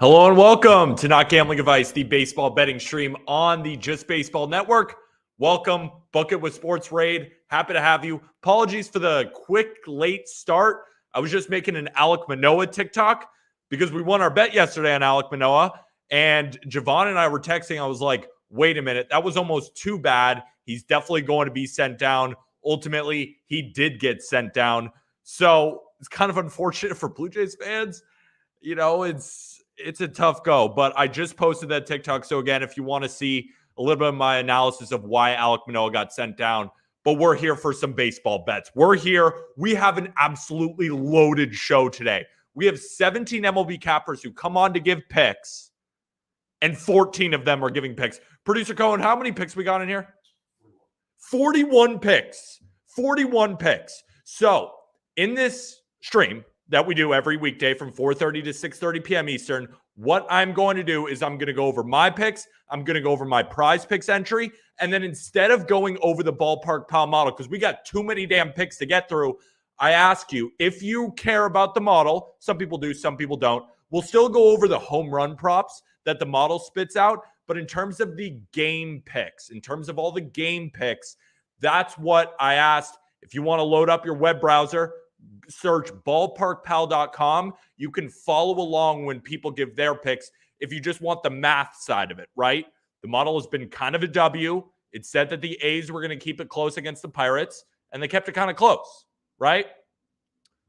Hello and welcome to Not Gambling Advice, the baseball betting stream on the Just Baseball Network. Welcome, Book It with Sports Raid. Happy to have you. Apologies for the quick, late start. I was just making an Alek Manoah TikTok because we won our bet yesterday on Alek Manoah. And Javon and I were texting. I was like, wait a minute, that was almost too bad. He's definitely going to be sent down. Ultimately, he did get sent down. So it's kind of unfortunate for Blue Jays fans. You know, it's a tough go, but I just posted that TikTok. So again, if you want to see a little bit of my analysis of why Alek Manoah got sent down, but we're here for some baseball bets. We're here. We have an absolutely loaded show today. We have 17 MLB cappers who come on to give picks, and 14 of them are giving picks. Producer Cohen, how many picks we got in here? 41 picks. 41 picks. So in this stream that we do every weekday from 4:30 to 6:30 p.m. Eastern, what I'm going to do is I'm going to go over my picks. I'm going to go over my prize picks entry. And then instead of going over the ballpark pal model, because we got too many damn picks to get through, I ask you, if you care about the model, some people do, some people don't, we'll still go over the home run props that the model spits out. But in terms of the game picks, in terms of all the game picks, that's what I asked. If you want to load up your web browser, search ballparkpal.com. You can follow along when people give their picks if you just want the math side of it, right? The model has been kind of a W. It said that the A's were going to keep it close against the Pirates, and they kept it kind of close, right?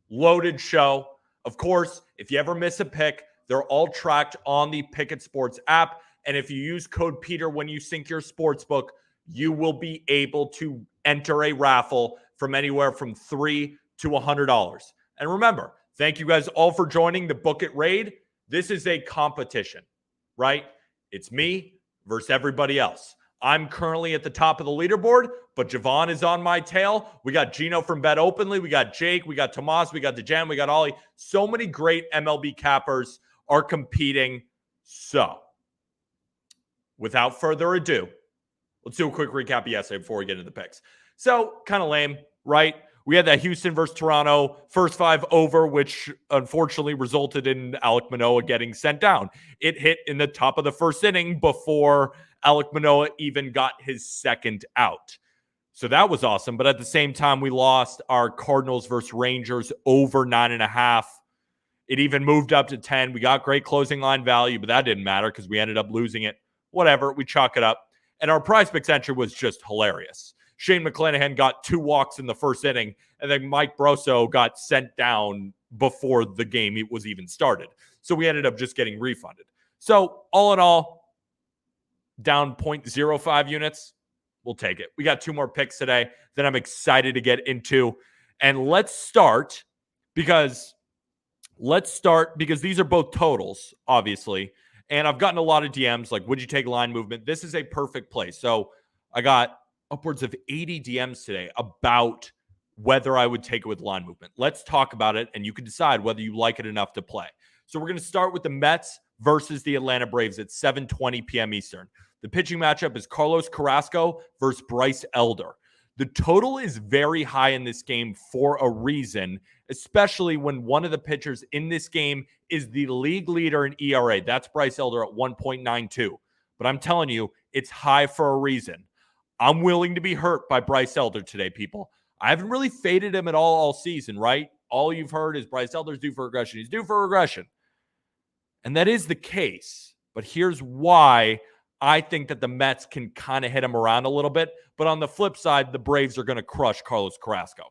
Loaded show. Of course, if you ever miss a pick, they're all tracked on the Pikkit Sports app. And if you use code Peter when you sync your sports book, you will be able to enter a raffle from anywhere from $3 to $100. And remember, thank you guys all for joining the Book It Raid. This is a competition, right? It's me versus everybody else. I'm currently at the top of the leaderboard, but Javon is on my tail. We got Gino from Bet Openly. We got Jake. We got Tomas. We got DeJam. We got Ollie. So many great MLB cappers are competing. So, without further ado, let's do a quick recap of yesterday before we get into the picks. So, kind of lame, right? We had that Houston versus Toronto first five over, which unfortunately resulted in Alek Manoah getting sent down. It hit in the top of the first inning before Alek Manoah even got his second out. So that was awesome. But at the same time, we lost our Cardinals versus Rangers over 9.5. It even moved up to 10. We got great closing line value, but that didn't matter because we ended up losing it. Whatever, we chalk it up. And our prize picks entry was just hilarious. Shane McClanahan got 2 walks in the first inning, and then Mike Brosso got sent down before the game was even started. So we ended up just getting refunded. So all in all, down 0.05 units. We'll take it. We got 2 more picks today that I'm excited to get into. And let's start because these are both totals, obviously. And I've gotten a lot of DMs like, would you take line movement? This is a perfect place. So I got upwards of 80 DMs today about whether I would take it with line movement. Let's talk about it, and you can decide whether you like it enough to play. So we're going to start with the Mets versus the Atlanta Braves at 7:20 p.m. Eastern. The pitching matchup is Carlos Carrasco versus Bryce Elder. The total is very high in this game for a reason, especially when one of the pitchers in this game is the league leader in ERA. That's Bryce Elder at 1.92. But I'm telling you, it's high for a reason. I'm willing to be hurt by Bryce Elder today, people. I haven't really faded him at all season, right? All you've heard is Bryce Elder's due for regression. He's due for regression. And that is the case. But here's why I think that the Mets can kind of hit him around a little bit. But on the flip side, the Braves are going to crush Carlos Carrasco.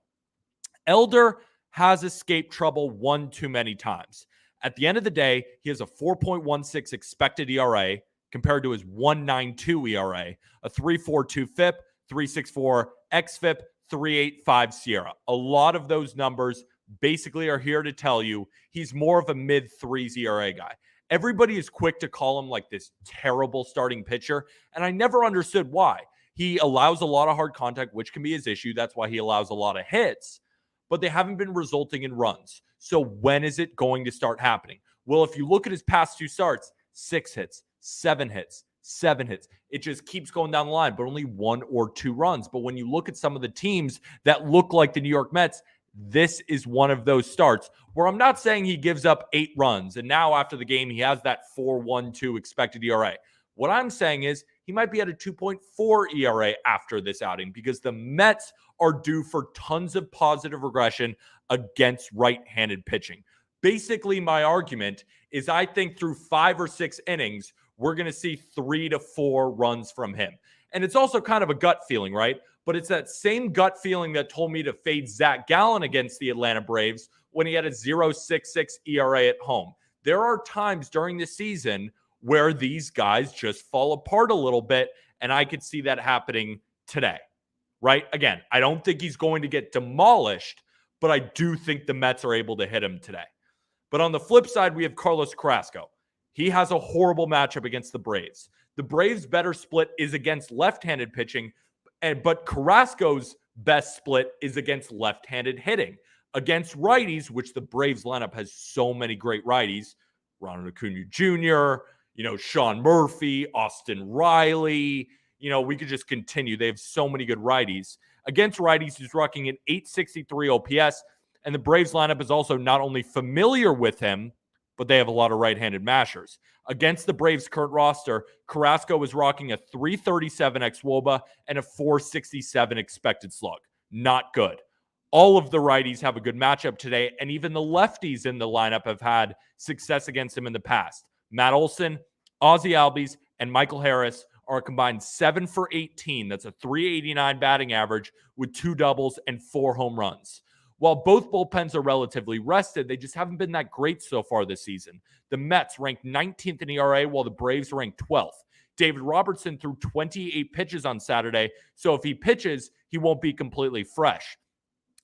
Elder has escaped trouble one too many times. At the end of the day, he has a 4.16 expected ERA compared to his 1.92 ERA, a 3.42 FIP, 3.64 xFIP, 3.85 Sierra. A lot of those numbers basically are here to tell you he's more of a mid-threes ERA guy. Everybody is quick to call him like this terrible starting pitcher, and I never understood why. He allows a lot of hard contact, which can be his issue. That's why he allows a lot of hits, but they haven't been resulting in runs. So when is it going to start happening? Well, if you look at his past 2 starts, 6 hits, 7 hits, 7 hits. It just keeps going down the line, but only 1 or 2 runs. But when you look at some of the teams that look like the New York Mets, This is one of those starts where I'm not saying he gives up 8 runs and now after the game he has that 4.12 expected ERA. What I'm saying is he might be at a 2.4 ERA after this outing because the Mets are due for tons of positive regression against right-handed pitching. Basically, my argument is I think through 5 or 6 innings, we're going to see 3 to 4 runs from him. And it's also kind of a gut feeling, right? But it's that same gut feeling that told me to fade Zach Gallen against the Atlanta Braves when he had a 0.66 ERA at home. There are times during the season where these guys just fall apart a little bit, and I could see that happening today, right? Again, I don't think he's going to get demolished, but I do think the Mets are able to hit him today. But on the flip side, we have Carlos Carrasco. He has a horrible matchup against the Braves. The Braves' better split is against left-handed pitching, but Carrasco's best split is against left-handed hitting. Against righties, which the Braves lineup has so many great righties, Ronald Acuna Jr., Sean Murphy, Austin Riley, we could just continue. They have so many good righties. Against righties, he's rocking an 863 OPS, and the Braves lineup is also not only familiar with him, but they have a lot of right-handed mashers. Against the Braves' current roster, Carrasco is rocking a 337 xWOBA and a 467 expected slug. Not good. All of the righties have a good matchup today, and even the lefties in the lineup have had success against him in the past. Matt Olson, Ozzie Albies, and Michael Harris are a combined 7 for 18. That's a 389 batting average with 2 doubles and 4 home runs. While both bullpens are relatively rested, they just haven't been that great so far this season. The Mets ranked 19th in ERA, while the Braves ranked 12th. David Robertson threw 28 pitches on Saturday, so if he pitches, he won't be completely fresh.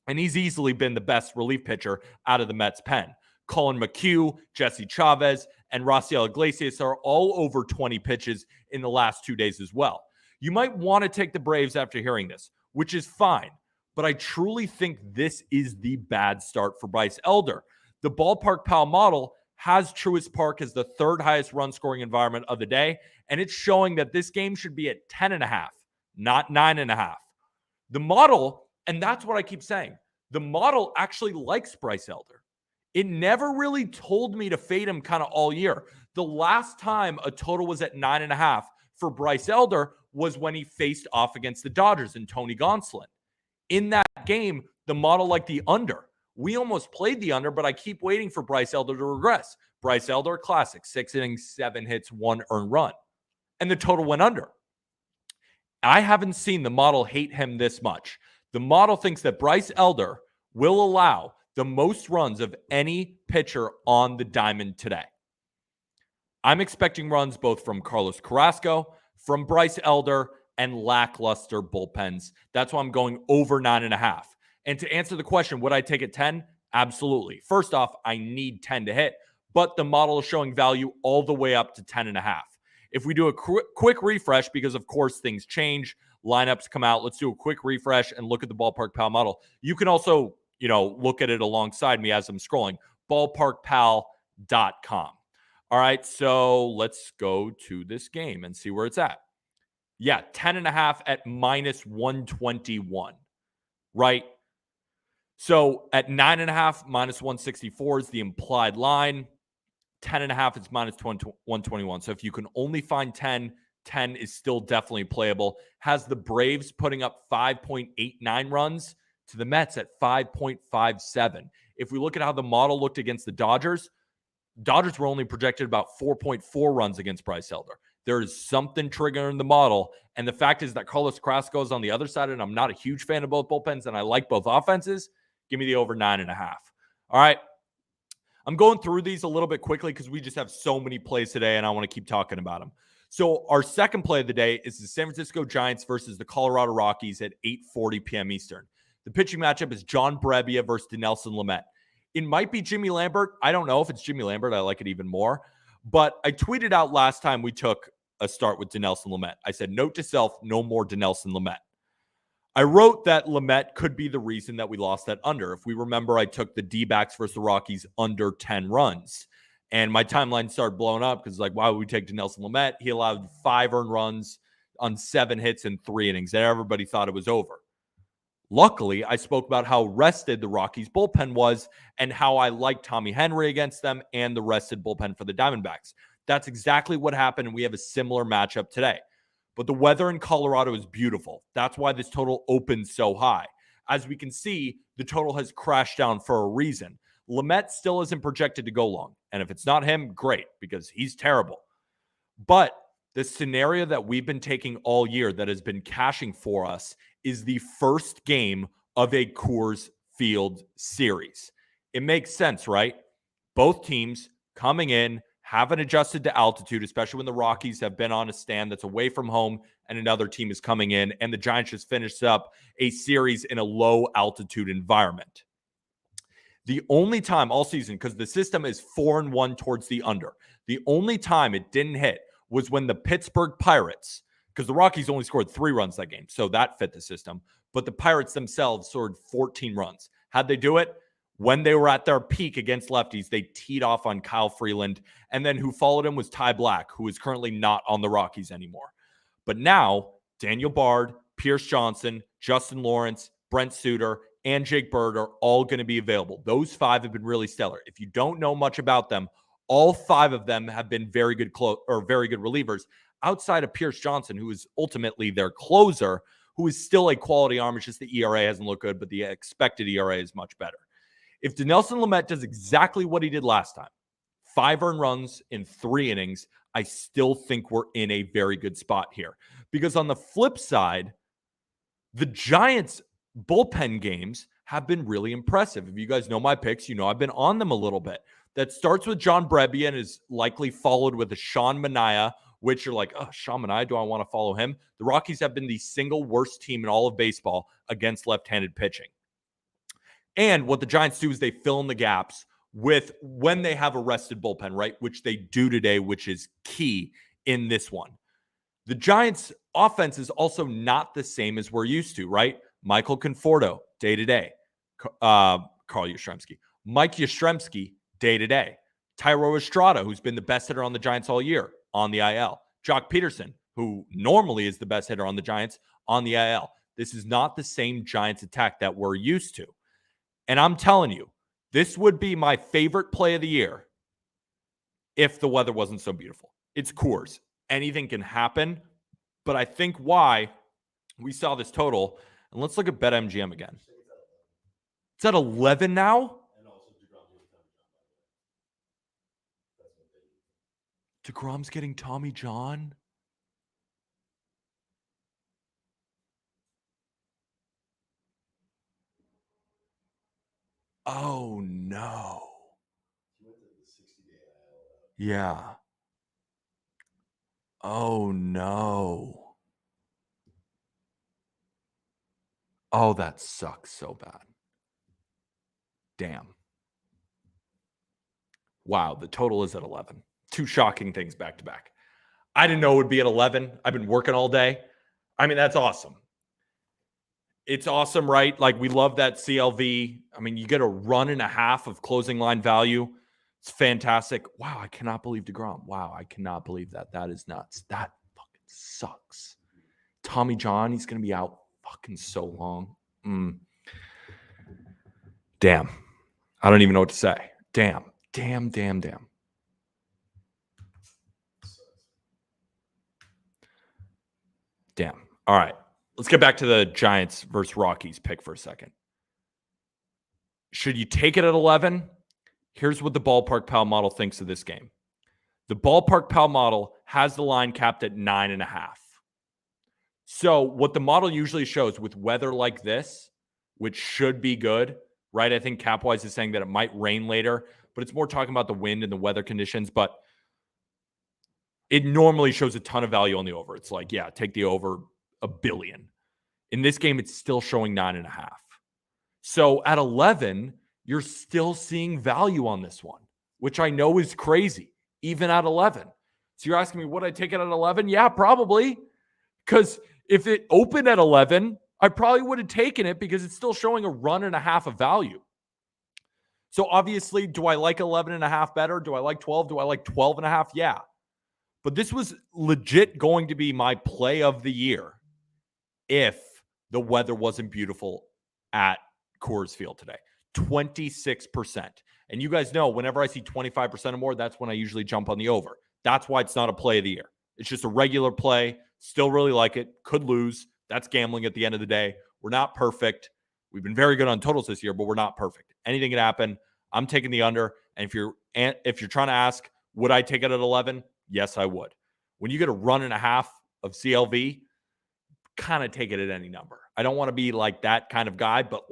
And he's easily been the best relief pitcher out of the Mets pen. Colin McHugh, Jesse Chavez, and Raciel Iglesias are all over 20 pitches in the last 2 days as well. You might want to take the Braves after hearing this, which is fine. But I truly think this is the bad start for Bryce Elder. The Ballpark Pal model has Truist Park as the 3rd highest run scoring environment of the day, and it's showing that this game should be at 10.5, not 9.5. The model, and that's what I keep saying, the model actually likes Bryce Elder. It never really told me to fade him kind of all year. The last time a total was at 9.5 for Bryce Elder was when he faced off against the Dodgers and Tony Gonsolin. In that game, the model liked the under. We almost played the under, but I keep waiting for Bryce Elder to regress. Bryce Elder, classic, 6 innings, 7 hits, 1 earned run. And the total went under. I haven't seen the model hate him this much. The model thinks that Bryce Elder will allow the most runs of any pitcher on the diamond today. I'm expecting runs both from Carlos Carrasco, from Bryce Elder, and lackluster bullpens. That's why I'm going over 9.5. And to answer the question, would I take it 10? Absolutely. First off, I need 10 to hit, but the model is showing value all the way up to 10.5. If we do a quick refresh, because of course things change, lineups come out, let's do a quick refresh and look at the Ballpark Pal model. You can also, look at it alongside me as I'm scrolling, ballparkpal.com. All right, so let's go to this game and see where it's at. Yeah, 10.5 at minus 121, right? So at 9.5, minus 164 is the implied line. 10.5 is minus 121. So if you can only find 10, 10 is still definitely playable. Has the Braves putting up 5.89 runs to the Mets at 5.57. If we look at how the model looked against the Dodgers were only projected about 4.4 runs against Bryce Elder. There is something triggering the model. And the fact is that Carlos Carrasco is on the other side, and I'm not a huge fan of both bullpens, and I like both offenses. Give me the over 9.5. All right. I'm going through these a little bit quickly because we just have so many plays today, and I want to keep talking about them. So our second play of the day is the San Francisco Giants versus the Colorado Rockies at 8:40 p.m. Eastern. The pitching matchup is John Brebbia versus Dinelson Lamet. It might be Jimmy Lambert. I don't know if it's Jimmy Lambert. I like it even more. But I tweeted out last time we took a start with Dinelson Lamet. I said, note to self, no more Dinelson Lamet. I wrote that Lamet could be the reason that we lost that under. If we remember, I took the D-backs versus the Rockies under 10 runs. And my timeline started blowing up because, why would we take Dinelson Lamet? He allowed 5 earned runs on 7 hits in 3 innings. And everybody thought it was over. Luckily, I spoke about how rested the Rockies bullpen was and how I liked Tommy Henry against them and the rested bullpen for the Diamondbacks. That's exactly what happened, and we have a similar matchup today. But the weather in Colorado is beautiful. That's why this total opens so high. As we can see, the total has crashed down for a reason. Lamet still isn't projected to go long. And if it's not him, great, because he's terrible. But the scenario that we've been taking all year that has been cashing for us is the first game of a Coors Field series. It makes sense, right? Both teams coming in, haven't adjusted to altitude, especially when the Rockies have been on a stand that's away from home and another team is coming in, and the Giants just finished up a series in a low altitude environment. The only time all season, because the system is 4-1 towards the under, the only time it didn't hit was when the Pittsburgh Pirates, because the Rockies only scored 3 runs that game, so that fit the system, but the Pirates themselves scored 14 runs. How'd they do it? When they were at their peak against lefties, they teed off on Kyle Freeland, and then who followed him was Ty Black, who is currently not on the Rockies anymore. But now, Daniel Bard, Pierce Johnson, Justin Lawrence, Brent Suter, and Jake Bird are all going to be available. Those 5 have been really stellar. If you don't know much about them, all 5 of them have been very good very good relievers outside of Pierce Johnson, who is ultimately their closer, who is still a quality arm. It's just the ERA hasn't looked good, but the expected ERA is much better. If Dinelson Lamet does exactly what he did last time, 5 earned runs in 3 innings, I still think we're in a very good spot here. Because on the flip side, the Giants' bullpen games have been really impressive. If you guys know my picks, you know I've been on them a little bit. That starts with John Brebbia and is likely followed with a Sean Manaea, which you're like, oh, Sean Manaea, do I want to follow him? The Rockies have been the single worst team in all of baseball against left-handed pitching. And what the Giants do is they fill in the gaps with when they have a rested bullpen, right? Which they do today, which is key in this one. The Giants' offense is also not the same as we're used to, right? Michael Conforto, day-to-day. Carl Yastrzemski. Mike Yastrzemski, day-to-day. Tyro Estrada, who's been the best hitter on the Giants all year, on the IL. Jock Peterson, who normally is the best hitter on the Giants, on the IL. This is not the same Giants attack that we're used to. And I'm telling you, this would be my favorite play of the year if the weather wasn't so beautiful. It's Coors. Anything can happen, but I think why we saw this total, and let's look at BetMGM again. It's at 11 now? DeGrom's getting Tommy John? Oh, no. Yeah. Oh, no. Oh, that sucks so bad. Damn. Wow, the total is at 11. 2 shocking things back to back. I didn't know it would be at 11. I've been working all day. I mean, that's awesome. It's awesome, right? Like, we love that CLV. I mean, you get a run and a half of closing line value. It's fantastic. Wow, I cannot believe DeGrom. Wow, I cannot believe that. That is nuts. That fucking sucks. Tommy John, he's going to be out fucking so long. Damn. I don't even know what to say. Damn. All right. Let's get back to the Giants versus Rockies pick for a second. Should you take it at 11? Here's what the Ballpark Pal model thinks of this game. The Ballpark Pal model has the line capped at 9.5. So what the model usually shows with weather like this, which should be good, right? I think Capwise is saying that it might rain later, but it's more talking about the wind and the weather conditions. But it normally shows a ton of value on the over. It's like, yeah, take the over $1 billion. In this game, it's still showing 9.5. So at 11, you're still seeing value on this one, which I know is crazy, even at 11. So you're asking me, would I take it at 11? Yeah, probably. Because if it opened at 11, I probably would have taken it because it's still showing a run and a half of value. So obviously, do I like 11.5 better? Do I like 12? Do I like 12.5? Yeah. But this was legit going to be my play of the year if the weather wasn't beautiful at Coors Field today. 26%. And you guys know whenever I see 25% or more, that's when I usually jump on the over. That's why it's not a play of the year. It's just a regular play. Still really like it. Could lose. That's gambling at the end of the day. We're not perfect. We've been very good on totals this year, but we're not perfect. Anything can happen. I'm taking the under. And if you're trying to ask, would I take it at 11? Yes, I would. When you get a run and a half of CLV, kind of take it at any number. I don't want to be like that kind of guy, but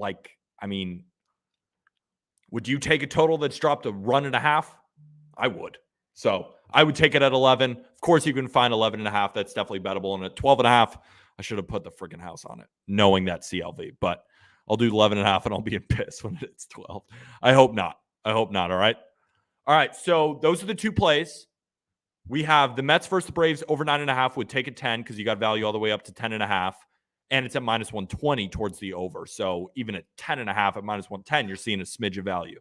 would you take a total that's dropped a run and a half? I would. So I would take it at 11. Of course, you can find 11 and a half. That's definitely bettable. And at 12 and a half, I should have put the freaking house on it, knowing that CLV. But I'll do 11 and a half and I'll be pissed when it's 12. I hope not. All right. All right. So those are the two plays. We have the Mets versus the Braves over 9.5 would take a 10 because you got value all the way up to 10.5. And it's at minus 120 towards the over. So even at 10.5 at minus 110, you're seeing a smidge of value.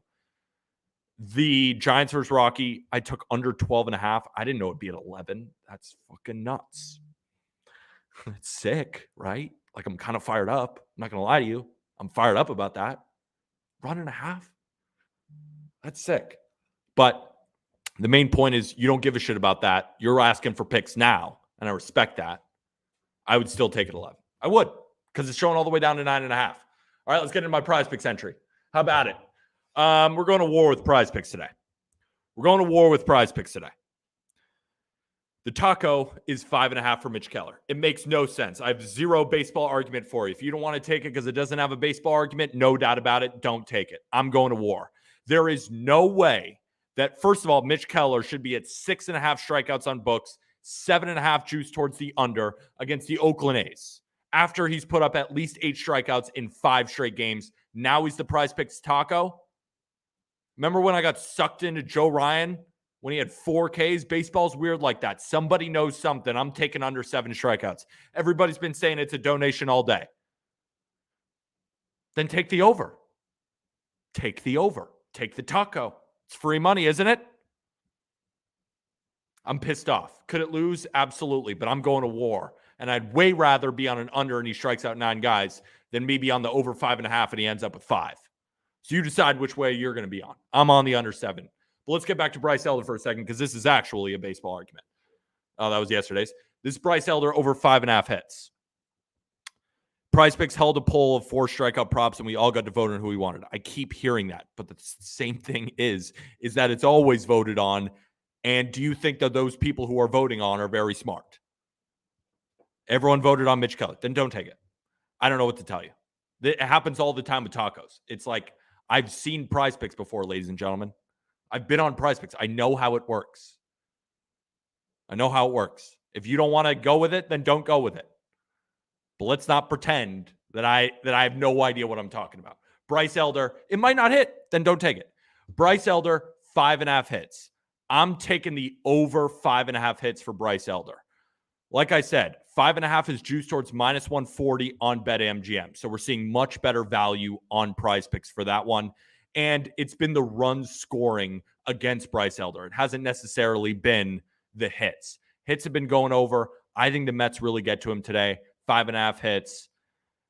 The Giants versus Rocky, I took under 12.5. I didn't know it'd be at 11. That's fucking nuts. It's sick, right? Like, I'm kind of fired up. I'm not going to lie to you. I'm fired up about that. Run and a half? That's sick. But the main point is you don't give a shit about that. You're asking for picks now, and I respect that. I would still take it 11. I would, because it's showing all the way down to 9.5. All right, let's get into my prize picks entry. How about it? We're going to war with prize picks today. The taco is 5.5 for Mitch Keller. It makes no sense. I have zero baseball argument for you. If you don't want to take it because it doesn't have a baseball argument, no doubt about it, don't take it. I'm going to war. There is no way that, first of all, Mitch Keller should be at 6.5 strikeouts on books, 7.5 juice towards the under against the Oakland A's. After he's put up at least 8 strikeouts in 5 straight games, now he's the prize picks taco. Remember when I got sucked into Joe Ryan when he had 4 Ks? Baseball's weird like that. Somebody knows something. I'm taking under 7 strikeouts. Everybody's been saying it's a donation all day. Then take the over. Take the taco. It's free money, isn't it? I'm pissed off. Could it lose? Absolutely. But I'm going to war. And I'd way rather be on an under and he strikes out 9 guys than maybe on the over 5.5 and he ends up with 5. So you decide which way you're going to be on. I'm on the under 7. But let's get back to Bryce Elder for a second because this is actually a baseball argument. Oh, that was yesterday's. This is Bryce Elder over 5.5 hits. Prize Picks held a poll of 4 strikeout props, and we all got to vote on who we wanted. I keep hearing that, but the same thing is that it's always voted on. And do you think that those people who are voting on are very smart? Everyone voted on Mitch Keller. Then don't take it. I don't know what to tell you. It happens all the time with tacos. It's like I've seen Prize Picks before, ladies and gentlemen. I've been on Prize Picks. I know how it works. If you don't want to go with it, then don't go with it. But let's not pretend that I have no idea what I'm talking about. Bryce Elder, it might not hit, then don't take it. Bryce Elder, 5.5 hits. I'm taking the over 5.5 hits for Bryce Elder. Like I said, 5.5 is juiced towards minus 140 on BetMGM. So we're seeing much better value on Prize Picks for that one. And it's been the run scoring against Bryce Elder. It hasn't necessarily been the hits. Hits have been going over. I think the Mets really get to him today. 5.5 hits.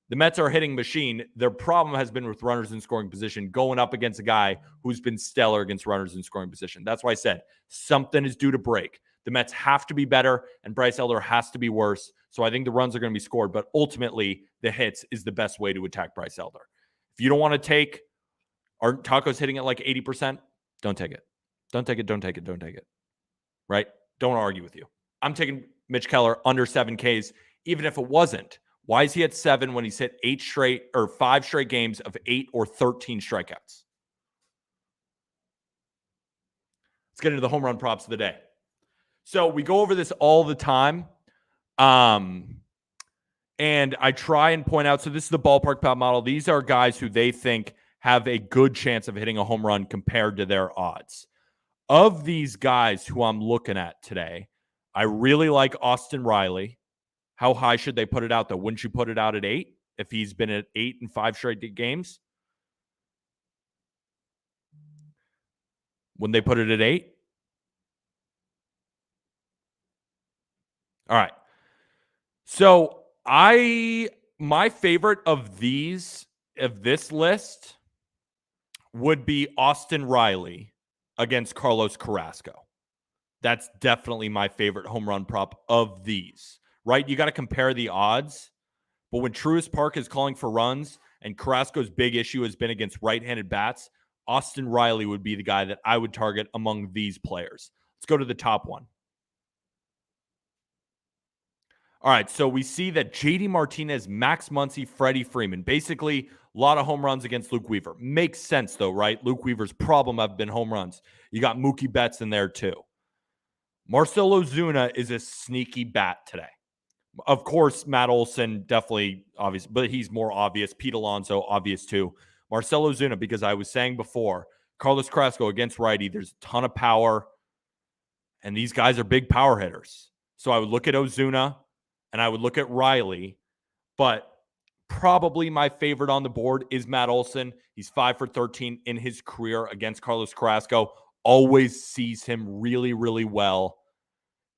The Mets are a hitting machine. Their problem has been with runners in scoring position, going up against a guy who's been stellar against runners in scoring position. That's why I said something is due to break. The Mets have to be better, and Bryce Elder has to be worse. So I think the runs are going to be scored, but ultimately the hits is the best way to attack Bryce Elder. If you don't want to take, are tacos hitting at like 80%? Don't take it. Don't take it. Right? Don't argue with you. I'm taking Mitch Keller under 7 Ks. Even if it wasn't, why is he at 7 when he's hit 5 straight games of 8 or 13 strikeouts? Let's get into the home run props of the day. So we go over this all the time. And I try and point out, so this is the ballpark pop model. These are guys who they think have a good chance of hitting a home run compared to their odds. Of these guys who I'm looking at today, I really like Austin Riley. How high should they put it out, though? Wouldn't you put it out at 8 if he's been at 8 in 5 straight games? Wouldn't they put it at 8? All right. So my favorite of these of this list would be Austin Riley against Carlos Carrasco. That's definitely my favorite home run prop of these, right? You got to compare the odds. But when Truist Park is calling for runs and Carrasco's big issue has been against right-handed bats, Austin Riley would be the guy that I would target among these players. Let's go to the top one. All right, so we see that JD Martinez, Max Muncy, Freddie Freeman. Basically, a lot of home runs against Luke Weaver. Makes sense, though, right? Luke Weaver's problem have been home runs. You got Mookie Betts in there, too. Marcell Ozuna is a sneaky bat today. Of course, Matt Olson, definitely obvious, but he's more obvious. Pete Alonso, obvious, too. Marcell Ozuna, because I was saying before, Carlos Carrasco against righty, there's a ton of power, and these guys are big power hitters. So I would look at Ozuna, and I would look at Riley, but probably my favorite on the board is Matt Olson. He's 5 for 13 in his career against Carlos Carrasco. Always sees him really, really well.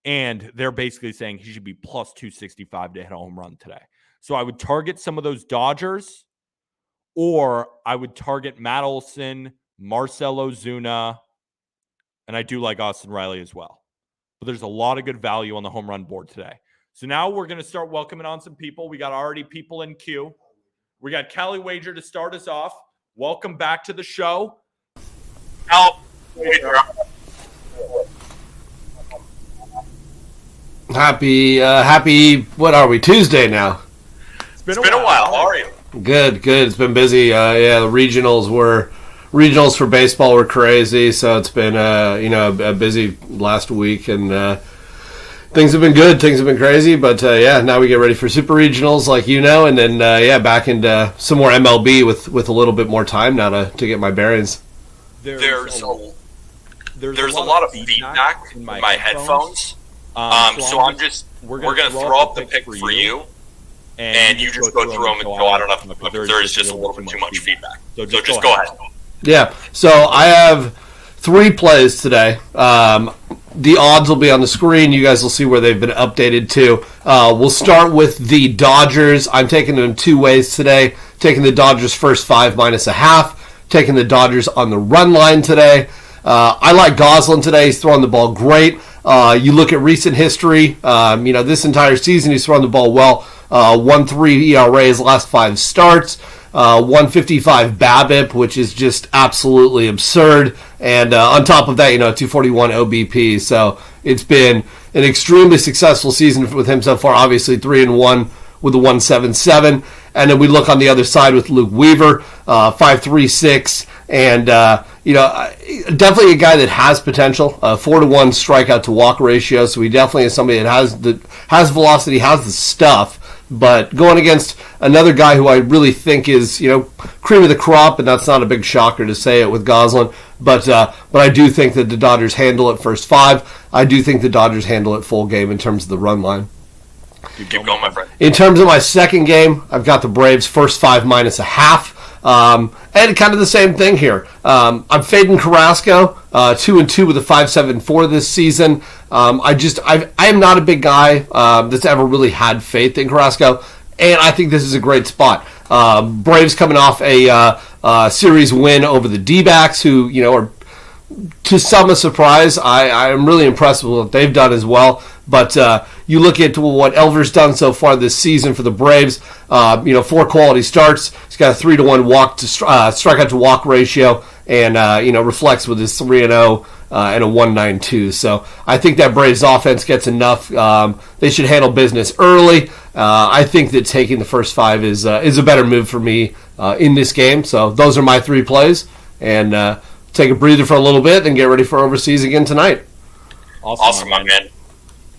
And they're basically saying he should be plus 265 to hit a home run today. So I would target some of those Dodgers, or I would target Matt Olson, Marcell Ozuna, and I do like Austin Riley as well. But there's a lot of good value on the home run board today. So now we're going to start welcoming on some people. We got already people in queue. We got Cali Wager to start us off. Welcome back to the show. Cal Wager. Happy, what are we, Tuesday now? It's been a while. How are you? Good. It's been busy. The regionals for baseball were crazy, so it's been, a busy last week, and things have been good. Things have been crazy, but now we get ready for super regionals, like and then back into some more MLB with a little bit more time now to get my bearings. There's a lot of feedback in my headphones. So we're gonna throw up the pick for you, and you just go through them and go. I don't know if there's just a little bit too much feedback. So just go ahead. Yeah. So I have 3 plays today. The odds will be on the screen. You guys will see where they've been updated to. We'll start with the Dodgers. I'm taking them 2 ways today. Taking the Dodgers first 5 minus a half. Taking the Dodgers on the run line today. I like Goslin today. He's throwing the ball great. You look at recent history. This entire season he's throwing the ball well. 1.3 ERA his last 5 starts. 155 BABIP, which is just absolutely absurd. And on top of that, 241 OBP. So it's been an extremely successful season with him so far. Obviously 3-1 with a 177. And then we look on the other side with Luke Weaver, 5.36, and definitely a guy that has potential. 4-1 strikeout to walk ratio. So he definitely is somebody that has velocity, has the stuff. But going against another guy who I really think is, cream of the crop, and that's not a big shocker to say it with Goslin, but I do think that the Dodgers handle it first 5. I do think the Dodgers handle it full game in terms of the run line. Keep going, my friend. In terms of my second game, I've got the Braves first 5 minus a half. And kind of the same thing here. I'm fading Carrasco, 2-2 with a 5.74 this season. I am not a big guy that's ever really had faith in Carrasco, and I think this is a great spot. Braves coming off a series win over the D-backs, who are to some a surprise. I am really impressed with what they've done as well. But you look at what Elver's done so far this season for the Braves. 4 quality starts. He's got a 3-1 walk to strikeout to walk ratio, and reflects with his 3-0 and a 1.92. So I think that Braves offense gets enough. They should handle business early. I think that taking the first 5 is a better move for me in this game. So those are my 3 plays, and take a breather for a little bit and get ready for overseas again tonight. Awesome, my man.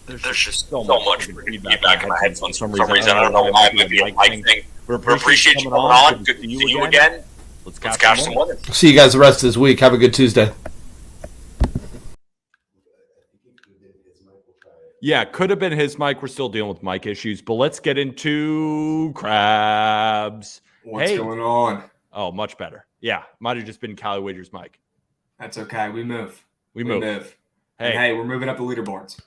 There's just so much feedback in my headphones for some reason. I don't know why. It might be a mic thing. We appreciate you coming on. Good to see you again. Let's catch some weather. See you guys the rest of this week. Have a good Tuesday. Yeah, could have been his mic. We're still dealing with mic issues, but let's get into Crabs. What's going on? Oh, much better. Yeah, might have just been Cali Wager's mic. That's okay. We move. We move. Hey, we're moving up the leaderboards.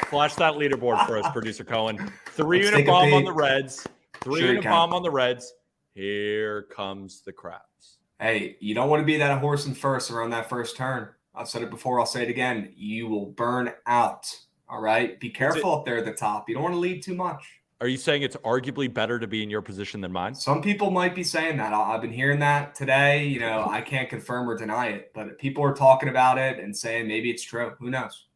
Flash that leaderboard for us, producer Cohen. 3 and a bomb on the Reds. 3 and a bomb on the Reds. Here comes the Crabs. Hey, you don't want to be that horse in first around that first turn. I've said it before. I'll say it again. You will burn out. All right. Be careful up there at the top. You don't want to lead too much. Are you saying it's arguably better to be in your position than mine? Some people might be saying that. I've been hearing that today. You know, I can't confirm or deny it, but people are talking about it and saying maybe it's true. Who knows?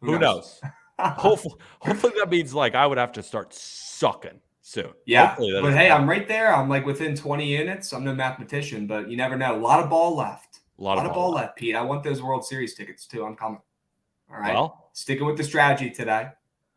Who knows? Hopefully that means like I would have to start sucking soon. Yeah, but hey, I'm right there. I'm like within 20 units. I'm no mathematician, but you never know. A lot of ball left. A lot of ball left, Pete. I want those World Series tickets too. I'm coming. All right. Well, sticking with the strategy today.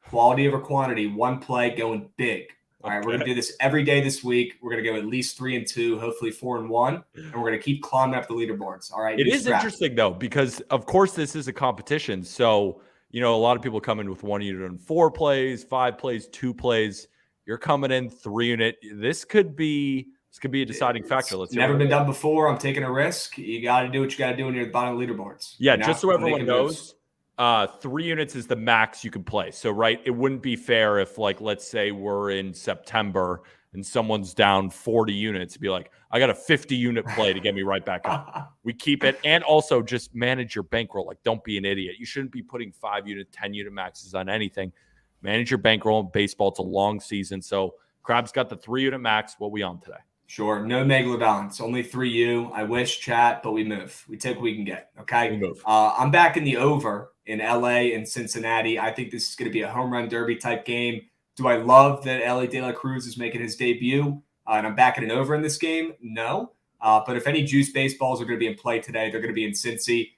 Quality over quantity. One play going big. All right. We're going to do this every day this week. We're going to go at least 3-2, hopefully 4-1, and we're going to keep climbing up the leaderboards. All right. It is interesting though, because of course this is a competition. So, you know, a lot of people come in with 1 unit on 4 plays, 5 plays, 2 plays. You're coming in 3 unit. This could be a deciding factor. Let's never been done before. I'm taking a risk. You got to do what you got to do when you're at the bottom of the leaderboards. Yeah, just so everyone knows, 3 units is the max you can play. So, right, it wouldn't be fair if, like, let's say we're in September and someone's down 40 units, be like, I got a 50-unit play to get me right back up. We keep it. And also just manage your bankroll. Like, don't be an idiot. You shouldn't be putting 5-unit, 10-unit maxes on anything. Manage your bankroll in baseball. It's a long season. So, Crab's got the 3-unit max. What we on today? Sure. No Megler balance. Only 3U. I wish, chat, but we move. We take what we can get. Okay. We move. I'm back in the over in LA and Cincinnati. I think this is going to be a home run derby type game. Do I love that Elly De La Cruz is making his debut and I'm backing an over in this game? No. But if any juice baseballs are going to be in play today, they're going to be in Cincy.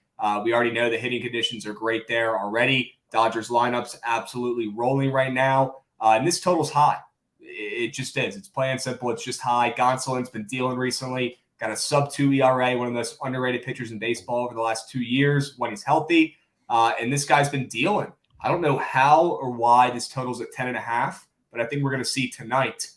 We already know the hitting conditions are great there already. Dodgers lineups absolutely rolling right now. And this total's high. It just is. It's plain and simple. It's just high. Gonsolin's been dealing recently. Got a sub-2 ERA, one of the most underrated pitchers in baseball over the last 2 years when he's healthy. And this guy's been dealing. I don't know how or why this total's at 10.5, but I think we're going to see tonight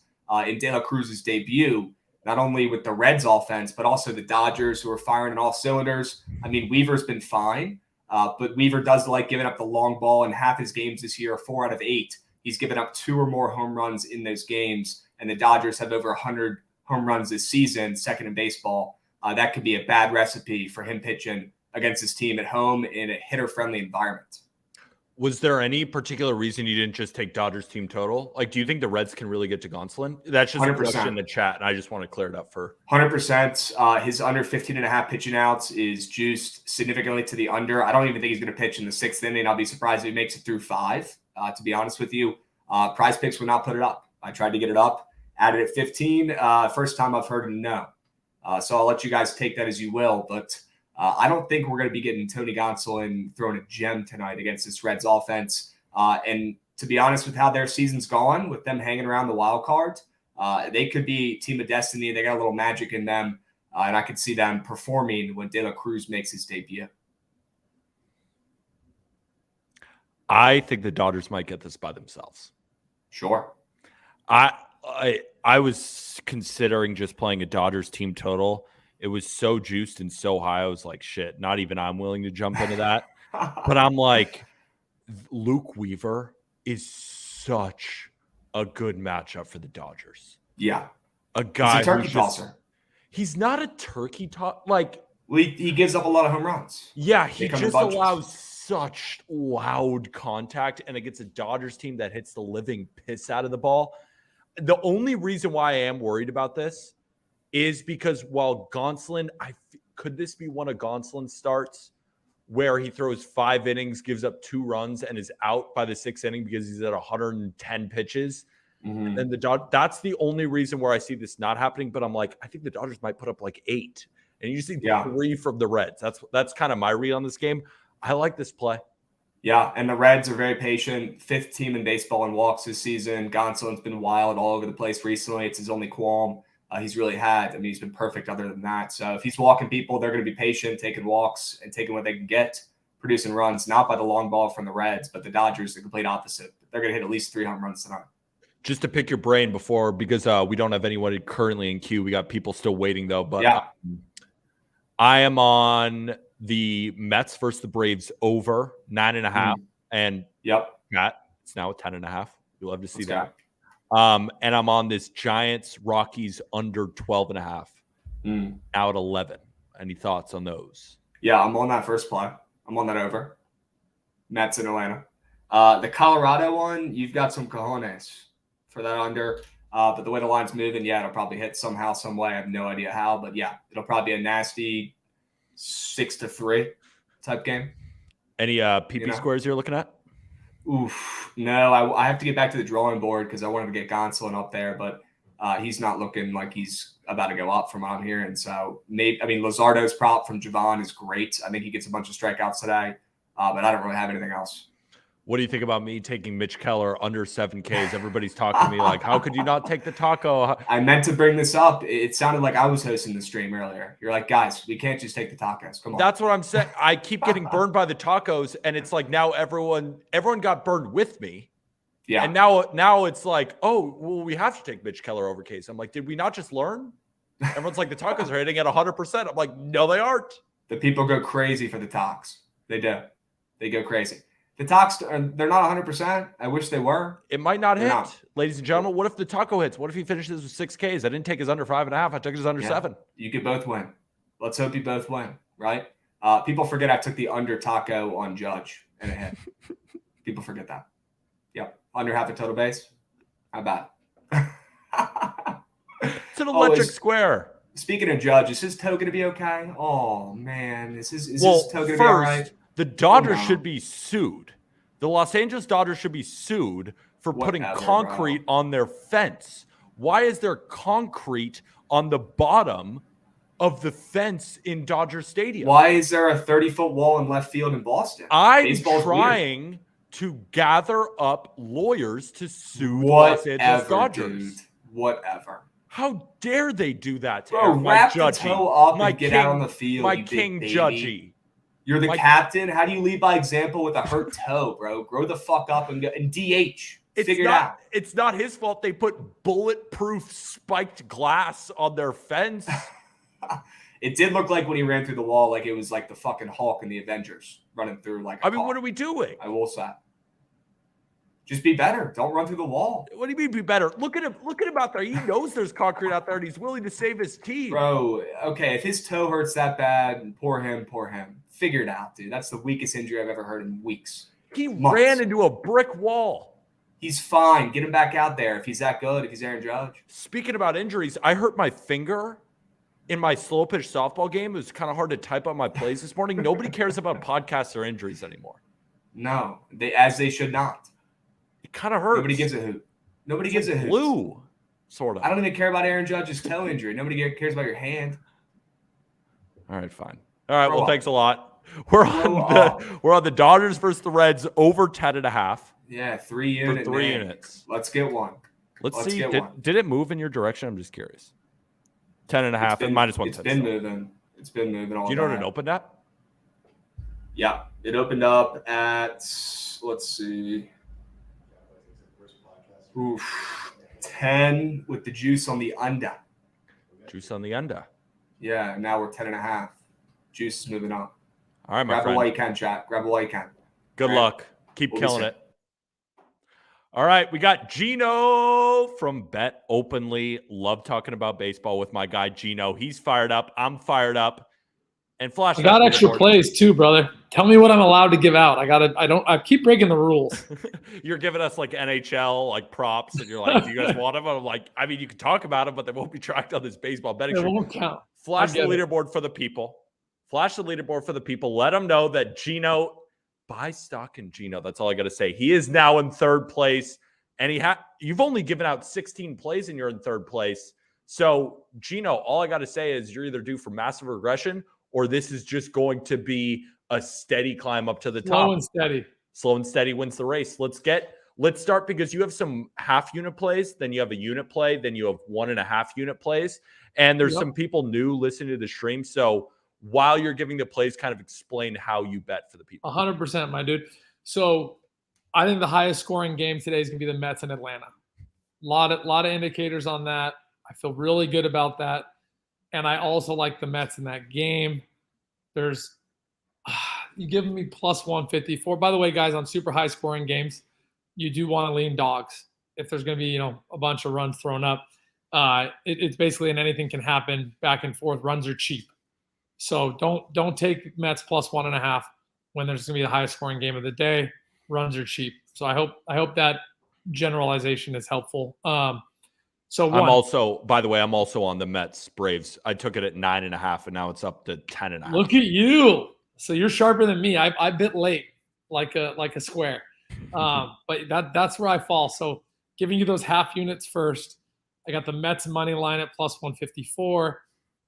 in De La Cruz's debut, not only with the Reds offense, but also the Dodgers who are firing on all cylinders. I mean, Weaver's been fine, but Weaver does like giving up the long ball, and half his games this year are 4 out of 8. He's given up 2 or more home runs in those games, and the Dodgers have over 100 home runs this season, second in baseball. That could be a bad recipe for him pitching against his team at home in a hitter-friendly environment. Was there any particular reason you didn't just take Dodgers team total? Like, do you think the Reds can really get to Gonsolin? That's just 100%. A question in the chat, and I just want to clear it up for 100%. His under 15.5 pitching outs is juiced significantly to the under. I don't even think he's going to pitch in the 6th inning. I'll be surprised if he makes it through 5. To be honest with you, Prize Picks would not put it up. I tried to get it up, added it 15. First time I've heard him no. So I'll let you guys take that as you will, but I don't think we're going to be getting Tony Gonsolin throwing a gem tonight against this Reds offense. And to be honest with how their season's gone, with them hanging around the wild card, they could be team of destiny. They got a little magic in them, and I could see them performing when De La Cruz makes his debut. I think the Dodgers might get this by themselves. Sure. I was considering just playing a Dodgers team total. It was so juiced and so high. I was like, shit, not even I'm willing to jump into that. But I'm like, Luke Weaver is such a good matchup for the Dodgers. Yeah. A guy he's a turkey tosser. He's not a turkey tosser. Like, he gives up a lot of home runs. Yeah, he just allows such loud contact, and against a Dodgers team that hits the living piss out of the ball. The only reason why I am worried about this is because while Gonsolin, could this be one of Gonsolin's starts where he throws 5 innings, gives up 2 runs, and is out by the 6th inning because he's at 110 pitches? Mm-hmm. And that's the only reason where I see this not happening. But I'm like, I think the Dodgers might put up like 8, and you see 3 from the Reds. That's kind of my read on this game. I like this play. Yeah, and the Reds are very patient. 5th team in baseball in walks this season. Gonsolin's been wild all over the place recently. It's his only qualm he's really had. I mean, he's been perfect other than that. So if he's walking people, they're going to be patient, taking walks and taking what they can get, producing runs, not by the long ball from the Reds, but the Dodgers, the complete opposite. They're going to hit at least 3 home runs tonight. Just to pick your brain because we don't have anyone currently in queue. We got people still waiting, though. But yeah. I am on the Mets versus the Braves over 9.5. And Matt, it's now at 10.5. You'll love to see that. And I'm on this Giants Rockies under 12.5. Now at 11. Any thoughts on those? Yeah, I'm on that first play. I'm on that over. Mets in Atlanta. The Colorado one, you've got some cojones for that under. But the way the line's moving, yeah, it'll probably hit somehow, some way. I have no idea how, but yeah, it'll probably be a nasty 6-3 type game. Any PP squares you're looking at? Oof, no. I have to get back to the drawing board because I wanted to get Gonsolin up there, but he's not looking like he's about to go up from what I'm hearing. So Luzardo's prop from Javon is great. I think he gets a bunch of strikeouts today, but I don't really have anything else. What do you think about me taking Mitch Keller under 7Ks? Everybody's talking to me like, how could you not take the taco? I meant to bring this up. It sounded like I was hosting the stream earlier. You're like, guys, we can't just take the tacos. Come on. That's what I'm saying. I keep getting burned by the tacos, and it's like now everyone got burned with me. Yeah. And now it's like, oh, well, we have to take Mitch Keller over Case. I'm like, did we not just learn? Everyone's like, the tacos are hitting at 100%. I'm like, no, they aren't. The people go crazy for the talks. They do. They go crazy. The talks, they're not 100%. I wish they were. It might not hit. Ladies and gentlemen, what if the taco hits? What if he finishes with 6Ks? I didn't take his under 5.5. I took his under 7. You could both win. Let's hope you both win, right? People forget I took the under taco on Judge and it hit. People forget that. Yep. Under half a total base. How about It's an electric square. Speaking of Judge, is his toe going to be okay? Oh, man. Is his toe going to be all right? The Dodgers should be sued. The Los Angeles Dodgers should be sued for putting concrete on their fence. Why is there concrete on the bottom of the fence in Dodger Stadium? Why is there a 30-foot wall in left field in Boston? I'm trying to gather up lawyers to sue the Los Angeles Dodgers. Dude. Whatever. How dare they do that to Bro, wrap the toe up and get out on the field, my king Judgy. You're the captain. How do you lead by example with a hurt toe, bro? Grow the fuck up and DH. Figure it out. It's not his fault they put bulletproof spiked glass on their fence. It did look like when he ran through the wall, like it was like the fucking Hulk in the Avengers running through like a what are we doing? I will say. Just be better. Don't run through the wall. What do you mean be better? Look at him out there. He knows there's concrete out there and he's willing to save his team. Bro, okay, if his toe hurts that bad, poor him. Figure it out, dude. That's the weakest injury I've ever heard in weeks. He ran into a brick wall. He's fine. Get him back out there if he's that good, if he's Aaron Judge. Speaking about injuries, I hurt my finger in my slow pitch softball game. It was kind of hard to type up my plays this morning. Nobody cares about podcasts or injuries anymore. No, they should not. It kind of hurts. Nobody gives a hoot. Nobody gives a hoot. Blue, sort of. I don't even care about Aaron Judge's toe injury. Nobody cares about your hand. All right, fine. All right, well, thanks a lot. We're on the Dodgers versus the Reds over 10.5. Yeah, 3 units. 3 units. Let's get one. Let's see. Did it move in your direction? I'm just curious. 10.5 and minus 110. It's been moving. It's been moving all. Do you know what it opened at? Yeah, it opened up at. Let's see. 10 with the juice on the under. Juice on the under. Yeah, now we're 10.5. Juice is moving up. All right, my friend. Grab it while you can, chat. Grab it while you can. Good luck. Keep killing it. All right, we got Gino from Bet Openly. Love talking about baseball with my guy Gino. He's fired up. I'm fired up. And Flash. I got extra plays too, brother. Tell me what I'm allowed to give out. I keep breaking the rules. You're giving us like NHL like props, and you're like, do you guys want them? I'm like, I mean, you can talk about them, but they won't be tracked on this baseball betting. It won't count. Flash the leaderboard for the people. Flash the leaderboard for the people. Let them know that Gino, buy stock in Gino. That's all I got to say. He is now in third place, and you've only given out 16 plays and you're in third place. So Gino, all I got to say is you're either due for massive regression or this is just going to be a steady climb up to the top. Slow and steady. Slow and steady wins the race. Let's start because you have some half unit plays, then you have a unit play, then you have 1.5 unit plays. And there's some people new listening to the stream. So while you're giving the plays, kind of explain how you bet for the people. 100%, my dude. So I think the highest scoring game today is going to be the Mets in Atlanta. A lot of indicators on that. I feel really good about that. And I also like the Mets in that game. There's you give me plus 154. By the way, guys, on super high scoring games, you do want to lean dogs. if there's going to be, a bunch of runs thrown up. It's basically an anything can happen back and forth. Runs are cheap. So don't take Mets plus 1.5 when there's going to be the highest scoring game of the day. Runs are cheap. So I hope that generalization is helpful. So I'm also on the Mets Braves. I took it at 9.5, and now it's up to 10.5. Look at you. So you're sharper than me. I bit late, like a square. But that's where I fall. So giving you those half units first. I got the Mets money line at plus 154.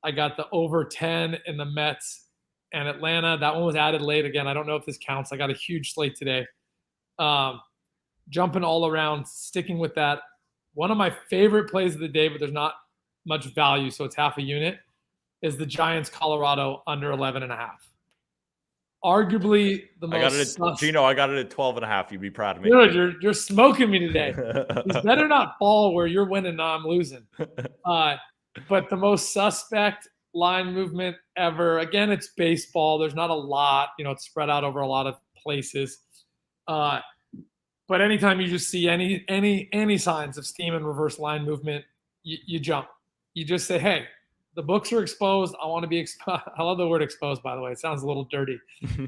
I got the over 10 in the Mets and Atlanta. That one was added late. Again, I don't know if this counts. I got a huge slate today. Jumping all around, sticking with that. One of my favorite plays of the day, but there's not much value, so it's half a unit, is the Giants Colorado under 11.5. Arguably the most. Gino, I got it at 12.5. You'd be proud of me. Dude, you're smoking me today. This better not fall where you're winning, now I'm losing. But the most suspect line movement ever. Again, it's baseball. There's not a lot. It's spread out over a lot of places. But anytime you just see any signs of steam and reverse line movement, you jump. You just say, hey, the books are exposed. I want to be exposed. I love the word exposed, by the way. It sounds a little dirty.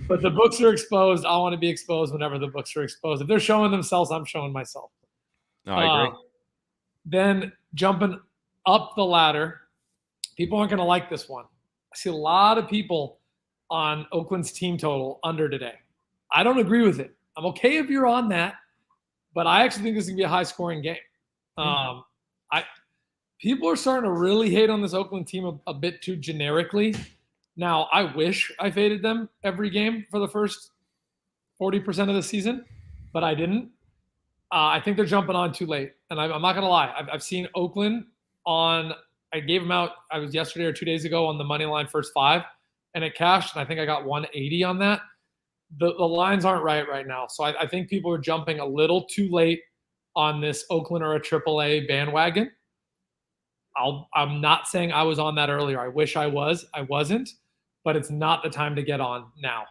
But the books are exposed. I want to be exposed whenever the books are exposed. If they're showing themselves, I'm showing myself. No, I agree. Then jumping up the ladder, people aren't going to like this one. I see a lot of people on Oakland's team total under today. I don't agree with it. I'm okay if you're on that, but I actually think this is going to be a high-scoring game. People are starting to really hate on this Oakland team a bit too generically. Now, I wish I faded them every game for the first 40% of the season, but I didn't. I think they're jumping on too late, and I'm not going to lie. I've seen Oakland I gave them out, I was yesterday or 2 days ago on the money line first 5, and it cashed, and I think I got 180 on that. The lines aren't right now. So I think people are jumping a little too late on this Oakland or a AAA bandwagon. I'm not saying I was on that earlier. I wish I was. I wasn't, but it's not the time to get on now.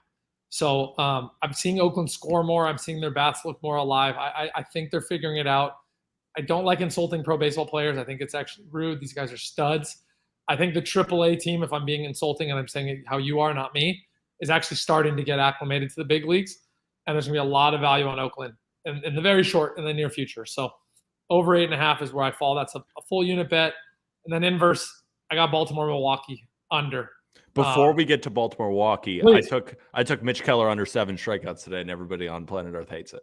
So I'm seeing Oakland score more. I'm seeing their bats look more alive. I think they're figuring it out. I don't like insulting pro baseball players. I think it's actually rude. These guys are studs. I think the AAA team, if I'm being insulting and I'm saying it how you are, not me, is actually starting to get acclimated to the big leagues. And there's going to be a lot of value on Oakland in the very short and the near future. So over 8.5 is where I fall. That's a full unit bet. And then inverse, I got Baltimore, Milwaukee under. Before we get to Baltimore, Milwaukee, please. I took Mitch Keller under 7 strikeouts today, and everybody on planet Earth hates it.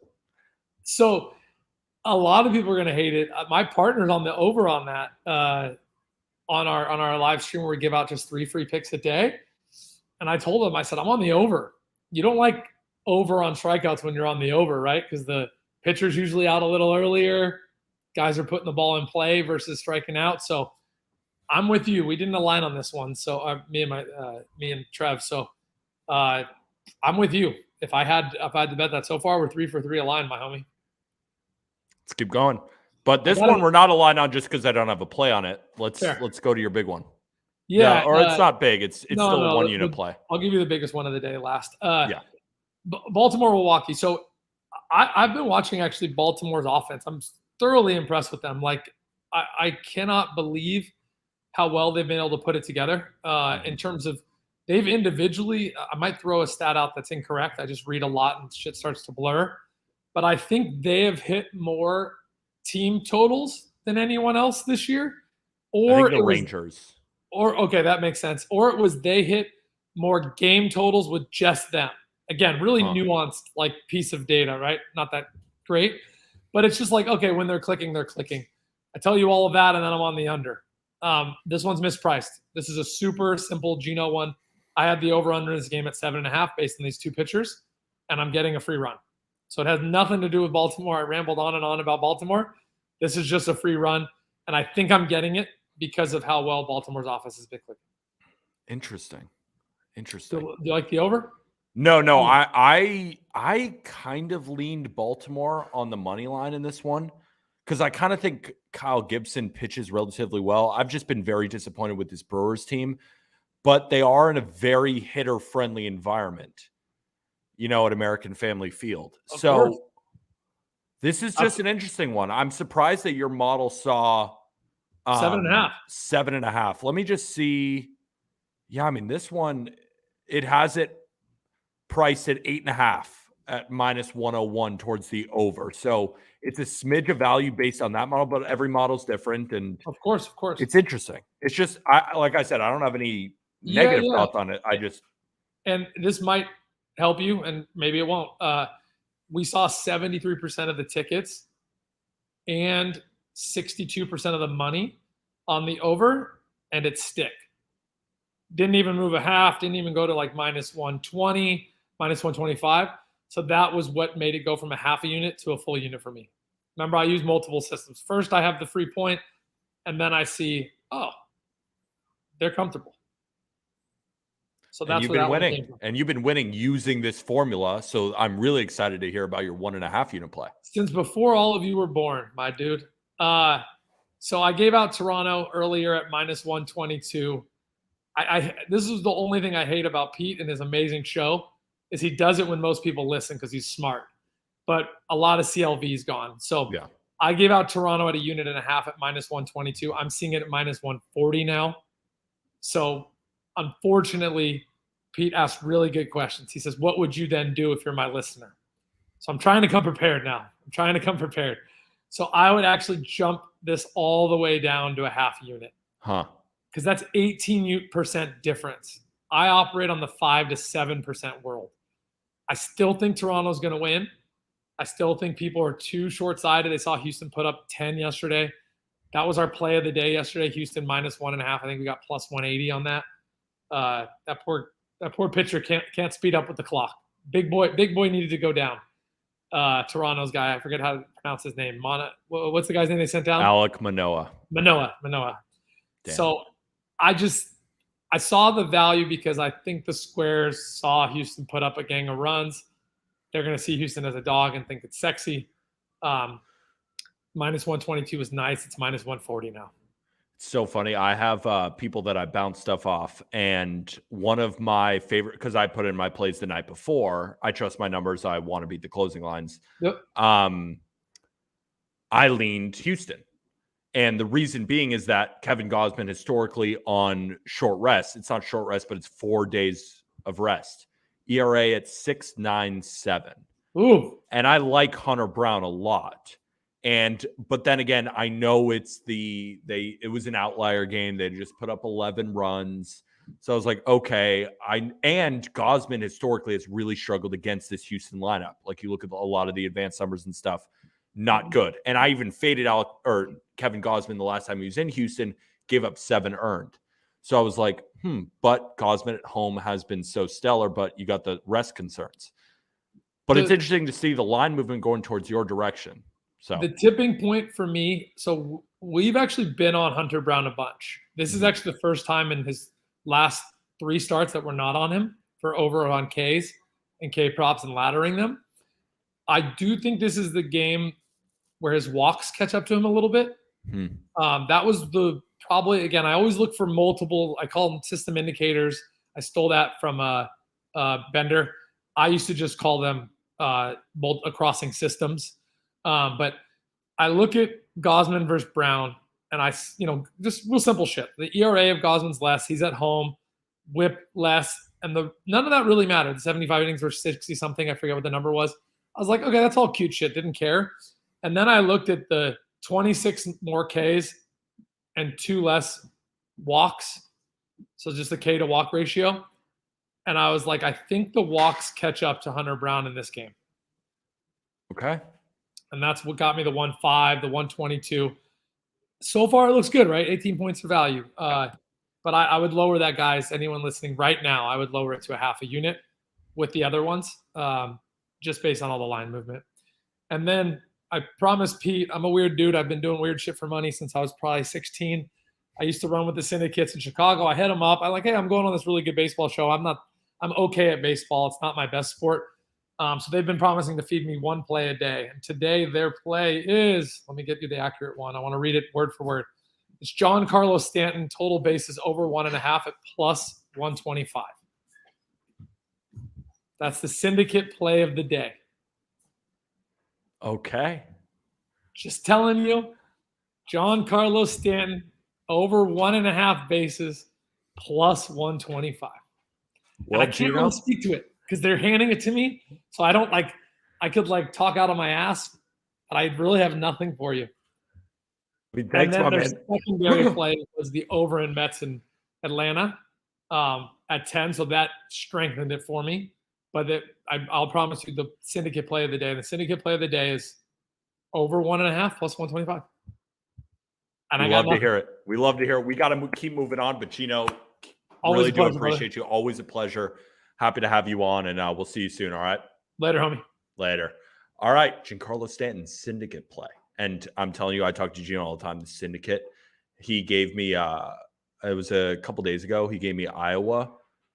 So a lot of people are going to hate it. My partner's on the over on that on our live stream where we give out just 3 free picks a day. And I told him, I said, I'm on the over. You don't like over on strikeouts when you're on the over, right? Because the pitcher's usually out a little earlier. Guys are putting the ball in play versus striking out. So I'm with you. We didn't align on this one. So me and Trev. So I'm with you. If I had to bet that so far, we're 3 for 3 aligned, my homie. Let's keep going. But this one we're not aligned on just because I don't have a play on it. Let's go to your big one. Yeah, or it's not big. It's still a 1 unit play. I'll give you the biggest one of the day last. Baltimore, Milwaukee. So I've been watching actually Baltimore's offense. I'm thoroughly impressed with them. Like I cannot believe how well they've been able to put it together in terms of they've individually. I might throw a stat out that's incorrect. I just read a lot and shit starts to blur. But I think they have hit more team totals than anyone else this year. Or I think the Rangers. Okay, that makes sense. Or it was they hit more game totals with just them. Again, really nuanced like piece of data, right? Not that great. But it's just like, okay, when they're clicking, they're clicking. I tell you all of that, and then I'm on the under. This one's mispriced. This is a super simple Geno one. I had the over-under in this game at 7.5 based on these 2 pitchers, and I'm getting a free run. So it has nothing to do with Baltimore. I rambled on and on about Baltimore. This is just a free run, and I think I'm getting it because of how well Baltimore's offense has been clicking. Interesting. Do you like the over? No. I kind of leaned Baltimore on the money line in this one because I kind of think Kyle Gibson pitches relatively well. I've just been very disappointed with this Brewers team, but they are in a very hitter-friendly environment, at American Family Field. So This is just an interesting one. I'm surprised that your model saw 7.5. 7.5. Let me just see. Yeah, I mean, this one, it has it priced at 8.5 at -101 towards the over. So it's a smidge of value based on that model, but every model's different. And Of course. it's interesting. It's just, like I said, I don't have any negative thoughts on it. And this might help you, and maybe it won't. We saw 73% of the tickets and 62% of the money on the over, and it's stick. Didn't even move a half, didn't even go to like -120, -125. So that was what made it go from a half a unit to a full unit for me. Remember, I use multiple systems. First, I have the 3 point, and then I see, oh, they're comfortable. So that's you've been winning, and you've been winning using this formula. So I'm really excited to hear about your 1.5 unit play. Since before all of you were born, my dude. So I gave out Toronto earlier at -122. This is the only thing I hate about Pete and his amazing show is he does it when most people listen because he's smart. But a lot of CLV's gone. So yeah. I gave out Toronto at 1.5 units at -122. I'm seeing it at -140 now. So unfortunately, Pete asked really good questions. He says, what would you then do if you're my listener? So I'm trying to come prepared now. So I would actually jump this all the way down to a half unit. Huh. Because that's 18% difference. I operate on the 5 to 7% world. I still think Toronto's going to win. I still think people are too short-sighted. They saw Houston put up 10 yesterday. That was our play of the day yesterday. Houston -1.5. I think we got +180 on that. That poor pitcher can't speed up with the clock. Big boy needed to go down. Toronto's guy, I forget how to pronounce his name. What's the guy's name they sent down? Alek Manoah. Manoah. Damn. So I saw the value because I think the squares saw Houston put up a gang of runs. They're going to see Houston as a dog and think it's sexy. -122 is nice. It's -140 now. It's so funny. I have people that I bounce stuff off, and one of my favorite, because I put in my plays the night before. I trust my numbers. I want to beat the closing lines. Yep. I leaned Houston. And the reason being is that Kevin Gausman historically on short rest, it's not short rest, but it's 4 days of rest. ERA at 6.97. Ooh. And I like Hunter Brown a lot. But then again, I know it was an outlier game. They just put up 11 runs. So I was like, okay. And Gausman historically has really struggled against this Houston lineup. Like you look at a lot of the advanced numbers and stuff. Not good. And I even faded out Kevin Gausman the last time he was in Houston, gave up 7 earned. So I was like, but Gausman at home has been so stellar, but you got the rest concerns. But it's interesting to see the line movement going towards your direction. So the tipping point for me, so we've actually been on Hunter Brown a bunch. This is actually the first time in his last 3 starts that we're not on him for over on Ks and K props and laddering them. I do think this is the game where his walks catch up to him a little bit. That was probably, again, I always look for multiple, I call them system indicators. I stole that from Bender. I used to just call them crossing systems. But I look at Gausman versus Brown, and just real simple shit. The ERA of Gausman's less. He's at home, whip less, and none of that really mattered. The 75 innings versus 60 something. I forget what the number was. I was like, okay, that's all cute shit. Didn't care. And then I looked at the 26 more Ks and 2 less walks. So just the K to walk ratio. And I was like, I think the walks catch up to Hunter Brown in this game. Okay. And that's what got me the 1.5, the 122. So far, it looks good, right? 18 points of value. But I would lower that, guys. Anyone listening right now, I would lower it to a half a unit with the other ones, just based on all the line movement. And then I promised Pete, I'm a weird dude. I've been doing weird shit for money since I was probably 16. I used to run with the syndicates in Chicago. I hit them up. I'm like, hey, I'm going on this really good baseball show. I'm okay at baseball. It's not my best sport. So they've been promising to feed me 1 play a day. And today their play is, let me get you the accurate one. I want to read it word for word. It's Giancarlo Stanton, total bases over 1.5 at +125. That's the syndicate play of the day. Okay. Just telling you, Giancarlo Stanton over 1.5 bases plus 125. Well, and I can't really speak to it because they're handing it to me. So I don't I could talk out of my ass, but I really have nothing for you. Thanks, and then my their man. secondary play was the over in Mets in Atlanta at 10. So that strengthened it for me. But I'll promise you the syndicate play of the day. And the syndicate play of the day is over 1.5 plus 125. And We love to hear it. We love to hear it. We got to keep moving on. But, Gino, really do appreciate you. Always a pleasure. Happy to have you on. And we'll see you soon. All right? Later, homie. Later. All right. Giancarlo Stanton, syndicate play. And I'm telling you, I talk to Gino all the time. The syndicate, he gave me, it was a couple days ago, he gave me Iowa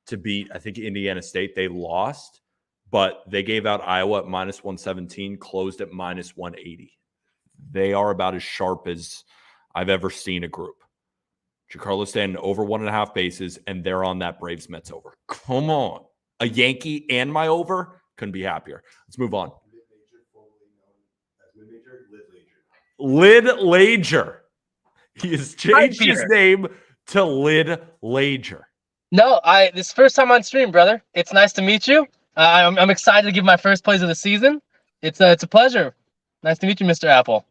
to beat, I think, Indiana State. They lost, but they gave out Iowa at minus 117, closed at minus 180. They are about as sharp as I've ever seen a group. Giancarlo Stanton over 1.5 bases, and they're on that Braves Mets over. Come on. A Yankee and my over? Couldn't be happier. Let's move on. Lid Lager. He has changed his name to Lid Lager. No, this is first time on stream, brother. It's nice to meet you. I'm excited to give my first plays of the season. It's a pleasure. Nice to meet you, Mr. Apple.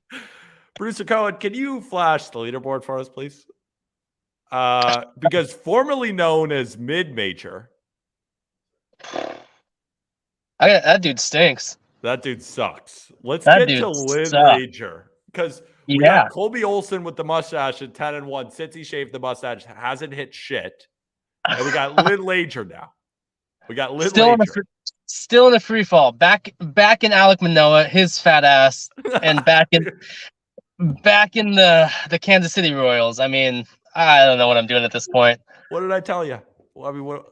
Producer Cohen, can you flash the leaderboard for us, please? Because formerly known as mid-major. That dude stinks. That dude sucks. Let's get to Lid Lager. Because we got Colby Olson with the mustache at 10-1. Since he shaved the mustache, hasn't hit shit. And we got Lid Lager now. We got Lid Lager. Still in the free fall. Back in Alek Manoah, his fat ass, and back in the Kansas City Royals. I mean, I don't know what I'm doing at this point. What did I tell you? Well, I mean, what?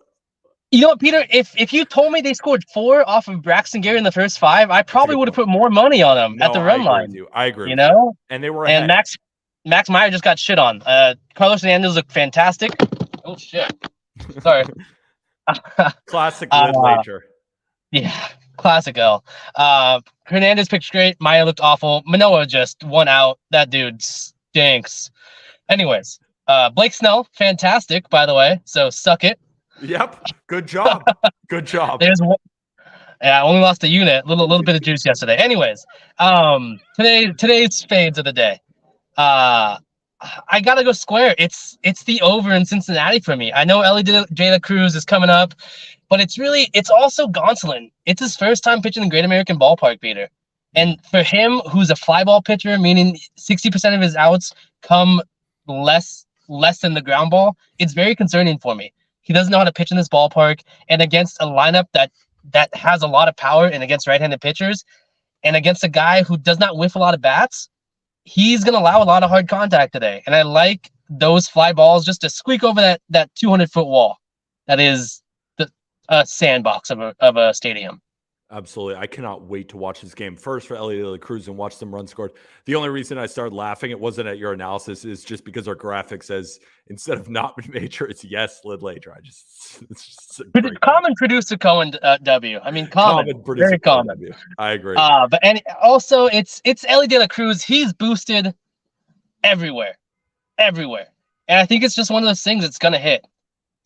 You know what, Peter? If you told me they scored 4 off of Braxton Gary in the first 5, I probably would have put more money on them at the run line. I agree. You know, and they were ahead. And Max Meyer just got shit on. Carlos Hernandez looked fantastic. Oh shit! Sorry. Classic Lid Lager. Yeah, classic L. Hernandez pitched great. Meyer looked awful. Manoah just 1 out. That dude stinks. Anyways, Blake Snell, fantastic, by the way. So suck it. Yep. Good job. Good job. I only lost a unit. Little bit of juice yesterday. Anyways, today's fades of the day. I gotta go square. It's the over in Cincinnati for me. I know Ellie De La Cruz is coming up, but it's also Gonsolin. It's his first time pitching in Great American Ballpark, Peter. And for him, who's a fly ball pitcher, meaning 60% of his outs come less than the ground ball, it's very concerning for me. He doesn't know how to pitch in this ballpark, and against a lineup that has a lot of power, and against right-handed pitchers, and against a guy who does not whiff a lot of bats, he's going to allow a lot of hard contact today. And I like those fly balls just to squeak over that 200-foot wall. That is a sandbox of a stadium. Absolutely. I cannot wait to watch this game. First for Ellie De La Cruz and watch some runs scored. The only reason I started laughing, it wasn't at your analysis, is just because our graphic says instead of not major, it's yes, Lid Lager. It's just common producer Cohen W. I mean, common very common. W. I agree. But also it's Ellie De La Cruz. He's boosted everywhere. And I think it's just one of those things that's gonna hit.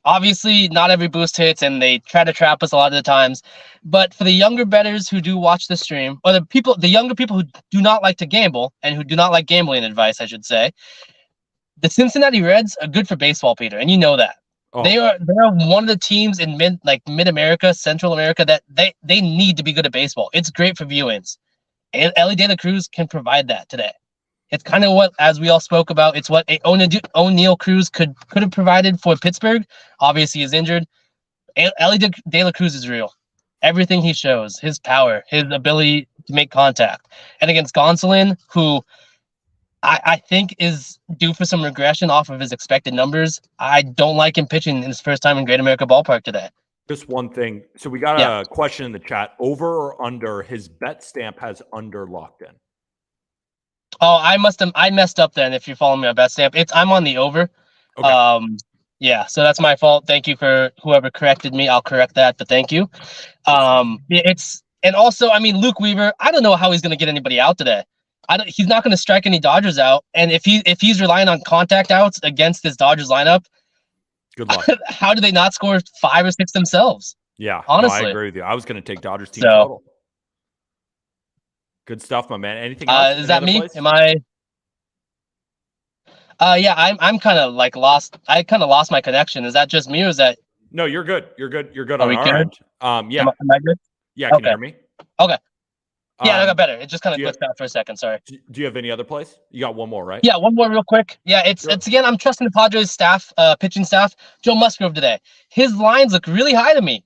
Obviously, not every boost hits, and they try to trap us a lot of the times. But for the younger bettors who do watch the stream, or the younger people who do not like to gamble and who do not like gambling advice, I should say, the Cincinnati Reds are good for baseball, Peter, and you know that. Oh. They're one of the teams in mid-America, Central America, that they need to be good at baseball. It's great for viewings. And Ellie De La Cruz can provide that today. It's kind of what, as we all spoke about, it's what O'Neal Cruz could have provided for Pittsburgh. Obviously, he's injured. Ellie De La Cruz is real. Everything he shows, his power, his ability to make contact. And against Gonsolin, who I think is due for some regression off of his expected numbers, I don't like him pitching in his first time in Great America Ballpark today. Just one thing. So we got a question in the chat. Over or under, his bet stamp has under locked in. Oh, I messed up then. If you're following me on bet stamp, I'm on the over. Okay. Yeah, so that's my fault. Thank you for whoever corrected me. I'll correct that, but thank you. And also, I mean, Luke Weaver, I don't know how he's going to get anybody out today. he's not going to strike any Dodgers out. And if he's relying on contact outs against this Dodgers lineup, Good luck. how do they not score 5 or 6 themselves? Yeah, honestly, no, I agree with you. I was going to take Dodgers team So- total. Good stuff, my man. Anything else? Is that me? Place? Am I? Yeah, I'm kind of like lost. I kind of lost my connection. Is that just me, or is that? No, you're good. You're good. You're good Are on we our good? end. Yeah, Am I good? yeah. Can Okay. you hear me? Okay. Yeah, I Um, got better. It just kind of do you- glitched out for a second. Sorry. Do you have any other place? You got one more, right? Yeah, one more real quick. Yeah, it's again. I'm trusting the Padres staff, pitching staff. Joe Musgrove today. His lines look really high to me.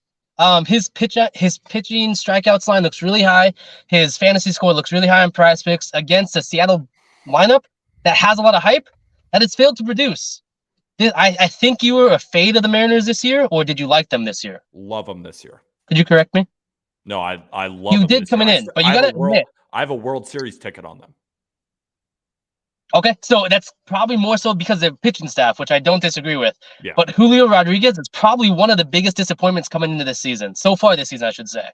His pitching strikeouts line looks really high. His fantasy score looks really high on Prize Picks against a Seattle lineup that has a lot of hype that it's failed to produce. I think you were a fade of the Mariners this year, or did you like them this year? Love them this year. Could you correct me? No, I love You them did this coming year. in, but you got to admit. I have a World Series ticket on them. Okay, so that's probably more so because of their pitching staff, which I don't disagree with. Yeah. But Julio Rodriguez is probably one of the biggest disappointments coming into this season. So far this season, I should say.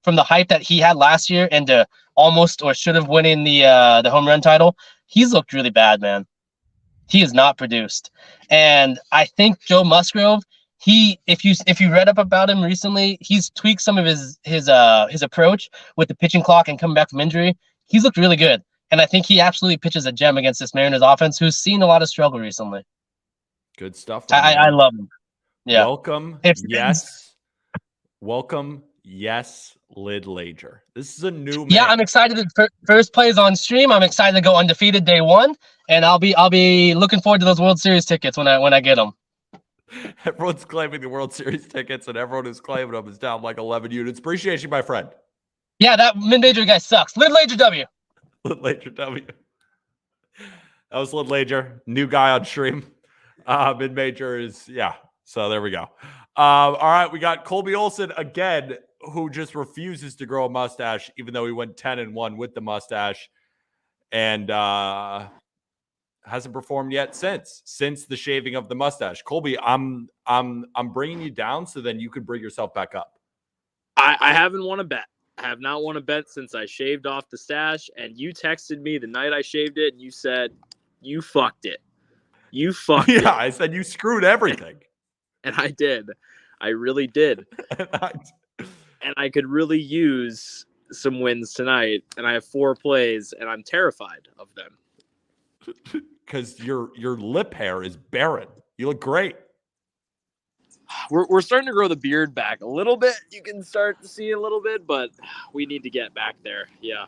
From the hype that he had last year and almost or should have winning the home run title, he's looked really bad, man. He is not produced. And I think Joe Musgrove, if you read up about him recently, he's tweaked some of his approach with the pitching clock and coming back from injury. He's looked really good. And I think he absolutely pitches a gem against this Mariners offense, who's seen a lot of struggle recently. Good stuff. I love him. Yeah. Welcome. Welcome. Yes, Lid Lager. This is a new man. Yeah, I'm excited. First plays on stream. I'm excited to go undefeated day one, and I'll be looking forward to those World Series tickets when I get them. Everyone's claiming the World Series tickets, and everyone who's claiming them is down like 11 units. Appreciate you, my friend. Yeah, that mid-major guy sucks. Lid Lager W. Lid Lager W. That was Lid Lager, new guy on stream. Mid-major is, yeah. So there we go. All right, we got Colby Olson again, who just refuses to grow a mustache, even though he went 10-1 with the mustache, and hasn't performed yet since the shaving of the mustache. Colby, I'm bringing you down so then you could bring yourself back up. I haven't won a bet. I have not won a bet since I shaved off the stash, and you texted me the night I shaved it, and you said, you fucked it. You fucked it. Yeah, I said you screwed everything. And I did. I really did. And I could really use some wins tonight, and I have 4 plays, and I'm terrified of them. Because your lip hair is barren. You look great. We're starting to grow the beard back a little bit. You can start to see a little bit, but we need to get back there. Yeah.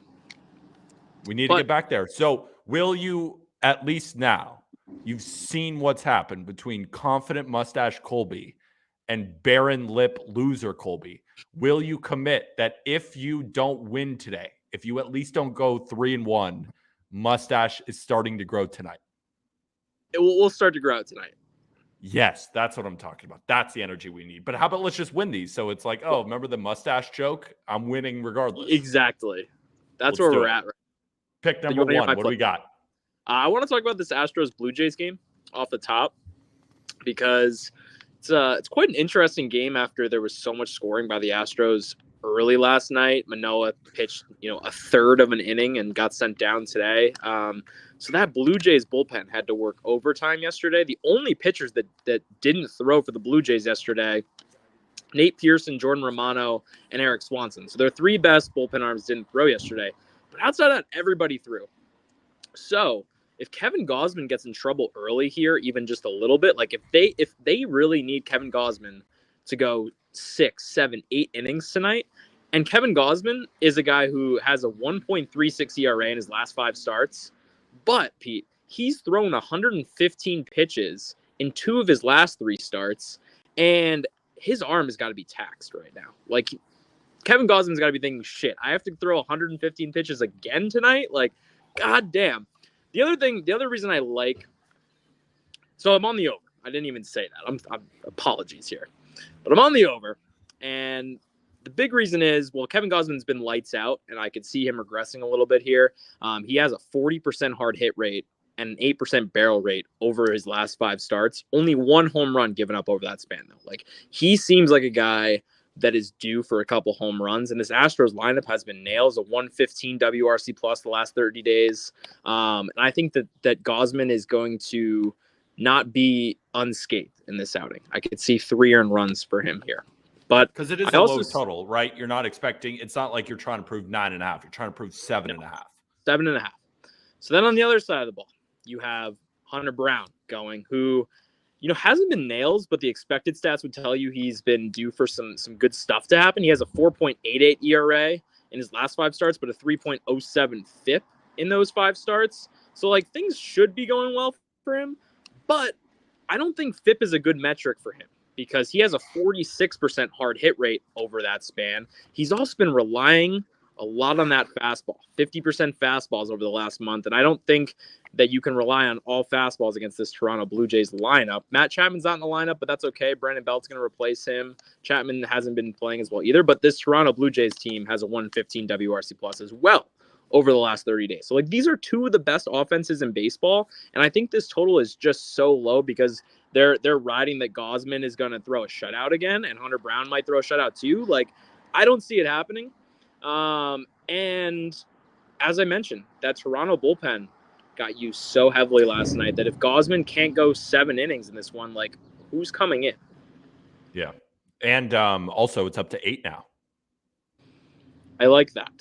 We need to get back there. So will you, at least now, you've seen what's happened between confident mustache Colby and barren lip loser Colby. Will you commit that if you don't win today, if you at least don't go 3-1, mustache is starting to grow tonight? We'll start to grow out tonight. Yes, that's what I'm talking about. That's the energy we need. But how about let's just win these? So it's like, oh, remember the mustache joke? I'm winning regardless. Exactly. That's Let's where we're do it. at. Pick number 1. What do we got? I want to talk about this Astros Blue Jays game off the top because it's quite an interesting game after there was so much scoring by the Astros early last night. Manoah pitched, a third of an inning and got sent down today. So that Blue Jays bullpen had to work overtime yesterday. The only pitchers that didn't throw for the Blue Jays yesterday, Nate Pearson, Jordan Romano, and Eric Swanson. So their 3 best bullpen arms didn't throw yesterday. But outside of that, everybody threw. So if Kevin Gausman gets in trouble early here, even just a little bit, like if they really need Kevin Gausman to go 6, 7, 8 innings tonight, and Kevin Gausman is a guy who has a 1.36 ERA in his last 5 starts, but Pete, he's thrown 115 pitches in 2 of his last 3 starts, and his arm has got to be taxed right now. Like Kevin Gausman's got to be thinking, shit, I have to throw 115 pitches again tonight? Like, god damn. The other reason I like, so I'm on the over. I didn't even say that. I'm apologies here, but I'm on the over. And the big reason is, well, Kevin Gausman's been lights out, and I could see him regressing a little bit here. He has a 40% hard hit rate and an 8% barrel rate over his last 5 starts. Only 1 home run given up over that span, though. Like, he seems like a guy that is due for a couple home runs. And this Astros lineup has been nails, a 115 WRC plus the last 30 days. And I think that Gausman is going to not be unscathed in this outing. I could see 3 earned runs for him here. But because it is a low total, right? You're not expecting, it's not like you're trying to prove 9.5. You're trying to prove 7.5. 7.5. So then on the other side of the ball, you have Hunter Brown going, who, hasn't been nails, but the expected stats would tell you he's been due for some good stuff to happen. He has a 4.88 ERA in his last 5 starts, but a 3.07 FIP in those 5 starts. So things should be going well for him, but I don't think FIP is a good metric for him, because he has a 46% hard hit rate over that span. He's also been relying a lot on that fastball, 50% fastballs over the last month. And I don't think that you can rely on all fastballs against this Toronto Blue Jays lineup. Matt Chapman's not in the lineup, but that's okay. Brandon Belt's going to replace him. Chapman hasn't been playing as well either, but this Toronto Blue Jays team has a 115 WRC plus as well over the last 30 days. So these are 2 of the best offenses in baseball. And I think this total is just so low because they're riding that Gausman is going to throw a shutout again, and Hunter Brown might throw a shutout too. I don't see it happening. And as I mentioned, that Toronto bullpen got used so heavily last night that if Gausman can't go 7 innings in this one, who's coming in? Yeah. And also it's up to 8 now. I like that.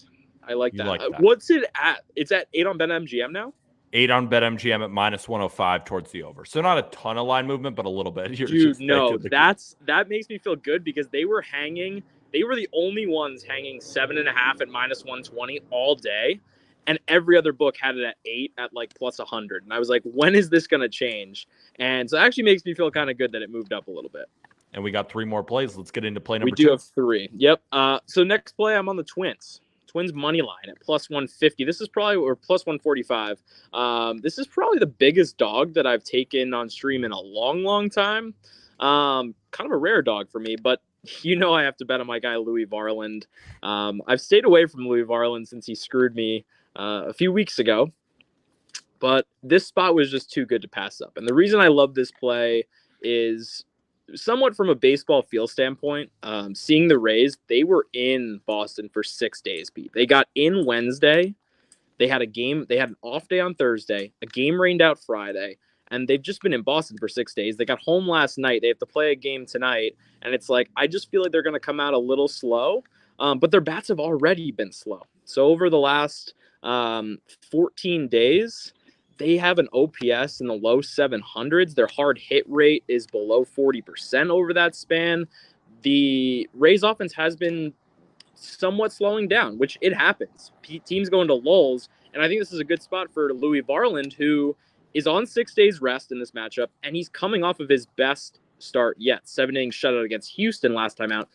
Like that. What's it at? It's at 8 on BetMGM now? 8 on BetMGM at -105 towards the over. So not a ton of line movement, but a little bit. Dude, no, that makes me feel good because they were the only ones hanging 7.5 at -120 all day. And every other book had it at 8 at +100. And I was like, when is this going to change? And so it actually makes me feel kind of good that it moved up a little bit. And we got 3 more plays. Let's get into play number 2. We do have 3. Yep. So next play, I'm on the Twins. Twins money line at +150. This is probably, or +145. This is probably the biggest dog that I've taken on stream in a long, long time. Kind of a rare dog for me, but I have to bet on my guy Louis Varland. I've stayed away from Louis Varland since he screwed me a few weeks ago, but this spot was just too good to pass up. And the reason I love this play is somewhat from a baseball feel standpoint. Seeing the Rays, they were in Boston for 6 days, Pete. They got in Wednesday. They had an off day on Thursday, a game rained out Friday, and they've just been in Boston for 6 days. They got home last night. They have to play a game tonight, and it's I just feel like they're going to come out a little slow, but their bats have already been slow. So over the last 14 days, they have an OPS in the low 700s. Their hard hit rate is below 40% over that span. The Rays offense has been somewhat slowing down, which it happens. Teams go into lulls, and I think this is a good spot for Louis Varland, who is on 6 days rest in this matchup, and he's coming off of his best start yet, 7-inning shutout against Houston last time out.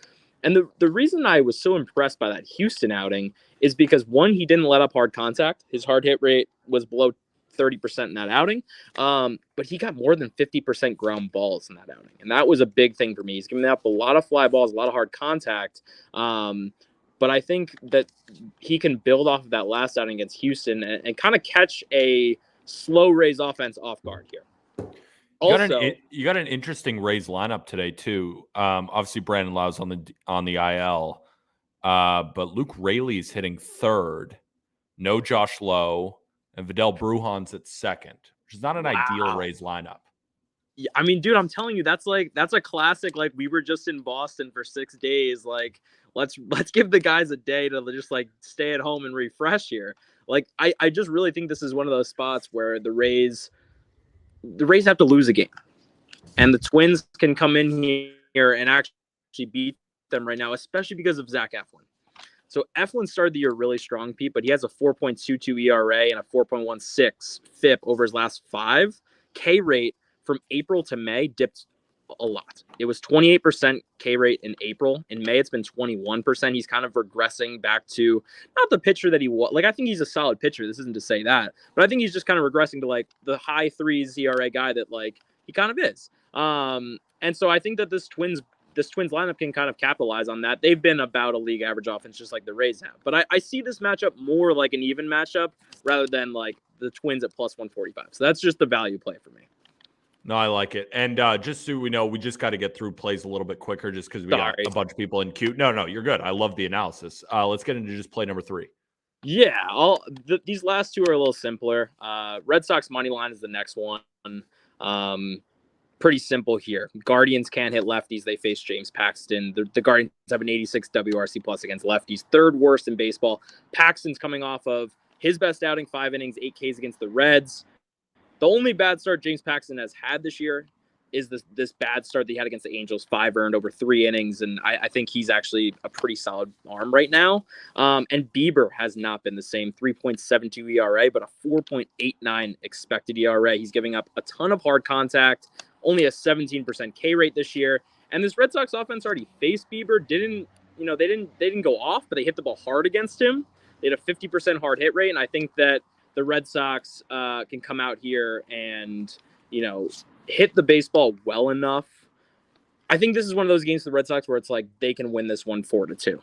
And the reason I was so impressed by that Houston outing is because, one, he didn't let up hard contact. His hard hit rate was below 30% in that outing, but he got more than 50% ground balls in that outing, and that was a big thing for me. He's giving up a lot of fly balls, a lot of hard contact, but I think that he can build off of that last outing against Houston and kind of catch a slow Rays offense off guard here. You got an interesting Rays lineup today too. Obviously Brandon Lau's on the IL, but Luke Raley's hitting 3rd. No Josh Lowe. And Vidal Brujan's at 2nd, which is not an ideal Rays lineup. Yeah, I mean, dude, I'm telling you, that's a classic. We were just in Boston for 6 days. Let's give the guys a day to just stay at home and refresh here. I just really think this is one of those spots where the Rays have to lose a game, and the Twins can come in here and actually beat them right now, especially because of Zach Eflin. So Eflin started the year really strong, Pete, but he has a 4.22 ERA and a 4.16 FIP over his last 5. K rate from April to May dipped a lot. It was 28% K rate in April. In May, it's been 21%. He's kind of regressing back to not the pitcher that he was. I think he's a solid pitcher. This isn't to say that, but I think he's just kind of regressing to the high 3s ERA guy that he kind of is. And so I think that this Twins lineup can kind of capitalize on that. They've been about a league average offense, just like the Rays have. But I see this matchup more like an even matchup rather than the Twins at +145. So that's just the value play for me. No, I like it. And just so we know, we just got to get through plays a little bit quicker just because we got a bunch of people in queue. No, you're good. I love the analysis. Let's get into just play number 3. Yeah, these last two are a little simpler. Red Sox money line is the next one. Pretty simple here. Guardians can't hit lefties. They face James Paxton. The Guardians have an 86 WRC plus against lefties, third worst in baseball. Paxton's coming off of his best outing, 5 innings, 8 Ks against the Reds. The only bad start James Paxton has had this year is this bad start that he had against the Angels, 5 earned over 3 innings. And I think he's actually a pretty solid arm right now. And Bieber has not been the same, 3.72 ERA, but a 4.89 expected ERA. He's giving up a ton of hard contact, only a 17% K rate this year. And this Red Sox offense already faced Bieber. They didn't go off, but they hit the ball hard against him. They had a 50% hard hit rate. And I think that the Red Sox can come out here and, hit the baseball well enough. I think this is one of those games for the Red Sox where it's like they can win this one 4-2.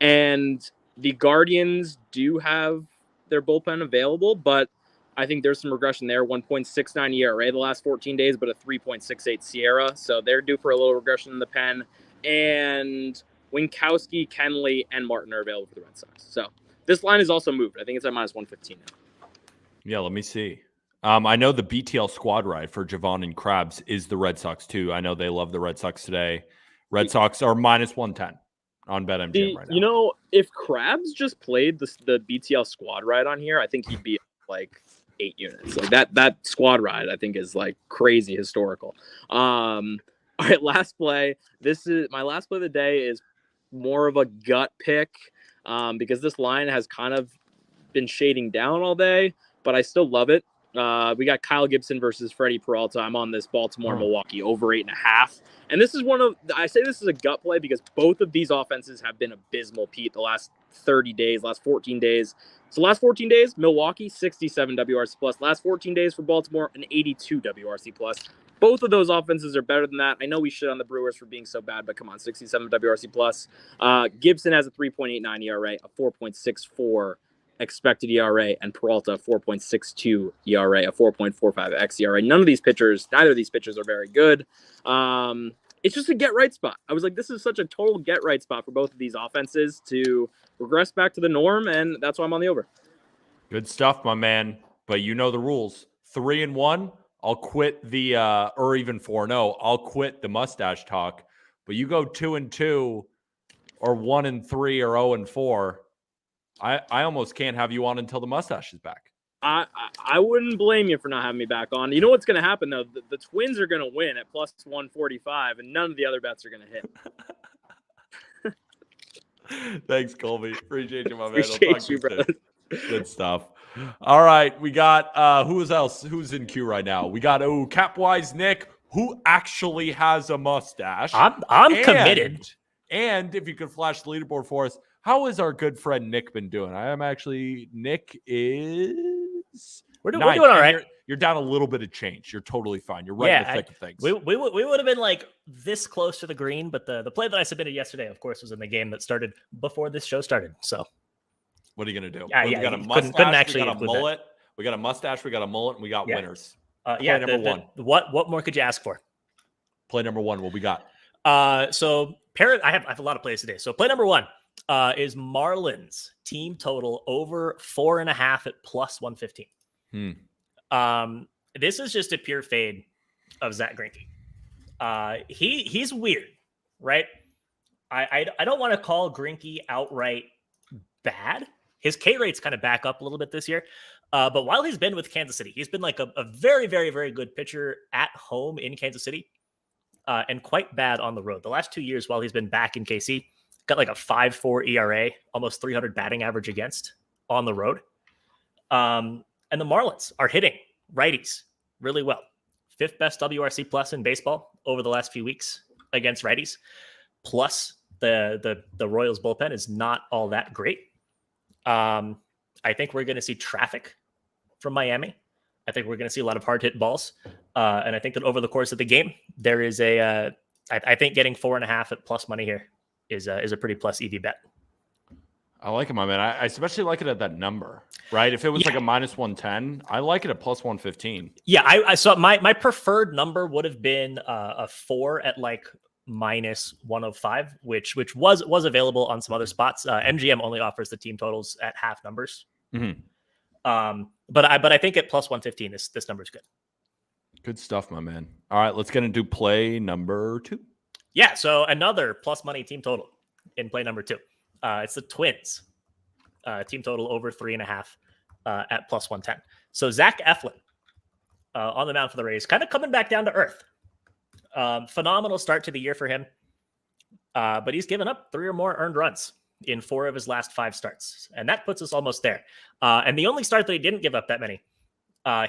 And the Guardians do have their bullpen available, but I think there's some regression there. 1.69 ERA the last 14 days, but a 3.68 Sierra. So they're due for a little regression in the pen. And Winkowski, Kenley, and Martin are available for the Red Sox. So this line is also moved. I think it's at minus 115 now. Yeah, let me see. I know the BTL squad ride for Javon and Krabs is the Red Sox too. I know they love the Red Sox today. Red Sox are minus 110 on BetMGM right now. If Krabs just played the BTL squad ride on here, I think he'd be like 8 units. Like that squad ride, I think, is like crazy historical. All right, last play. This is my last play of the day. Is more of a gut pick because this line has kind of been shading down all day, but I still love it. We got Kyle Gibson versus Freddie Peralta. I'm on this Baltimore-Milwaukee over 8.5. And this is I say this is a gut play because both of these offenses have been abysmal, Pete, the last 30 days, last 14 days. So last 14 days, Milwaukee, 67 WRC plus. Last 14 days for Baltimore, an 82 WRC plus. Both of those offenses are better than that. I know we shit on the Brewers for being so bad, but come on, 67 WRC plus. Gibson has a 3.89 ERA, a 4.64 expected ERA, and Peralta 4.62 ERA, a 4.45 xERA. Neither of these pitchers are very good. It's just a get right spot. I was like, this is such a total get right spot for both of these offenses to regress back to the norm, and that's why I'm on the over. Good stuff, my man. But you know the rules. 3-1, I'll quit the or even 4-0, I'll quit the mustache talk. But you go 2-2 or 1-3 or 0-4. I almost can't have you on until the mustache is back. I wouldn't blame you for not having me back on. You know what's going to happen, though? The Twins are going to win at plus 145, and none of the other bets are going to hit. Thanks, Colby. Appreciate you, my man. Appreciate you, brother. Good stuff. All right, we got who's in queue right now? We got Capwise Nick, who actually has a mustache. I'm committed. And if you could flash the leaderboard for us, how is our good friend Nick been doing? Nick is we're doing all right. You're down a little bit of change. You're totally fine. You're right in the thick of things. We would have been like this close to the green, but the play that I submitted yesterday, of course, was in the game that started before this show started. So what are you gonna do? We got a mustache. We got a mullet. We got a mustache. We got a mullet. And we got winners. Play number one. What more could you ask for? Play number one. What we got? So I have a lot of plays today. So play number one is Marlins team total over 4.5 at plus 115. This is just a pure fade of Zach Greinke. He's weird, right? I don't want to call Greinke outright bad. His K rate's kind of back up a little bit this year. But while he's been with Kansas City, he's been like a very, very, very good pitcher at home in Kansas City and quite bad on the road. The last 2 years while he's been back in KC, got like a 5.4 ERA, almost 300 batting average against on the road. And the Marlins are hitting righties really well. 5th best WRC plus in baseball over the last few weeks against righties. Plus the Royals bullpen is not all that great. I think we're going to see traffic from Miami. I think we're going to see a lot of hard hit balls. And I think that over the course of the game, there is I think getting 4.5 at plus money here is a pretty plus EV bet. I like it, my man. I especially like it at that number, right? If it was like a minus 110, I like it at plus 115. Yeah, I saw my preferred number would have been a 4 at like minus 105, which was available on some other spots. MGM only offers the team totals at half numbers. Mm-hmm. But I think at plus 115, this number is good. Good stuff, my man. All right, let's get into play number 2. Yeah, so another plus money team total in play number 2. It's the Twins. Team total over 3.5 at plus 110. So Zach Eflin on the mound for the Rays, kind of coming back down to earth. Phenomenal start to the year for him. But he's given up 3 or more earned runs in 4 of his last 5 starts. And that puts us almost there. And the only start that he didn't give up that many,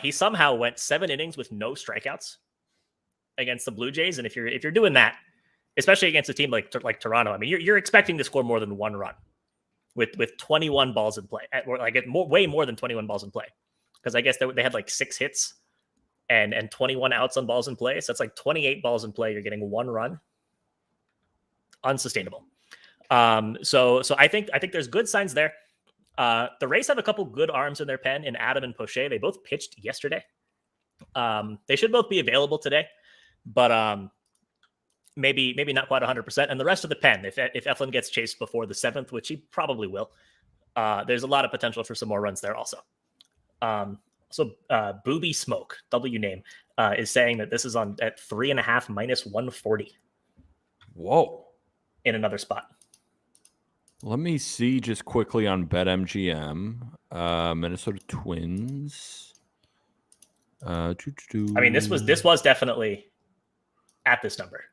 he somehow went 7 innings with no strikeouts against the Blue Jays. And if you're doing that, especially against a team like Toronto, I mean, you're expecting to score more than 1 run with 21 balls in play, or like way more than 21 balls in play, because I guess they had like 6 hits and 21 outs on balls in play. So that's like 28 balls in play. You're getting 1 run. Unsustainable. So I think there's good signs there. The Rays have a couple good arms in their pen in Adam and Poche. They both pitched yesterday. They should both be available today, but maybe not quite 100%. And the rest of the pen, if Eflin gets chased before the 7th, which he probably will, there's a lot of potential for some more runs there also. So Booby Smoke, W name, is saying that this is on at 3.5 minus 140. Whoa. In another spot. Let me see just quickly on BetMGM. Minnesota Twins. I mean, this was definitely at this number.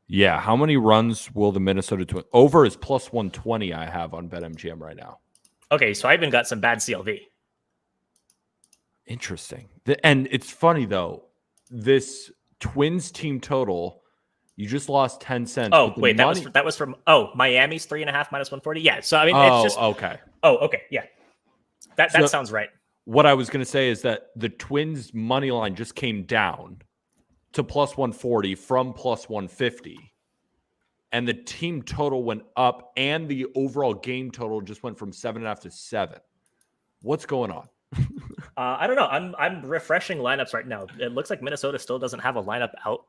Yeah. How many runs will the Minnesota Twins over is plus 120 I have on BetMGM right now. Okay, so I even got some bad CLV. Interesting. And it's funny though, this Twins team total, you just lost 10 cents. Oh, wait, that was from Miami's 3.5 minus 140. Yeah. So I mean, it's just okay. Oh, okay. Yeah. That sounds right. What I was going to say is that the Twins money line just came down to plus 140 from plus 150. And the team total went up and the overall game total just went from 7.5 to 7. What's going on? I don't know. I'm refreshing lineups right now. It looks like Minnesota still doesn't have a lineup out.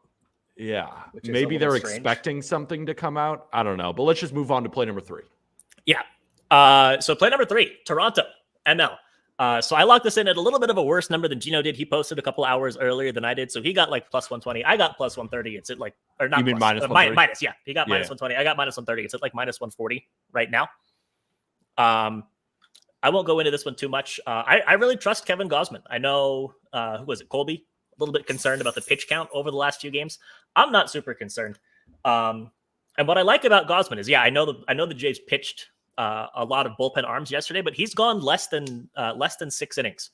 Yeah. Maybe they're expecting something to come out. I don't know. But let's just move on to play number 3. Yeah. So play number 3, Toronto, ML. So I locked this in at a little bit of a worse number than Gino did. He posted a couple hours earlier than I did. So he got like plus 120. I got plus 130. It's at like, or not. You mean plus, minus 130? Minus, yeah. He got minus 120. I got minus 130. It's at like minus 140 right now. I won't go into this one too much. I really trust Kevin Gausman. I know, who was it? Colby? A little bit concerned about the pitch count over the last few games. I'm not super concerned. And what I like about Gausman is, I know the Jays pitched a lot of bullpen arms yesterday, but he's gone less than 6 innings,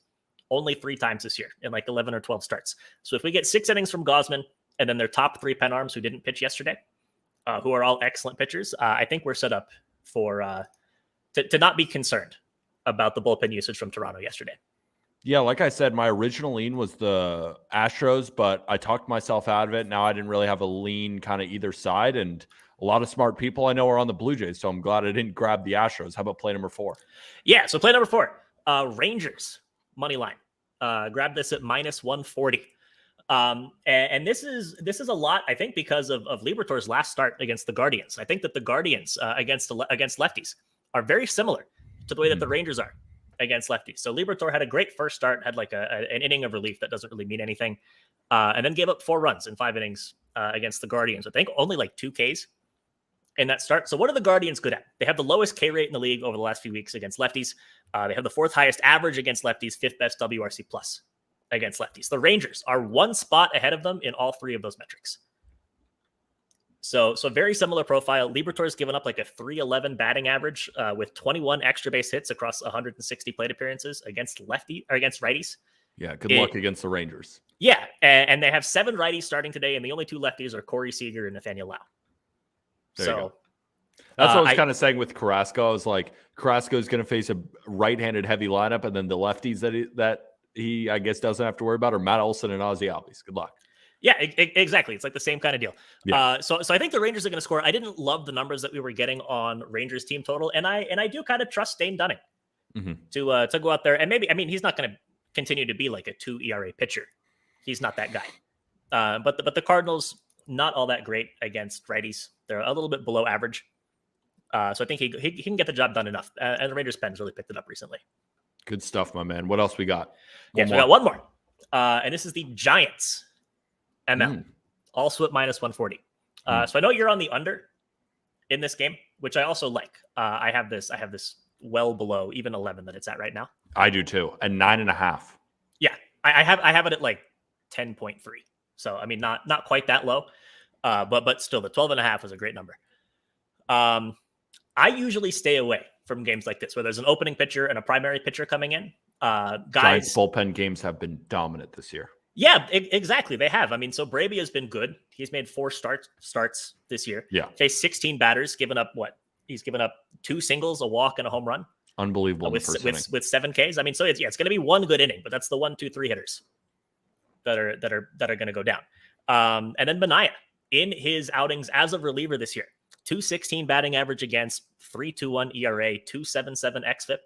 only 3 times this year in like 11 or 12 starts. So if we get 6 innings from Gausman and then their top 3 pen arms who didn't pitch yesterday, who are all excellent pitchers, I think we're set up for to not be concerned about the bullpen usage from Toronto yesterday. Yeah, like I said, my original lean was the Astros, but I talked myself out of it. Now I didn't really have a lean kind of either side, and a lot of smart people I know are on the Blue Jays, so I'm glad I didn't grab the Astros. How about play number 4? Yeah, so play number 4, Rangers money line. Grab this at minus 140. And this is a lot, I think, because of Libertor's last start against the Guardians. I think that the Guardians against lefties are very similar to the way that the Rangers are against lefties. So Libertor had a great first start, had like an inning of relief that doesn't really mean anything, and then gave up 4 runs in 5 innings against the Guardians. I think only like 2 Ks in that start. So what are the Guardians good at? They have the lowest K rate in the league over the last few weeks against lefties. They have the 4th highest average against lefties, 5th best WRC plus against lefties. The Rangers are 1 spot ahead of them in all 3 of those metrics. So very similar profile. Libertor's given up like a 311 batting average with 21 extra base hits across 160 plate appearances against righties. Yeah, good luck against the Rangers. Yeah, and they have 7 righties starting today, and the only 2 lefties are Corey Seager and Nathaniel Lau. There you go. That's what I was kind of saying with Carrasco. I was like, Carrasco is going to face a right-handed heavy lineup, and then the lefties that he I guess doesn't have to worry about are Matt Olson and Ozzie Albies. Good luck. Yeah, exactly. It's like the same kind of deal. Yeah. So I think the Rangers are going to score. I didn't love the numbers that we were getting on Rangers team total, and I do kind of trust Dane Dunning to go out there and maybe. I mean, he's not going to continue to be like a 2 ERA pitcher. He's not that guy. But the Cardinals not all that great against righties. They're a little bit below average. So I think he can get the job done enough. And the Rangers pen's really picked it up recently. Good stuff, my man. What else we got? We got one more. And this is the Giants ML. Also at minus 140. So I know you're on the under in this game, which I also like. I have this well below even 11 that it's at right now. I do too. And 9.5. Yeah. I have it at like 10.3. So I mean not quite that low. But still the 12.5 was a great number. I usually stay away from games like this where there's an opening pitcher and a primary pitcher coming in. Giants bullpen games have been dominant this year. Yeah, exactly. They have. I mean, so Braby has been good. He's made 4 starts this year. Yeah. Faced 16 batters, given up what? He's given up 2 singles, a walk, and a home run. Unbelievable with 7 Ks. I mean, so it's going to be one good inning, but that's the 1, 2, 3 hitters that are going to go down. And then Manaea in his outings as a reliever this year, 216 batting average against, 3.21 ERA, 2.77 xFIP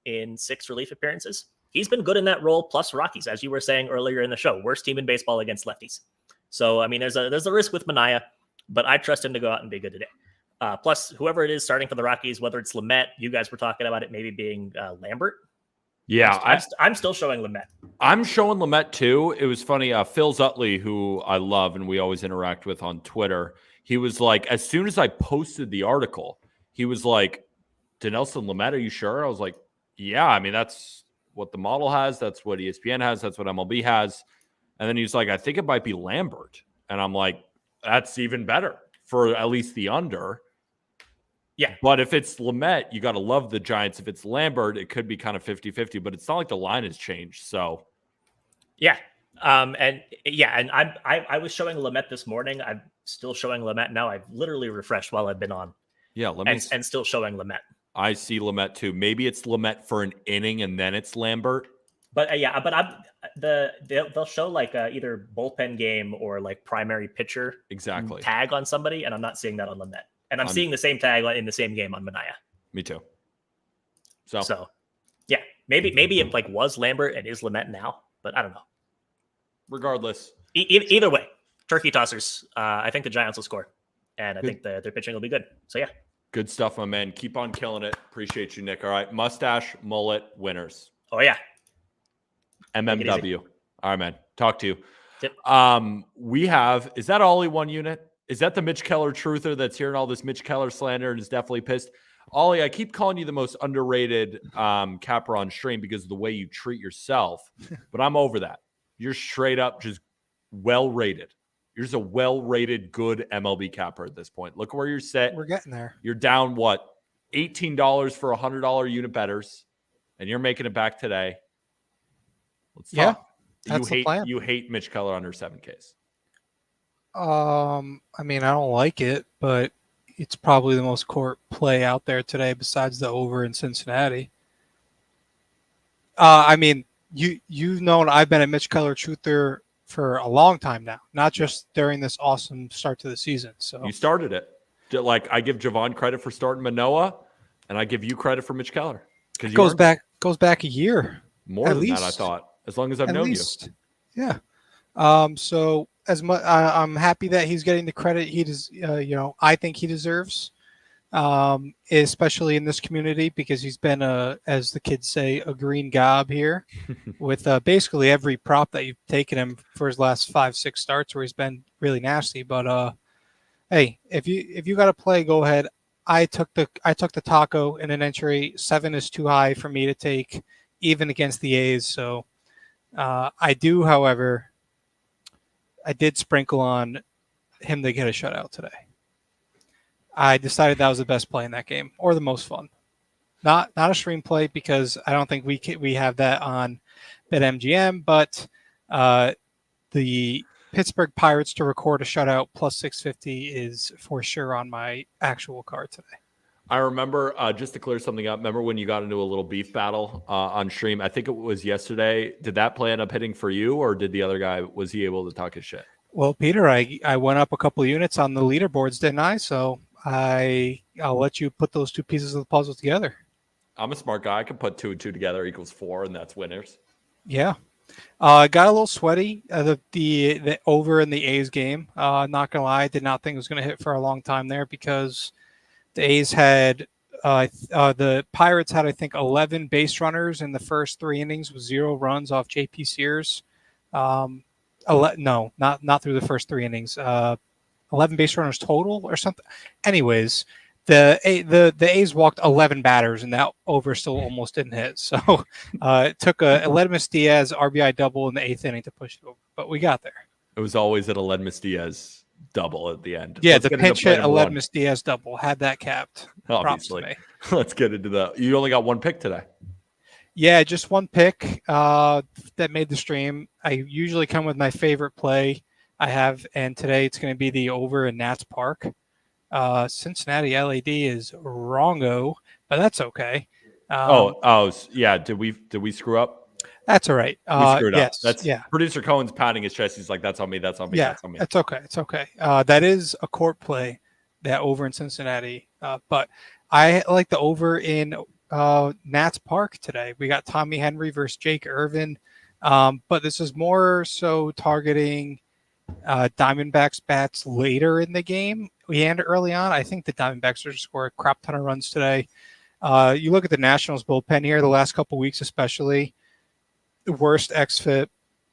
in 6 relief appearances. He's been good in that role, plus Rockies, as you were saying earlier in the show. Worst team in baseball against lefties. So, I mean, there's a risk with Manaea, but I trust him to go out and be good today. Plus, whoever it is starting for the Rockies, whether it's Lamet, you guys were talking about it maybe being Lambert. Yeah. I'm still showing Lamet. I'm showing Lamet too. It was funny. Phil Zutley, who I love and we always interact with on Twitter, he was like, as soon as I posted the article, he was like, Dinelson Lamet, are you sure? I was like, yeah, I mean, that's what the model has. That's what ESPN has. That's what MLB has. And then he's like, I think it might be Lambert. And I'm like, that's even better for at least the under. Yeah. But if it's Lamet, you got to love the Giants. If it's Lambert, it could be kind of 50-50, but it's not like the line has changed. So, yeah. And I was showing Lamet this morning. I'm still showing Lamet now. I've literally refreshed while I've been on. Yeah. And still showing Lamet. I see Lamet too. Maybe it's Lamet for an inning and then it's Lambert. But they'll show like either bullpen game or like primary pitcher tag on somebody, and I'm not seeing that on Lamet. And I'm seeing the same tag in the same game on Manaea. Me too. So yeah, maybe it like was Lambert and is Lamet now, but I don't know. Regardless, either way, turkey tossers. I think the Giants will score, and I think their pitching will be good. So yeah. Good stuff, my man. Keep on killing it. Appreciate you, Nick. All right. Mustache, mullet, winners. Oh, yeah. MMW. All right, man. Talk to you. Yep. We have, is that Ollie 1 unit? Is that the Mitch Keller truther that's hearing all this Mitch Keller slander and is definitely pissed? Ollie, I keep calling you the most underrated capper on stream because of the way you treat yourself, but I'm over that. You're straight up just well-rated. You're just a well-rated, good MLB capper at this point. Look where you're set. We're getting there. You're down, what, $18 for $100 unit betters, and you're making it back today. Let's talk. That's the plan. You hate Mitch Keller under 7Ks. I mean, I don't like it, but it's probably the most court play out there today besides the over in Cincinnati. I mean, you've known I've been a Mitch Keller truther for a long time now, not just during this awesome start to the season. So you started it. Like I give Javon credit for starting Manoah, and I give you credit for Mitch Keller because goes back a year. More than that, I thought. As long as I've known you. Yeah. So as much, I'm happy that he's getting the credit he does. I think he deserves, especially in this community because he's been as the kids say, a green gob here, with basically every prop that you've taken him for his last 5-6 starts where he's been really nasty. But hey, if you got to play, go ahead. I took the taco in an entry. 7 is too high for me to take, even against the A's. So I do, however. I did sprinkle on him to get a shutout today. I decided that was the best play in that game, or the most fun. Not a stream play because I don't think we have that on BetMGM, but the Pittsburgh Pirates to record a shutout plus 650 is for sure on my actual card today. I remember, just to clear something up, remember when you got into a little beef battle on stream? I think it was yesterday. Did that play end up hitting for you, or did the other guy, was he able to talk his shit? Well, Peter, I went up a couple of units on the leaderboards, didn't I? So I'll let you put those two pieces of the puzzle together. I'm a smart guy. I can put 2 and 2 together equals 4, and that's winners. Yeah. I got a little sweaty the over in the A's game. Not gonna lie, I did not think it was gonna hit for a long time there because the A's had the Pirates had, I think, 11 base runners in the first 3 innings with 0 runs off JP Sears. No, not through the first 3 innings. 11 base runners total or something. Anyways, the A's walked 11 batters and that over still almost didn't hit. So it took a Aledmus Diaz RBI double in the 8th inning to push it over, but we got there. It was always an Aledmus Diaz double at the end. Yeah, the pinch hit Aledmus Diaz double had that capped. Obviously. Let's get into you only got 1 pick today. Yeah, just 1 pick that made the stream. I usually come with my favorite play I have, and today it's going to be the over in Nats Park. Cincinnati LAD is wrongo, but that's okay. Yeah. Did we screw up? That's all right. We screwed up. Yes, That's Producer Cohen's pounding his chest. He's like, "That's on me. That's on me. Yeah, that's on me." It's okay. It's okay. That is a court play, that over in Cincinnati. But I like the over in Nats Park today. We got Tommy Henry versus Jake Irvin, but this is more so targeting Diamondbacks bats later in the game and early on. I think the Diamondbacks are going to score a crap ton of runs today. You look at the Nationals bullpen here the last couple weeks, especially the worst xFIP,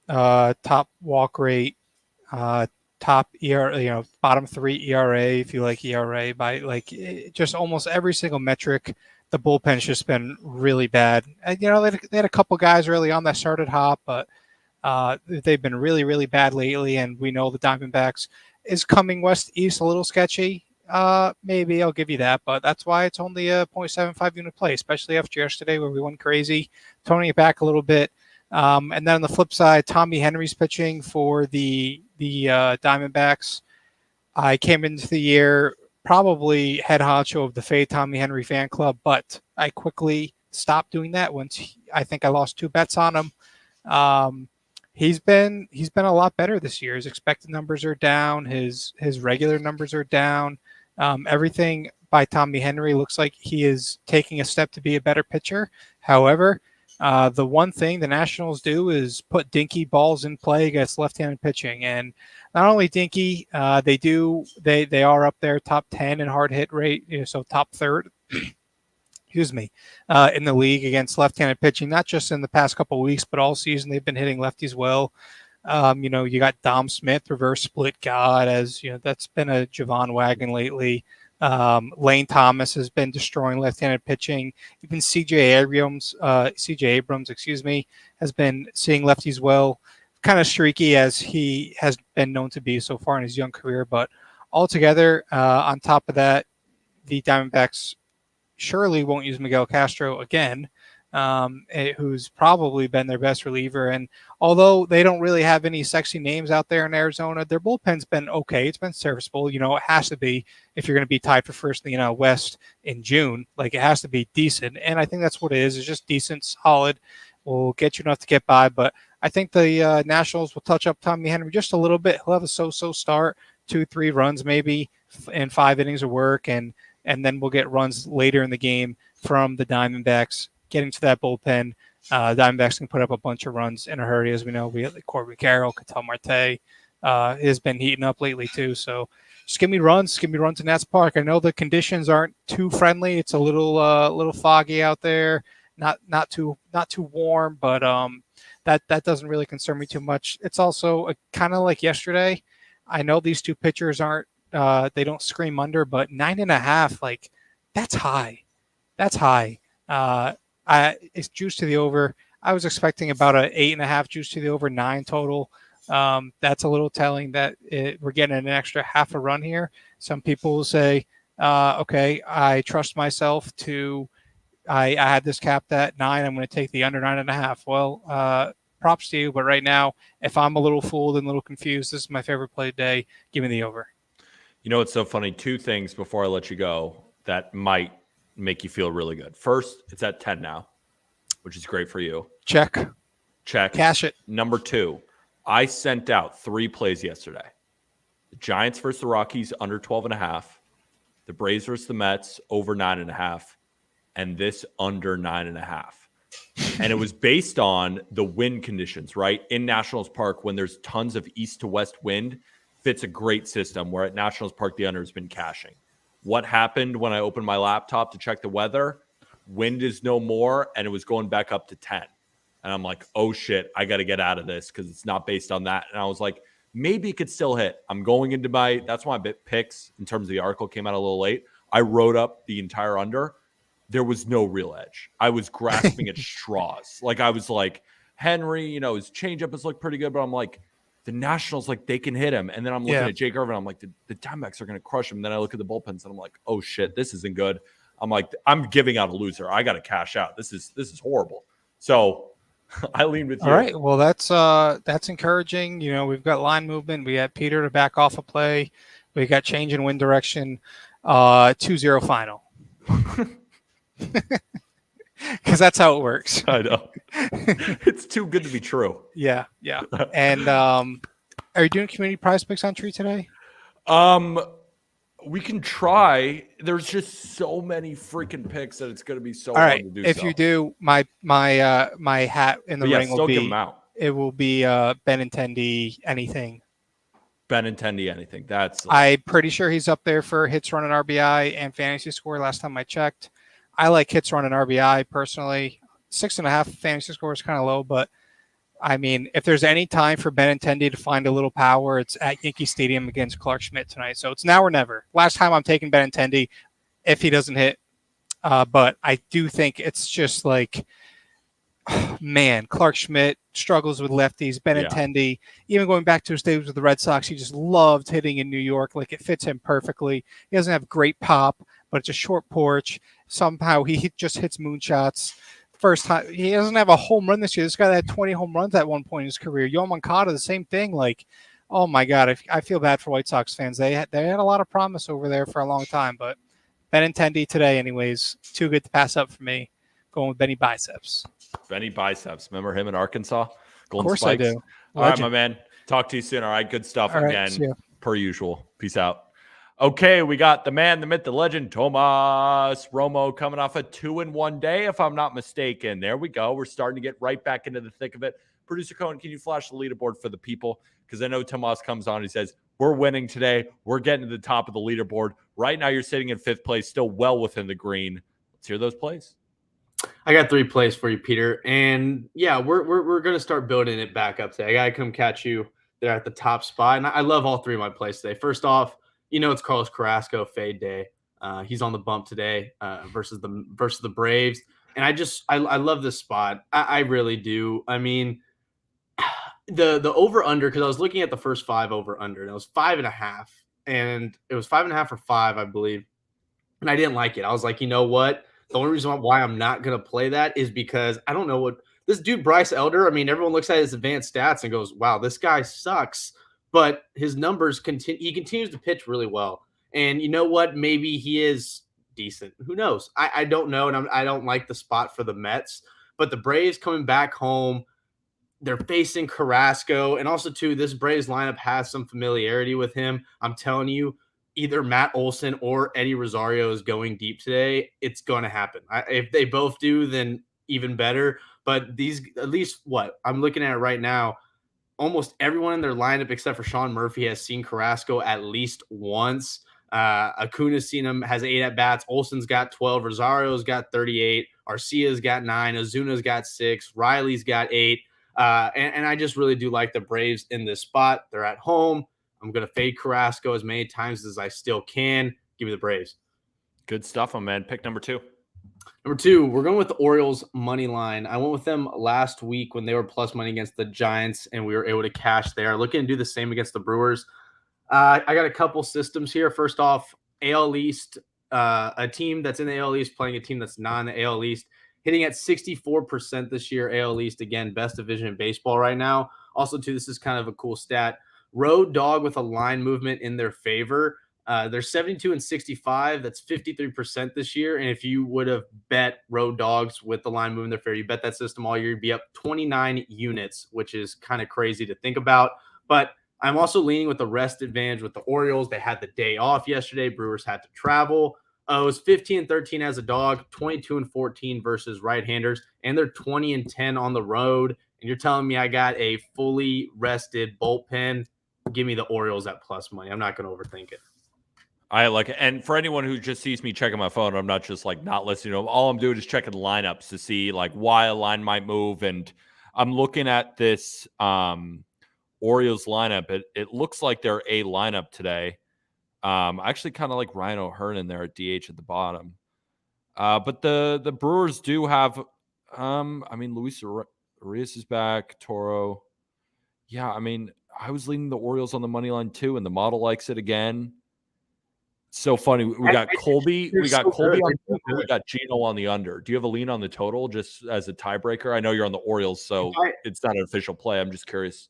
top walk rate, top ERA, bottom 3 ERA if you like ERA, by just almost every single metric. The bullpen's just been really bad. And, they had a couple guys early on that started hot, but they've been really, really bad lately, and we know the Diamondbacks is coming west-east a little sketchy. Maybe I'll give you that, but that's why it's only a 0.75 unit play, especially after yesterday where we went crazy, toning it back a little bit. And then on the flip side, Tommy Henry's pitching for the Diamondbacks. I came into the year probably head honcho of the Fade Tommy Henry fan club, but I quickly stopped doing that once I think I lost 2 bets on him. He's been a lot better this year. His expected numbers are down. His regular numbers are down. Everything by Tommy Henry looks like he is taking a step to be a better pitcher. However, the one thing the Nationals do is put dinky balls in play against left-handed pitching, and not only dinky, they are up there top 10 in hard hit rate, so top 3rd. Excuse me, in the league against left-handed pitching, not just in the past couple of weeks, but all season they've been hitting lefties well. You got Dom Smith, reverse split god, that's been a Javon wagon lately. Lane Thomas has been destroying left-handed pitching. Even CJ Abrams, has been seeing lefties well. Kind of streaky as he has been known to be so far in his young career, but altogether, on top of that, the Diamondbacks surely won't use Miguel Castro again, who's probably been their best reliever. And although they don't really have any sexy names out there in Arizona, their bullpen's been okay. It's been serviceable. It has to be if you're going to be tied for first in the NL West in June. It has to be decent. And I think that's what it is. It's just decent, solid. Will get you enough to get by. But I think the Nationals will touch up Tommy Henry just a little bit. He'll have a so-so start, 2-3 runs maybe in 5 innings of work, and then we'll get runs later in the game from the Diamondbacks getting to that bullpen. Diamondbacks can put up a bunch of runs in a hurry, as we know. We have Corbin Carroll, Ketel Marte has been heating up lately too. So just give me runs in Nats Park. I know the conditions aren't too friendly. It's a little foggy out there, not too warm, but that doesn't really concern me too much. It's also kind of like yesterday. I know these two pitchers aren't. They don't scream under, but 9.5, that's high. That's high. It's juice to the over. I was expecting about a 8.5 juice to the over, 9 total. That's a little telling that we're getting an extra half a run here. Some people will say, okay, I trust myself I had this capped at 9. I'm going to take the under 9.5. Well, props to you. But right now, if I'm a little fooled and a little confused, this is my favorite play today. Give me the over. It's so funny. 2 things before I let you go that might make you feel really good. First, it's at 10 now, which is great for you. Check. Cash it. Number 2, I sent out 3 plays yesterday. The Giants versus the Rockies under 12.5. The Braves versus the Mets over 9.5. And this under 9.5. And it was based on the wind conditions, right? In Nationals Park, when there's tons of east to west wind, fits a great system, where at Nationals Park, the under has been cashing. What happened when I opened my laptop to check the weather? Wind is no more, and it was going back up to 10. And I'm like, oh shit, I got to get out of this because it's not based on that. And I was like, maybe it could still hit. I'm going into that's why my picks in terms of the article came out a little late. I wrote up the entire under. There was no real edge. I was grasping at straws. Like, I was like, Henry, his changeup has looked pretty good, but I'm like, the Nationals, like, they can hit him. And then I'm looking at Jake Irvin. I'm like, the Diamondbacks are going to crush him. Then I look at the bullpens and I'm like, oh shit, this isn't good. I'm like, I'm giving out a loser. I got to cash out. This is horrible. So I lean with you. All right. Well, that's encouraging. We've got line movement. We had Peter to back off a play. We got change in wind direction. 2-0 final. Because that's how it works. I know. It's too good to be true. Yeah. And are you doing community prize picks on Tree today? We can try. There's just so many freaking picks that it's going to be so All hard right. to do. If you do, my hat in the ring will give them out. It will be Benintendi anything. Benintendi anything. I'm pretty sure he's up there for hits, run, and RBI and fantasy score. Last time I checked, I like hits, run, and RBI personally. 6.5 fantasy score is kind of low, but I mean, if there's any time for Benintendi to find a little power, it's at Yankee Stadium against Clark Schmidt tonight. So it's now or never. Last time I'm taking Benintendi if he doesn't hit. But I do think it's just like, man, Clark Schmidt struggles with lefties. Benintendi, even going back to his days with the Red Sox, he just loved hitting in New York. Like, it fits him perfectly. He doesn't have great pop, but it's a short porch. Somehow he just hits moonshots. First time, he doesn't have a home run this year. This guy had 20 home runs at one point in his career. Yoel Moncada, the same thing. Like, oh my God, I feel bad for White Sox fans. They had a lot of promise over there for a long time, but Benintendi today, anyways, too good to pass up for me. Going with Benny Biceps. Benny Biceps. Remember him in Arkansas? Golden of course Spikes? I do. All right, my man. Talk to you soon. All right, good stuff again, per usual. Peace out. Okay, we got the man, the myth, the legend, Tomas Romo, coming off a 2-1 day, if I'm not mistaken. There we go. We're starting to get right back into the thick of it. Producer Cohen, can you flash the leaderboard for the people? Because I know Tomas comes on. He says, we're winning today. We're getting to the top of the leaderboard. Right now, you're sitting in 5th place, still well within the green. Let's hear those plays. I got 3 plays for you, Peter. And yeah, we're going to start building it back up today. I got to come catch you there at the top spot. And I love all 3 of my plays today. First off, it's Carlos Carrasco fade day. He's on the bump today versus the Braves. And I love this spot. I really do. I mean, the over under, because I was looking at the first 5 over under, and it was 5.5, and it was 5.5 or 5, I believe. And I didn't like it. I was like, you know what? The only reason why I'm not going to play that is because I don't know what this dude, Bryce Elder. I mean, everyone looks at his advanced stats and goes, wow, this guy sucks. But his numbers he continues to pitch really well. And you know what? Maybe he is decent. Who knows? I don't know. And I don't like the spot for the Mets. But the Braves coming back home, they're facing Carrasco. And also, too, this Braves lineup has some familiarity with him. I'm telling you, either Matt Olson or Eddie Rosario is going deep today. It's going to happen. If they both do, then even better. But these, at least what I'm looking at right now, almost everyone in their lineup except for Sean Murphy has seen Carrasco at least once. Acuna's seen him, has 8 at-bats. Olson's got 12. Rosario's got 38. Arcia's got 9. Ozuna's got 6. Riley's got 8. And I just really do like the Braves in this spot. They're at home. I'm going to fade Carrasco as many times as I still can. Give me the Braves. Good stuff, my man. Pick number 2. Number 2, we're going with the Orioles money line. I went with them last week when they were plus money against the Giants, and we were able to cash there. Looking to do the same against the Brewers. I got a couple systems here. First off, AL East, a team that's in the AL East playing a team that's not in the AL East, hitting at 64% this year. AL East, again, best division in baseball right now. Also, too, this is kind of a cool stat. Road dog with a line movement in their favor. They're 72-65. That's 53% this year. And if you would have bet Road Dogs with the line moving their fair, you bet that system all year, you'd be up 29 units, which is kind of crazy to think about. But I'm also leaning with the rest advantage with the Orioles. They had the day off yesterday. Brewers had to travel. It was 15-13 as a dog, 22-14 versus right-handers, and they're 20-10 on the road. And you're telling me I got a fully rested bullpen? Give me the Orioles at plus money. I'm not going to overthink it. I like it. And for anyone who just sees me checking my phone, I'm not just like not listening to them. All I'm doing is checking lineups to see like why a line might move. And I'm looking at this Orioles lineup. It looks like they're a lineup today. I actually kind of like Ryan O'Hearn there at DH at the bottom. But the Brewers do have, Luis Arias is back. Toro. Yeah, I was leading the Orioles on the money line too, and the model likes it again. So funny. We got Colby. We got Colby on the over. We got Gino on the under. Do you have a lean on the total just as a tiebreaker? I know you're on the Orioles, so it's not an official play. I'm just curious.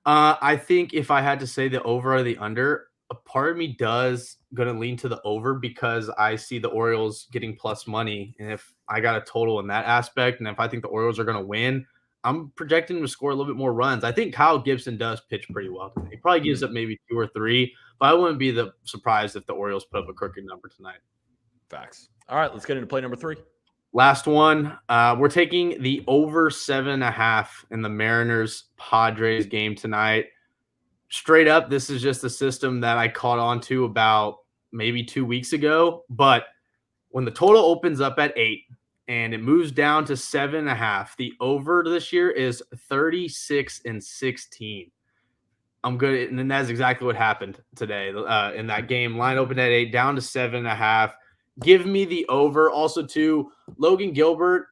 I think if I had to say the over or the under, a part of me does going to lean to the over because I see the Orioles getting plus money. And if I got a total in that aspect, and if I think the Orioles are going to win, I'm projecting them to score a little bit more runs. I think Kyle Gibson does pitch pretty well today. He probably gives up maybe 2 or 3, but I wouldn't be surprised if the Orioles put up a crooked number tonight. Facts. All right, let's get into play number 3. Last one. We're taking the over 7.5 in the Mariners-Padres game tonight. Straight up, this is just a system that I caught on to about maybe 2 weeks ago. But when the total opens up at 8 and it moves down to 7.5, the over this year is 36-16. I'm good. And then that's exactly what happened today in that game. Line opened at 8, down to 7.5. Give me the over. Also, to Logan Gilbert,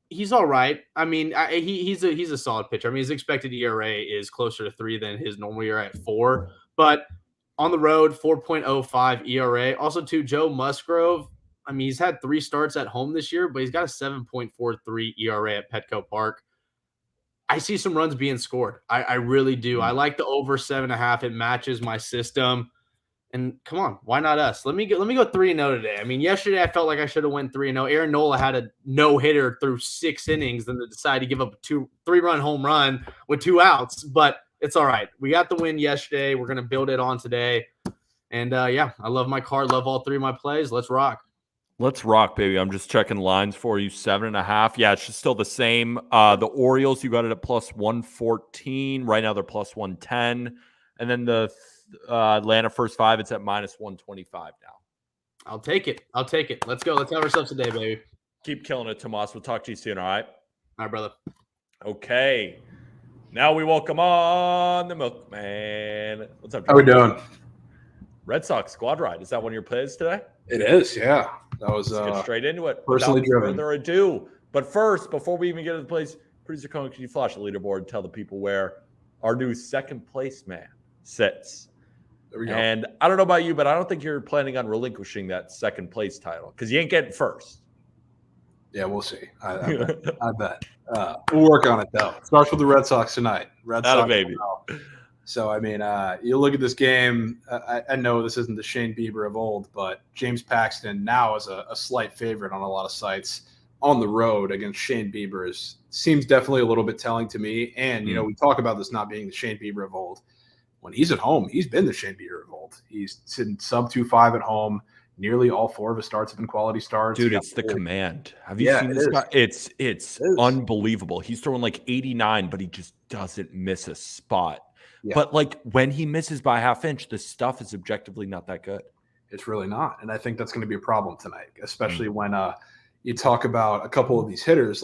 he's all right. He's a solid pitcher. His expected ERA is closer to 3 than his normal ERA at 4. But on the road, 4.05 ERA. Also, to Joe Musgrove, he's had 3 starts at home this year, but he's got a 7.43 ERA at Petco Park. I see some runs being scored. I really do. I like the over 7.5. It matches my system. And come on, why not us? Let me go 3-0 today. Yesterday I felt like I should have went 3-0. Aaron Nola had a no-hitter through 6 innings, then they decided to give up a 3-run home run with 2 outs. But it's all right. We got the win yesterday. We're gonna build it on today. And I love my card. Love all 3 of my plays. Let's rock. Let's rock, baby. I'm just checking lines for you. 7.5. Yeah, it's just still the same. The Orioles, you got it at plus 114. Right now they're plus 110. And then the Atlanta first 5, it's at minus 125 now. I'll take it. Let's go. Let's have ourselves a day, baby. Keep killing it, Tomas. We'll talk to you soon, all right? All right, brother. Okay. Now we welcome on the Milkman. What's up, How we doing? Red Sox squad ride. Is that one of your plays today? It is, yeah. That was Let's get straight into it. Personally Without driven. further ado. But first, before we even get to the plays, producer Cohen, can you flash the leaderboard and tell the people where our new second place man sits? There we go. And I don't know about you, but I don't think you're planning on relinquishing that second place title because you ain't getting first. Yeah, we'll see. I bet. We'll work on it, though. It starts with the Red Sox tonight. Red Sox, baby. So, you look at this game. I know this isn't the Shane Bieber of old, but James Paxton now is a slight favorite on a lot of sites on the road against Shane Bieber seems definitely a little bit telling to me. And, we talk about this not being the Shane Bieber of old. When he's at home, he's been the Shane Bieber of old. He's sitting sub 2.5 at home. Nearly all 4 of his starts have been quality starts. Dude, it's the command. Have you seen this guy? It's unbelievable. He's throwing like 89, but he just doesn't miss a spot. Yeah. But when he misses by a half inch, the stuff is objectively not that good. It's really not. And I think that's going to be a problem tonight, especially when you talk about a couple of these hitters.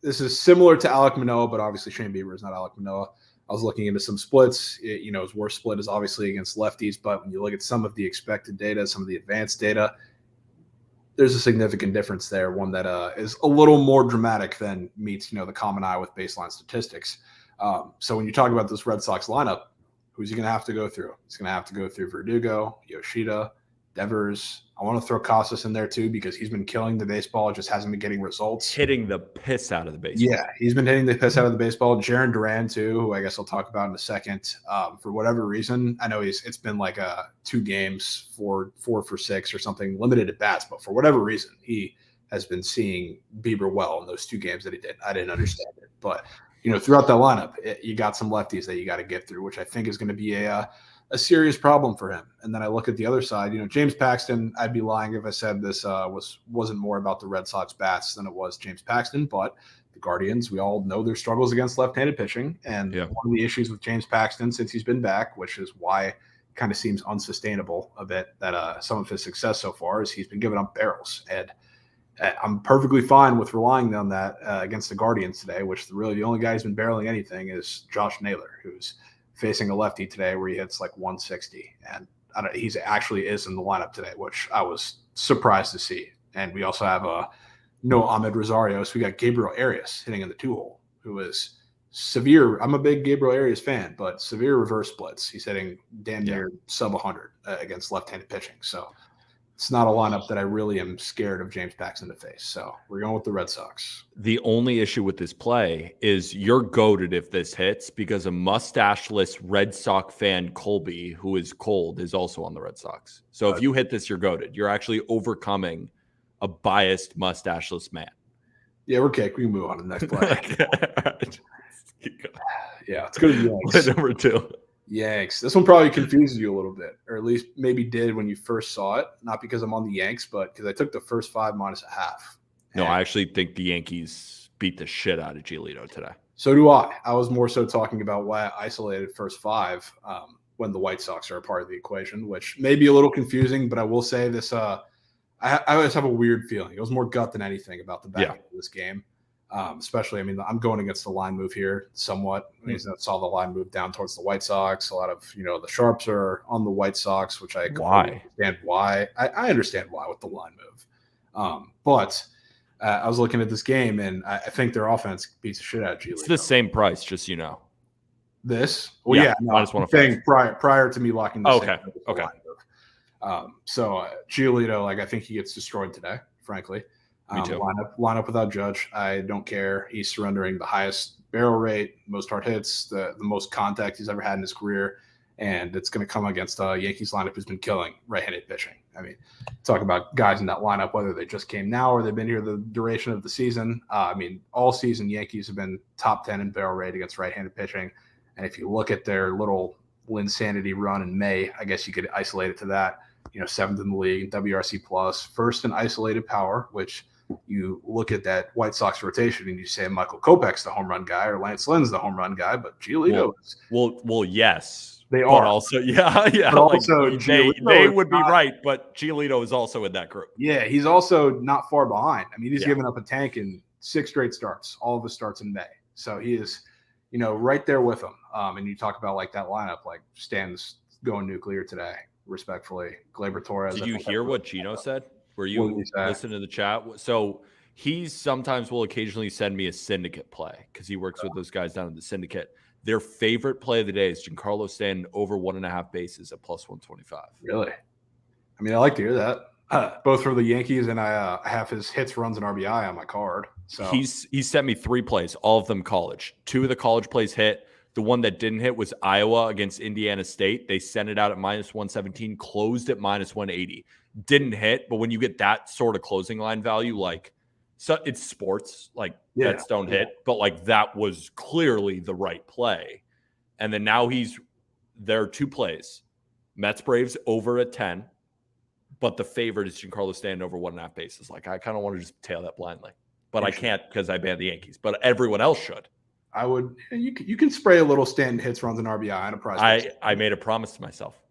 This is similar to Alek Manoah, but obviously Shane Bieber is not Alek Manoah. I was looking into some splits. His worst split is obviously against lefties, but when you look at some of the expected data, some of the advanced data, there's a significant difference there, one that is a little more dramatic than meets, the common eye with baseline statistics. So when you talk about this Red Sox lineup, who's he going to have to go through? He's going to have to go through Verdugo, Yoshida, Devers. I want to throw Casas in there too because he's been killing the baseball, just hasn't been getting results. Hitting the piss out of the baseball. Yeah, he's been hitting the piss out of the baseball. Jaron Duran too, who I guess I'll talk about in a second. For whatever reason, I know it's been like 2 games, 4 for 6 or something, limited at bats, but for whatever reason, he has been seeing Bieber well in those 2 games that he did. I didn't understand it, but throughout that lineup, you got some lefties that you got to get through, which I think is going to be a serious problem for him. And then I look at the other side, James Paxton, I'd be lying if I said this wasn't more about the Red Sox bats than it was James Paxton, but the Guardians, we all know their struggles against left-handed pitching. And one of the issues with James Paxton since he's been back, which is why it kind of seems unsustainable a bit that some of his success so far is he's been giving up barrels. And I'm perfectly fine with relying on that against the Guardians today, which really the only guy who's been barreling anything is Josh Naylor, who's facing a lefty today where he hits like 160. And he's actually is in the lineup today, which I was surprised to see. And we also have no Ahmed Rosario. So we got Gabriel Arias hitting in the 2-hole, who is severe. I'm a big Gabriel Arias fan, but severe reverse splits. He's hitting damn near sub 100 against left-handed pitching. So it's not a lineup that I really am scared of James Paxton to face. So we're going with the Red Sox. The only issue with this play is you're goated if this hits because a mustacheless Red Sox fan, Colby, who is cold, is also on the Red Sox. So if you hit this, you're goated. You're actually overcoming a biased mustacheless man. Yeah, we're okay. We can move on to the next play. Yeah, let's go to the Yanks. Number 2. Yanks. This one probably confuses you a little bit, or at least maybe did when you first saw it. Not because I'm on the Yanks, but because I took the first 5 minus a half. No, I actually think the Yankees beat the shit out of Giolito today. So do I. I was more so talking about why I isolated first 5 when the White Sox are a part of the equation, which may be a little confusing, but I will say this. I always have a weird feeling. It was more gut than anything about the back end of this game. Especially, I'm going against the line move here somewhat. I saw the line move down towards the White Sox. A lot of, the sharps are on the White Sox, which I understand why. I understand why with the line move. But I was looking at this game, and I think their offense beats the shit out of Giolito. It's the same price, just This? Well, minus 105. Prior to me locking this in. Okay. So Giolito, I think he gets destroyed today, frankly. Me too. Line up without Judge. I don't care. He's surrendering the highest barrel rate, most hard hits, the most contact he's ever had in his career. And it's going to come against a Yankees lineup who's been killing right-handed pitching. Talk about guys in that lineup, whether they just came now or they've been here the duration of the season. All season, Yankees have been top 10 in barrel rate against right-handed pitching. And if you look at their little Linsanity run in May, I guess you could isolate it to that. 7th in the league, WRC plus, first in isolated power, which you look at that White Sox rotation and you say Michael Kopech's the home run guy or Lance Lynn's the home run guy, but Giolito is. Well, yes. They are. Also, yeah. But also, they would be right, but Giolito is also in that group. Yeah, he's also not far behind. He's given up a tank in 6 straight starts, all of his starts in May. So he is, right there with him. And you talk about that lineup, Stan's going nuclear today, respectfully. Gleyber Torres. Did you hear what Gino said? Were you listening to the chat? So he sometimes will occasionally send me a syndicate play because he works with those guys down in the syndicate. Their favorite play of the day is Giancarlo Stanton over 1.5 bases at plus 125. Really? I like to hear that. Both for the Yankees, and I have his hits, runs, and RBI on my card. So he's sent me 3 plays, all of them college. 2 of the college plays hit. The one that didn't hit was Iowa against Indiana State. They sent it out at minus 117, closed at minus 180. Didn't hit, but when you get that sort of closing line value, so it's sports, bets don't hit, but that was clearly the right play. And then now there are 2 plays. Mets Braves over at 10, but the favorite is Giancarlo Stanton over 1.5 bases. I kind of want to just tail that blindly, but I can't because I banned the Yankees, but everyone else should. I would. You can spray a little Stanton hits, runs, and RBI on a prize. I made a promise to myself.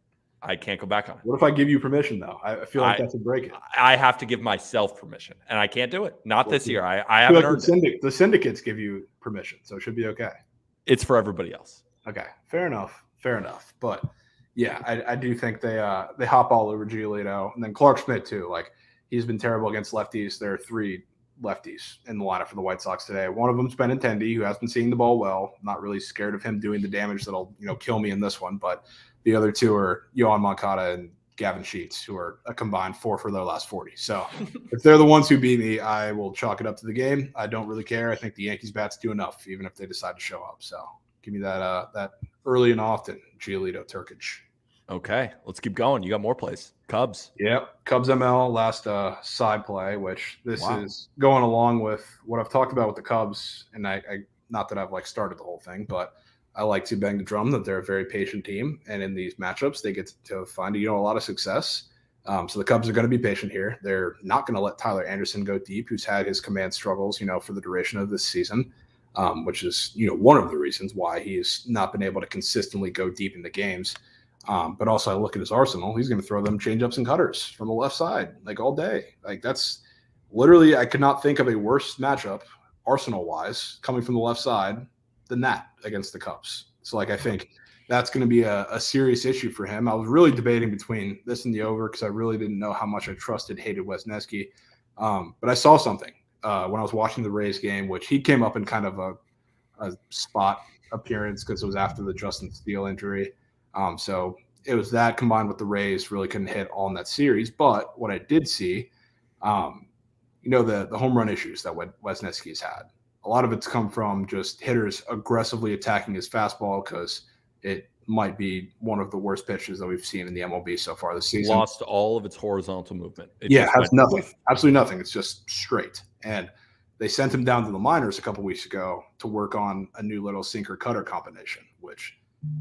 I can't go back on it. What if I give you permission, though? I feel like that's a break it. I have to give myself permission, and I can't do it. Not this year. I haven't earned it. The syndicates give you permission, so it should be okay. It's for everybody else. Okay, fair enough. But yeah, I do think they hop all over Giolito, and then Clark Schmidt too. He's been terrible against lefties. There are 3 lefties in the lineup for the White Sox today. One of them's Benintendi, who has been seeing the ball well. I'm not really scared of him doing the damage that'll kill me in this one, but the other 2 are Yohan Moncada and Gavin Sheets, who are a combined 4 for their last 40. So if they're the ones who beat me, I will chalk it up to the game. I don't really care. I think the Yankees bats do enough, even if they decide to show up. So give me that early and often Giolito Turkic. Okay, let's keep going. You got more plays. Cubs. Yep. Cubs ML last side play, which this is going along with what I've talked about with the Cubs. And I not that I've like started the whole thing, but I like to bang the drum that they're a very patient team. And in these matchups, they get to find, a lot of success. So the Cubs are going to be patient here. They're not going to let Tyler Anderson go deep, who's had his command struggles, for the duration of this season, which is, one of the reasons why he's not been able to consistently go deep in the games. But also I look at his arsenal. He's going to throw them changeups and cutters from the left side, like all day. Like that's literally, I could not think of a worse matchup arsenal-wise coming from the left side than that against the Cubs. So like, I think that's going to be a serious issue for him. I was really debating between this and the over because I really didn't know how much I hated Wesneski. But I saw something when I was watching the Rays game, which he came up in kind of a spot appearance because it was after the Justin Steele injury. So it was that combined with the Rays really couldn't hit all in that series. But what I did see, the home run issues that Wesneski's had, a lot of it's come from just hitters aggressively attacking his fastball because it might be one of the worst pitches that we've seen in the MLB so far this season. Lost all of its horizontal movement. It has nothing, absolutely nothing. It's just straight. And they sent him down to the minors a couple weeks ago to work on a new little sinker cutter combination, which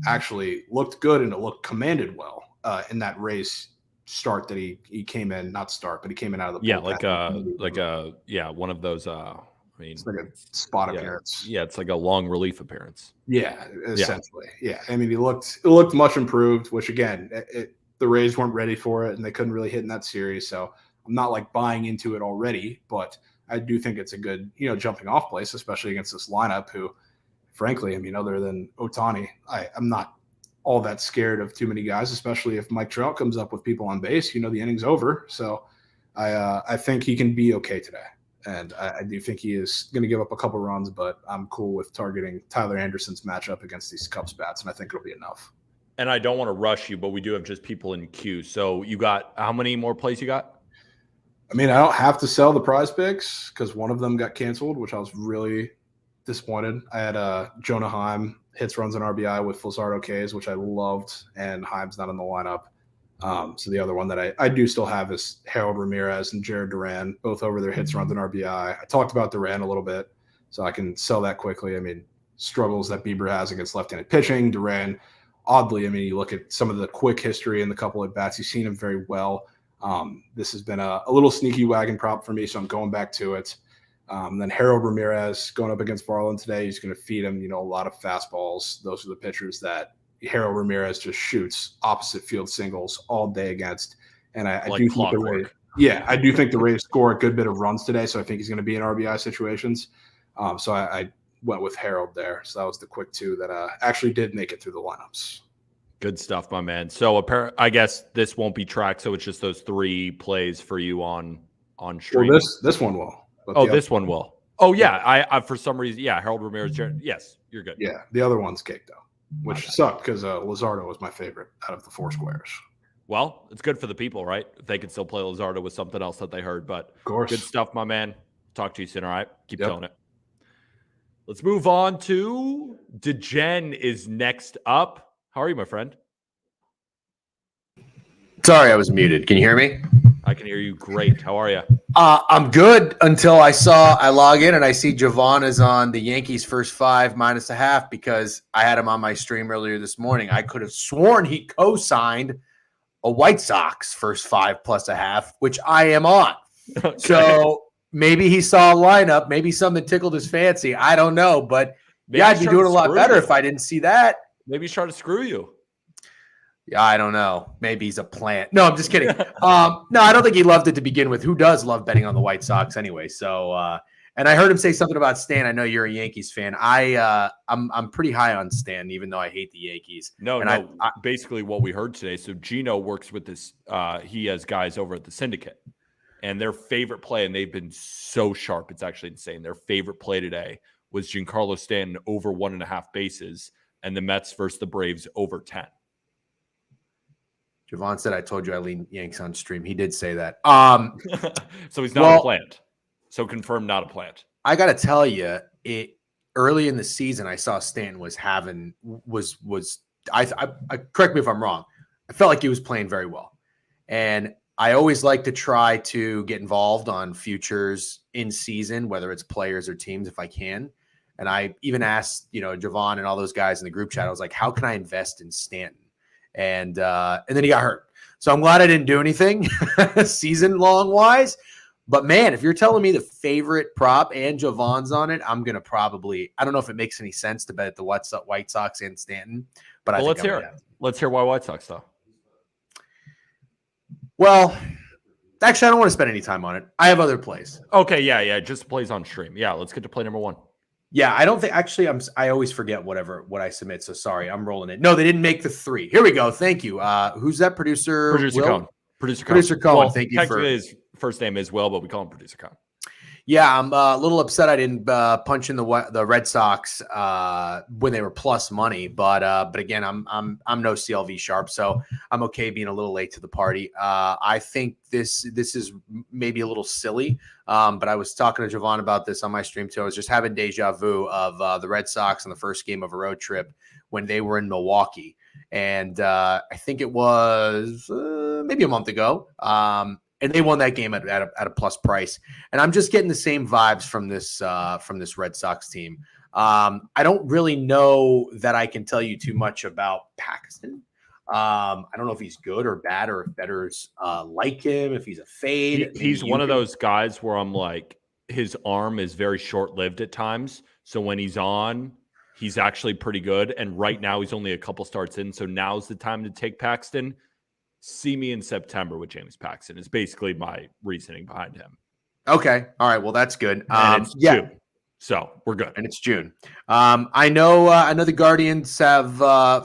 actually looked good and it looked commanded well in that Rays start that he came in, not start, but he came in out of the one of those it's like a spot appearance. Yeah, it's like a long relief appearance. Yeah, essentially. Yeah. I mean, it looked much improved, which again, the Rays weren't ready for it and they couldn't really hit in that series. So I'm not like buying into it already, but I do think it's a good, jumping off place, especially against this lineup who, frankly, I mean, other than Ohtani, I'm not all that scared of too many guys, especially if Mike Trout comes up with people on base. The inning's over. So I think he can be okay today. And I do think he is going to give up a couple runs, but I'm cool with targeting Tyler Anderson's matchup against these Cubs bats, and I think it'll be enough. And I don't want to rush you, but we do have just people in queue. So you got how many more plays you got? I mean, I don't have to sell the prize picks because one of them got canceled, which I was really disappointed. I had Jonah Heim hits, runs, and RBI with Luzardo Ks, which I loved, and Heim's not in the lineup. So the other one that I do still have is Harold Ramirez and Jared Duran, both over their hits, runs, and RBI. I talked about Duran a little bit, so I can sell that quickly. I mean, struggles that Bieber has against left-handed pitching. Duran, oddly, I mean, you look at some of the quick history and the couple at bats, you've seen him very well. This has been a little sneaky wagon prop for me, so I'm going back to it. Then Harold Ramirez going up against Varland today. He's going to feed him, a lot of fastballs. Those are the pitchers that Harold Ramirez just shoots opposite field singles all day against. And I do think the Rays, I do think the Rays score a good bit of runs today. So I think he's going to be in RBI situations. So I went with Harold there. So that was the quick two that actually did make it through the lineups. Good stuff, my man. So I guess this won't be tracked. So it's just those 3 plays for you on stream. Well, this one will. This one will. Oh yeah. I for some reason, Harold Ramirez. Yes, you're good. Yeah. The other one's cake though. Which sucked because Luzardo was my favorite out of the 4 squares. Well, it's good for the people, right? If they can still play Luzardo with something else that they heard. But of course, good stuff, my man. Talk to you soon, all right? Keep killing it. Let's move on to DeGen is next up. How are you, my friend? Sorry, I was muted. Can you hear me? I can hear you great. How are you? I'm good until I log in and I see Javon is on the Yankees first 5 -0.5 because I had him on my stream earlier this morning. I could have sworn he co-signed a White Sox first 5 +0.5, which I am on. Okay. So maybe he saw a lineup, maybe something tickled his fancy. I don't know, but maybe I'd be doing a lot better if I didn't see that. Maybe he's trying to screw you. Yeah, I don't know. Maybe he's a plant. No, I'm just kidding. No, I don't think he loved it to begin with. Who does love betting on the White Sox anyway? So, and I heard him say something about Stan. I know you're a Yankees fan. I'm pretty high on Stan, even though I hate the Yankees. Basically what we heard today. So Gino works with this. He has guys over at the Syndicate, and their favorite play, and they've been so sharp. It's actually insane. Their favorite play today was Giancarlo Stanton over 1.5 bases, and the Mets versus the Braves over 10. Javon said, "I told you I lean Yanks on stream." He did say that. So he's not a plant. So confirmed, not a plant. I got to tell you, early in the season, I saw Stanton was correct me if I'm wrong. I felt like he was playing very well, and I always like to try to get involved on futures in season, whether it's players or teams, if I can. And I even asked, Javon and all those guys in the group chat, I was like, how can I invest in Stanton? And then he got hurt. So I'm glad I didn't do anything season long wise. But man, if you're telling me the favorite prop and Javon's on it, I'm going to probably, I don't know if it makes any sense to bet the White Sox and Stanton, but let's hear it. Let's hear why White Sox though. Well, actually, I don't want to spend any time on it. I have other plays. Okay, yeah. Just plays on stream. Yeah, let's get to play number 1. Yeah, I don't think actually I always forget what I submit. So sorry, I'm rolling it. No, they didn't make the 3. Here we go. Thank you. Who's that producer? Producer Will? Cohen. Producer Cohen. Well, thank you for his first name is Will, but we call him Producer Cohen. Yeah, I'm a little upset I didn't punch in the Red Sox when they were plus money, but again, I'm no CLV sharp, so I'm okay being a little late to the party. I think this is maybe a little silly, but I was talking to Javon about this on my stream too. I was just having deja vu of the Red Sox in the first game of a road trip when they were in Milwaukee, and I think it was maybe a month ago. And they won that game at a plus price. And I'm just getting the same vibes from this Red Sox team. I don't really know that I can tell you too much about Paxton. I don't know if he's good or bad, or if bettors like him, if he's a fade. He's one of those guys where I'm like, his arm is very short-lived at times. So when he's on, he's actually pretty good. And right now he's only a couple starts in. So now's the time to take Paxton. See me in September with James Paxton is basically my reasoning behind him. Okay. All right. Well, that's good. And it's June, so we're good. And it's June. I know the Guardians have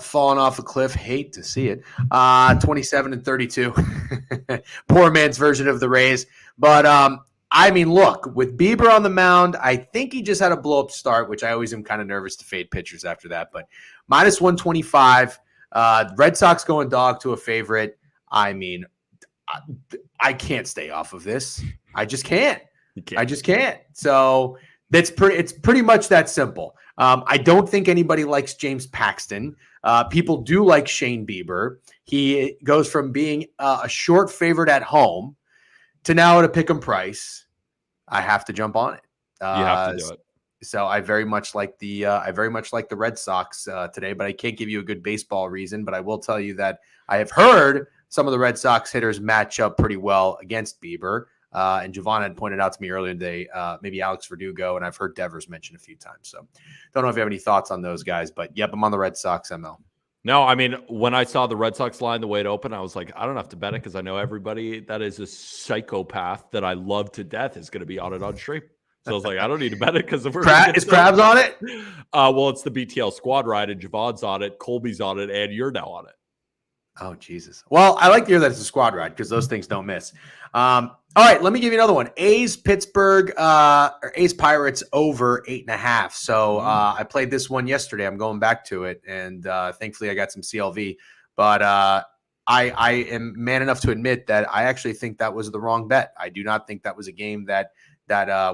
fallen off a cliff. Hate to see it. 27-32. Poor man's version of the Rays. But I mean, look, with Bieber on the mound, I think he just had a blow-up start, which I always am kind of nervous to fade pitchers after that. But minus 125. Red Sox going dog to a favorite. I mean, I can't stay off of this. I just can't. I just can't. So it's pretty much that simple. I don't think anybody likes James Paxton. People do like Shane Bieber. He goes from being a short favorite at home to now at a pick 'em price. I have to jump on it. You have to do it. So I very much like the Red Sox today, but I can't give you a good baseball reason. But I will tell you that I have heard some of the Red Sox hitters match up pretty well against Bieber. And Javon had pointed out to me earlier today, maybe Alex Verdugo, and I've heard Devers mentioned a few times. So don't know if you have any thoughts on those guys, but yep, I'm on the Red Sox ML. No, I mean, when I saw the Red Sox line the way it opened, I was like, I don't have to bet it because I know everybody that is a psychopath that I love to death is going to be on it on stream. So I was like, I don't need to bet it because if we're is Krabs on it? Well, it's the BTL squad ride, and Javon's on it, Colby's on it, and you're now on it. Oh, Jesus. Well, I like to hear that it's a squad ride because those things don't miss. All right, let me give you another one. A's Pittsburgh or A's Pirates over 8.5. So I played this one yesterday. I'm going back to it, and thankfully I got some CLV. But I am man enough to admit that I actually think that was the wrong bet. I do not think that was a game that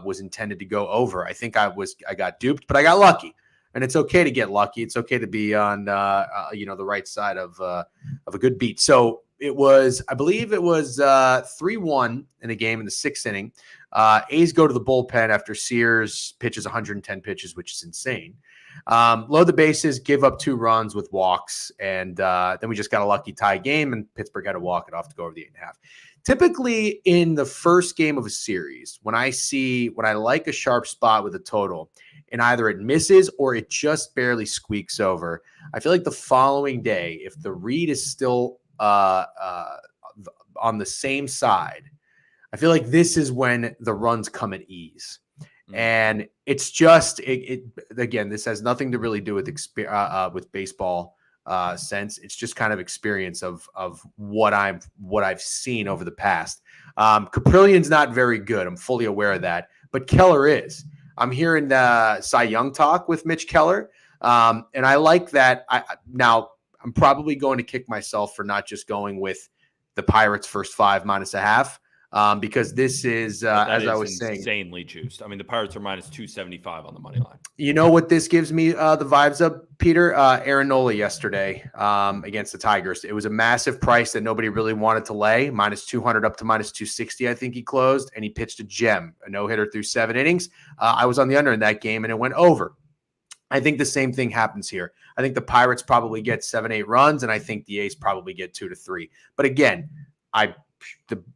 was intended to go over. I think I got duped, but I got lucky. And it's okay to get lucky. It's okay to be on, the right side of a good beat. So it was, I believe it was 3-1 in a game in the 6th inning. A's go to the bullpen after Sears pitches 110 pitches, which is insane. Load the bases, give up 2 runs with walks, and then we just got a lucky tie game, and Pittsburgh had to walk it off to go over the 8.5. Typically in the first game of a series, when I like a sharp spot with a total, and either it misses or it just barely squeaks over, I feel like the following day, if the read is still on the same side, I feel like this is when the runs come at ease. And it's just again, this has nothing to really do with baseball sense. It's just kind of experience of what I've seen over the past. Caprillian's not very good. I'm fully aware of that, but Keller is. I'm hearing the Cy Young talk with Mitch Keller, and I like that. Now I'm probably going to kick myself for not just going with the Pirates first 5 -0.5. Because this is, as I was saying, insanely juiced. I mean, the Pirates are minus 275 on the money line. You know what this gives me the vibes of, Peter? Aaron Nola yesterday against the Tigers. It was a massive price that nobody really wanted to lay, minus 200 up to minus 260, I think he closed, and he pitched a gem, a no-hitter through 7 innings. I was on the under in that game, and it went over. I think the same thing happens here. I think the Pirates probably get 7-8 runs, and I think the A's probably get 2 to 3. But again,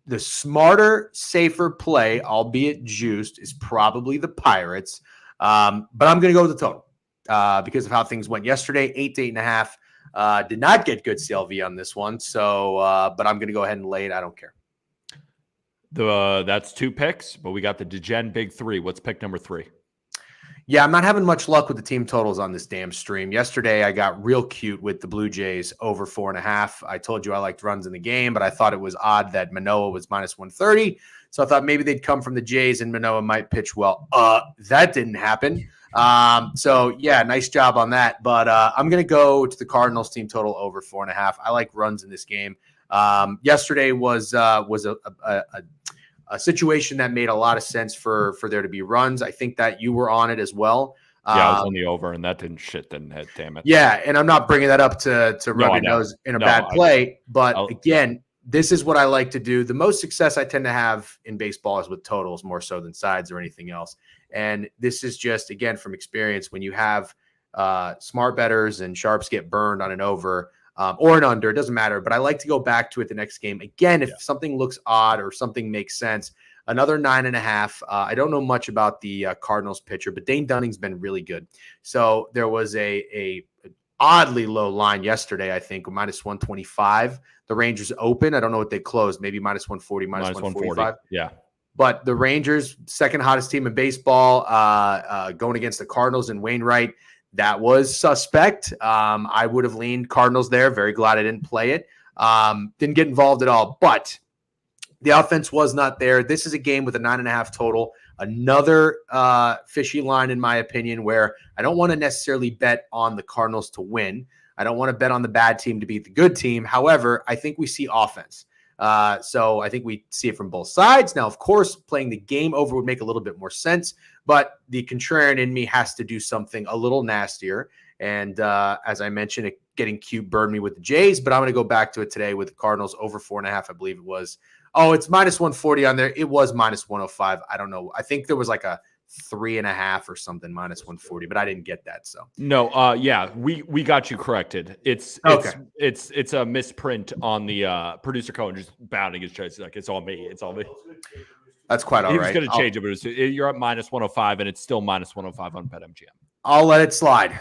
the smarter, safer play, albeit juiced, is probably the Pirates. But I'm going to go with the total because of how things went yesterday. 8 to 8.5. Did not get good CLV on this one. So, but I'm going to go ahead and lay it. I don't care. That's 2 picks, but we got the Degen Big 3. What's pick number 3? Yeah, I'm not having much luck with the team totals on this damn stream. Yesterday, I got real cute with the Blue Jays over 4.5. I told you I liked runs in the game, but I thought it was odd that Manoah was minus 130. So I thought maybe they'd come from the Jays and Manoah might pitch well. That didn't happen. So yeah, nice job on that. But I'm going to go to the Cardinals team total over 4.5. I like runs in this game. Yesterday was a situation that made a lot of sense for there to be runs. I think that you were on it as well. Yeah, I was on the over, and that didn't hit. Damn it. Yeah, and I'm not bringing that up to rub your nose in a bad play. But again, this is what I like to do. The most success I tend to have in baseball is with totals more so than sides or anything else. And this is just, again, from experience, when you have smart bettors and sharps get burned on an over or an under, it doesn't matter. But I like to go back to it the next game. Again, if something looks odd or something makes sense, another 9.5. I don't know much about the Cardinals pitcher, but Dane Dunning's been really good. So there was a oddly low line yesterday, I think, minus 125. The Rangers open. I don't know what they closed. Maybe minus 140, minus 145. Yeah. But the Rangers, second hottest team in baseball, going against the Cardinals and Wainwright, that was suspect. I would have leaned Cardinals there. Very glad I didn't play it. Didn't get involved at all. But the offense was not there. This is a game with a 9.5 total. Another fishy line, in my opinion, where I don't want to necessarily bet on the Cardinals to win. I don't want to bet on the bad team to beat the good team. However, I think we see offense. So I think we see it from both sides. Now, of course, playing the game over would make a little bit more sense, but the contrarian in me has to do something a little nastier. And as I mentioned, getting cute burned me with the Jays, but I'm going to go back to it today with the Cardinals over 4.5, I believe it was. Oh, it's minus 140 on there. It was minus 105. I don't know. I think there was like a 3.5 or something minus 140, but I didn't get that. So no, yeah, we got you corrected. It's a misprint on the producer Cohen just bounding his chest. Like, it's all me. It's all me. That's quite all right. He was going to change it, but you're up minus 105, and it's still minus 105 on BetMGM. I'll let it slide.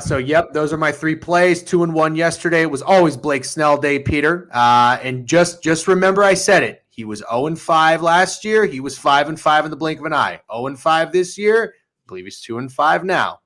So, yep, those are my 3 plays. 2-1 yesterday. It was always Blake Snell day, Peter. And just remember I said it. He was 0-5 last year. He was 5-5 in the blink of an eye. 0-5 this year. I believe he's 2-5 now.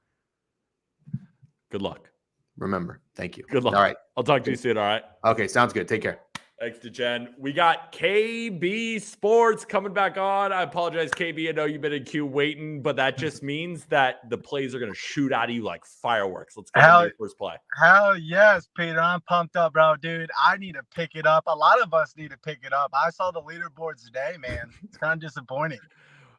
Good luck. Remember. Thank you. Good luck. All right. I'll talk to you soon, all right? Okay, sounds good. Take care. Thanks to Jen. We got KB Sports coming back on. I apologize, KB. I know you've been in queue waiting, but that just means that the plays are going to shoot out of you like fireworks. Let's go to your first play. Hell yes, Peter. I'm pumped up, bro. Dude, I need to pick it up. A lot of us need to pick it up. I saw the leaderboards today, man. It's kind of disappointing.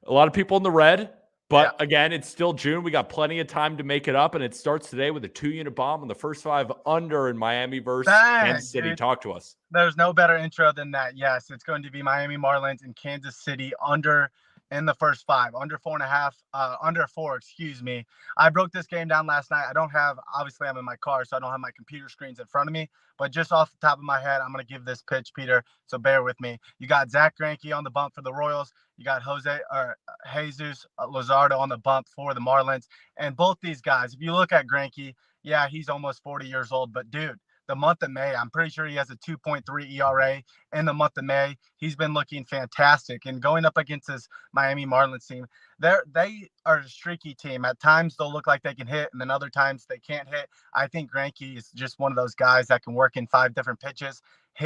A lot of people in the red. But again, it's still June. We got plenty of time to make it up, and it starts today with a 2-unit bomb on the first 5 under in Miami versus Kansas City. Dude. Talk to us. There's no better intro than that. Yes, it's going to be Miami Marlins and Kansas City under in the first 5, under 4.5, under 4, excuse me. I broke this game down last night. Obviously I'm in my car, so I don't have my computer screens in front of me, but just off the top of my head, I'm going to give this pitch, Peter, so bear with me. You got Zach Greinke on the bump for the Royals. You got Jesus Luzardo on the bump for the Marlins. And both these guys, if you look at Greinke, yeah, he's almost 40 years old, but dude, the month of May, I'm pretty sure he has a 2.3 ERA in the month of May. He's been looking fantastic. And going up against this Miami Marlins team, they are a streaky team. At times they'll look like they can hit, and then other times they can't hit. I think Greinke is just one of those guys that can work in 5 different pitches.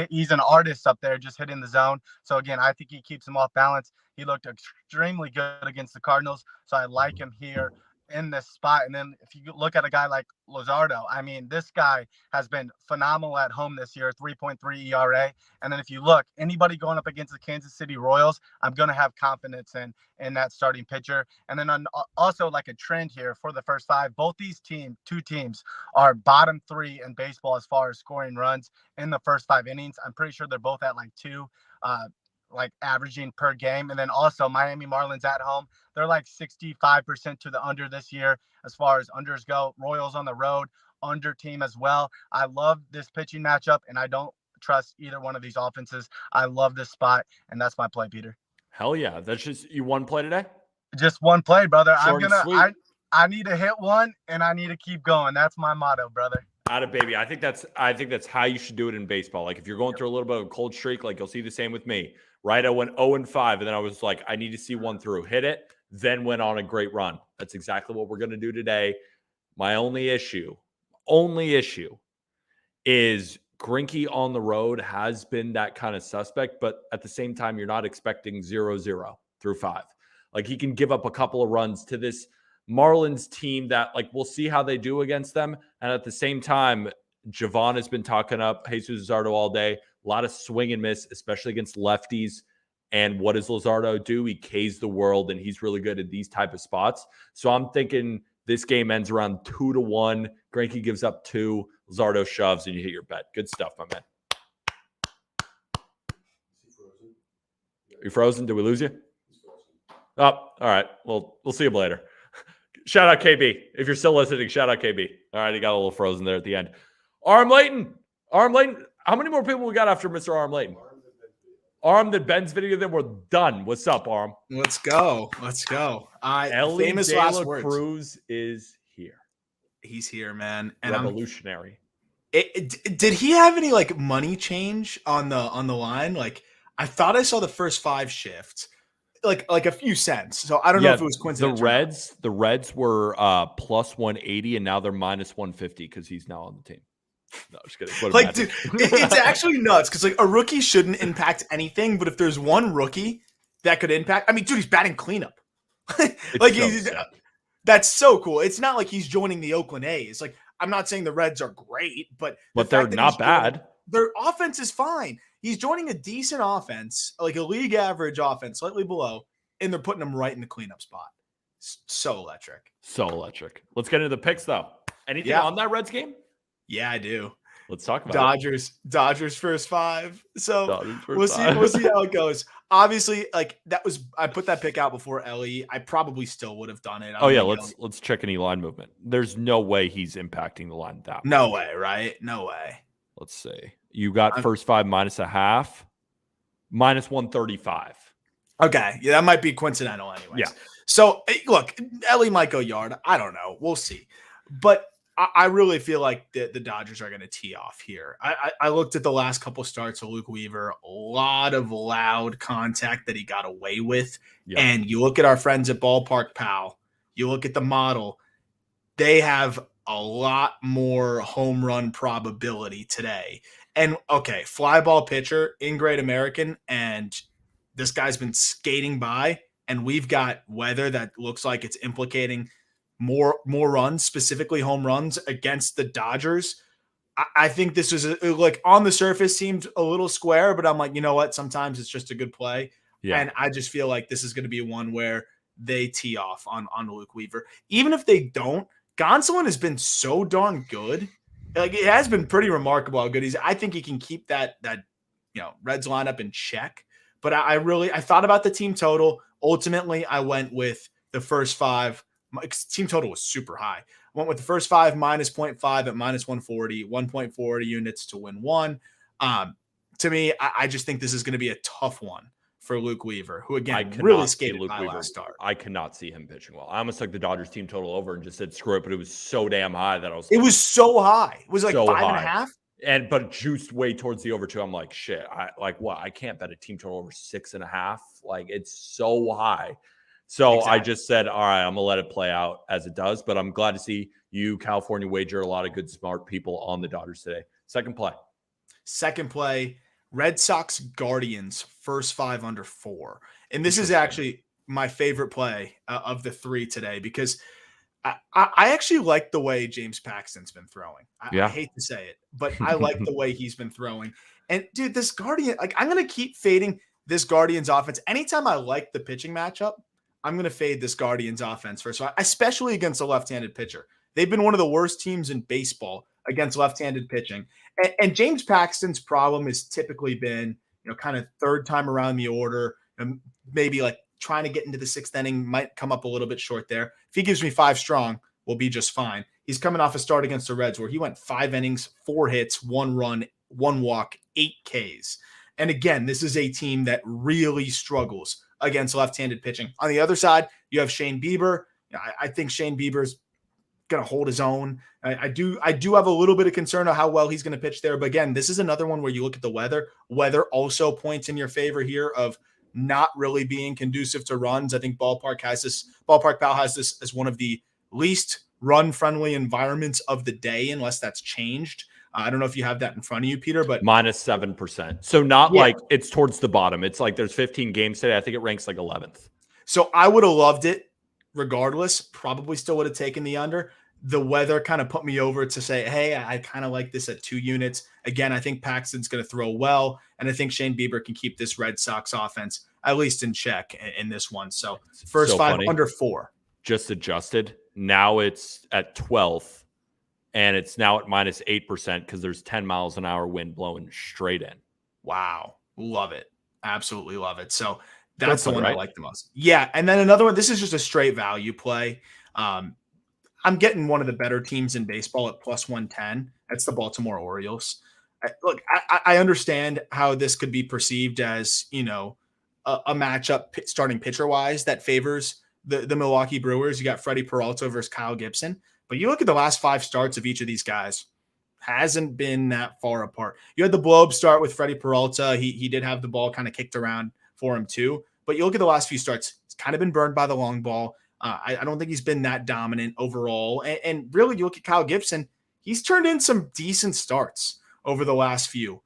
He's an artist up there, just hitting the zone. So again, I think he keeps him off balance. He looked extremely good against the Cardinals, so I like him here in this spot. And then if you look at a guy like Luzardo, I mean, this guy has been phenomenal at home this year, 3.3 ERA. And then if you look, anybody going up against the Kansas City Royals, I'm going to have confidence in that starting pitcher. And then also like a trend here for the first 5, both these two teams are bottom 3 in baseball as far as scoring runs in the first 5 innings. I'm pretty sure they're both at like 2, like averaging per game. And then also Miami Marlins at home, they're like 65% to the under this year as far as unders go. Royals on the road, under team as well. I love this pitching matchup, and I don't trust either one of these offenses. I love this spot, and that's my play, Peter. Hell yeah. That's just you one play today? Just one play, brother. Short and sweet. I need to hit one, and I need to keep going. That's my motto, brother. Out of baby. I think that's how you should do it in baseball. Like if you're going through a little bit of a cold streak, like you'll see the same with me. Right? I went 0-5, and then I was like, I need to see one through. Hit it, then went on a great run. That's exactly what we're going to do today. My only issue is Greinke on the road has been that kind of suspect, but at the same time, you're not expecting 0-0 through 5. Like he can give up a couple of runs to this Marlins team that like we'll see how they do against them. And at the same time, Javon has been talking up Jesus Luzardo all day. A lot of swing and miss, especially against lefties. And what does Luzardo do? He Ks the world, and he's really good at these type of spots. So I'm thinking this game ends around 2-1. Greinke gives up 2. Luzardo shoves, and you hit your bet. Good stuff, my man. Are you frozen? Did we lose you? Oh, all right. Well, we'll see you later. Shout out KB. If you're still listening, shout out KB. All right, he got a little frozen there at the end. Arm Layton. How many more people we got after Mr. Arm Layton? Arm that Ben's video, then we're done. What's up, Arm? Let's go. Famous De last La words. Cruz is here. He's here, man. And revolutionary. Did he have any like money change on the line? Like I thought I saw the first 5 shifts, like a few cents. So I don't know if it was coincidental. The Reds were plus 180, and now they're minus 150 because he's now on the team. No, just kidding. Like, dude, it's actually nuts because like a rookie shouldn't impact anything, but if there's one rookie that could impact, I mean, dude, he's batting cleanup. Like that's so cool. It's not like he's joining the Oakland A's. Like I'm not saying the Reds are great, but they're not bad. Their offense is fine. He's joining a decent offense, like a league average offense, slightly below, and they're putting him right in the cleanup spot. So electric. Let's get into the picks though. Anything on that Reds game? Yeah, I do. Let's talk about it. Dodgers first 5. So we'll see how it goes. Obviously, like I put that pick out before Ellie. I probably still would have done it. Let's check any line movement. There's no way he's impacting the line that much. No way, right? No way. Let's see. You got first 5 minus a half, minus 135. Okay. Yeah, that might be coincidental anyways. Yeah. So look, Ellie might go yard. I don't know. We'll see. But I really feel like the Dodgers are going to tee off here. I looked at the last couple starts of Luke Weaver, a lot of loud contact that he got away with. Yep. And you look at our friends at Ballpark Pal, you look at the model, they have a lot more home run probability today. And okay, fly ball pitcher in Great American, and this guy's been skating by, and we've got weather that looks like it's implicating more runs, specifically home runs against the Dodgers. I think this was like on the surface seemed a little square, but I'm like, you know what? Sometimes it's just a good play. Yeah. And I just feel like this is going to be one where they tee off on Luke Weaver. Even if they don't, Gonsolin has been so darn good. Like it has been pretty remarkable how good he's. I think he can keep that Reds lineup in check. But I thought about the team total. Ultimately, I went with the first 5. My team total was super high. Went with the first 5 minus 0.5 at minus 140, 1.40 units to win 1. To me, I just think this is going to be a tough one for Luke Weaver, who again really skated by last start. I cannot see him pitching well. I almost took the Dodgers team total over and just said screw it, but it was so damn high that I was. It was so high. It was like so 5.5. But juiced way towards the over 2. I'm like, shit. I can't bet a team total over 6.5. Like it's so high. So exactly. I just said, all right, I'm going to let it play out as it does. But I'm glad to see you, California Wager, a lot of good, smart people on the Dodgers today. Second play, Red Sox Guardians, first 5 under 4. And this is actually my favorite play of the 3 today because I actually like the way James Paxton's been throwing. Yeah. I hate to say it, but I like the way he's been throwing. And dude, this Guardian, like I'm going to keep fading this Guardians offense. Anytime I like the pitching matchup, I'm going to fade this Guardians offense first, especially against a left-handed pitcher. They've been one of the worst teams in baseball against left-handed pitching. And James Paxton's problem has typically been, kind of third time around the order, maybe like trying to get into the sixth inning, might come up a little bit short there. If he gives me 5 strong, we'll be just fine. He's coming off a start against the Reds where he went 5 innings, 4 hits, 1 run, 1 walk, 8 Ks. And again, this is a team that really struggles against left-handed pitching. On the other side, you have Shane Bieber. I think Shane Bieber's going to hold his own. I do have a little bit of concern of how well he's going to pitch there. But again, this is another one where you look at the weather. Weather also points in your favor here of not really being conducive to runs. I think Ballpark Pal has this as one of the least run-friendly environments of the day, unless that's changed. I don't know if you have that in front of you, Peter, but -7%. So not like it's towards the bottom. It's like there's 15 games today. I think it ranks like 11th. So I would have loved it regardless. Probably still would have taken the under. The weather kind of put me over to say, hey, I kind of like this at 2 units. Again, I think Paxton's going to throw well, and I think Shane Bieber can keep this Red Sox offense at least in check in this one. So first 5 funny. under 4. Just adjusted. Now it's at 12th, and it's now at -8% because there's 10 miles an hour wind blowing straight in. Wow. Love it. Absolutely love it. So that's the one right? I like the most. Yeah. And then another one, this is just a straight value play. I'm getting one of the better teams in baseball at +110. That's the Baltimore Orioles. Look, I understand how this could be perceived as, a matchup starting pitcher-wise that favors the Milwaukee Brewers. You got Freddie Peralta versus Kyle Gibson. But you look at the last 5 starts of each of these guys, hasn't been that far apart. You had the blow-up start with Freddie Peralta. He did have the ball kind of kicked around for him too. But you look at the last few starts, it's kind of been burned by the long ball. I don't think he's been that dominant overall. And really, you look at Kyle Gibson, he's turned in some decent starts over the last few.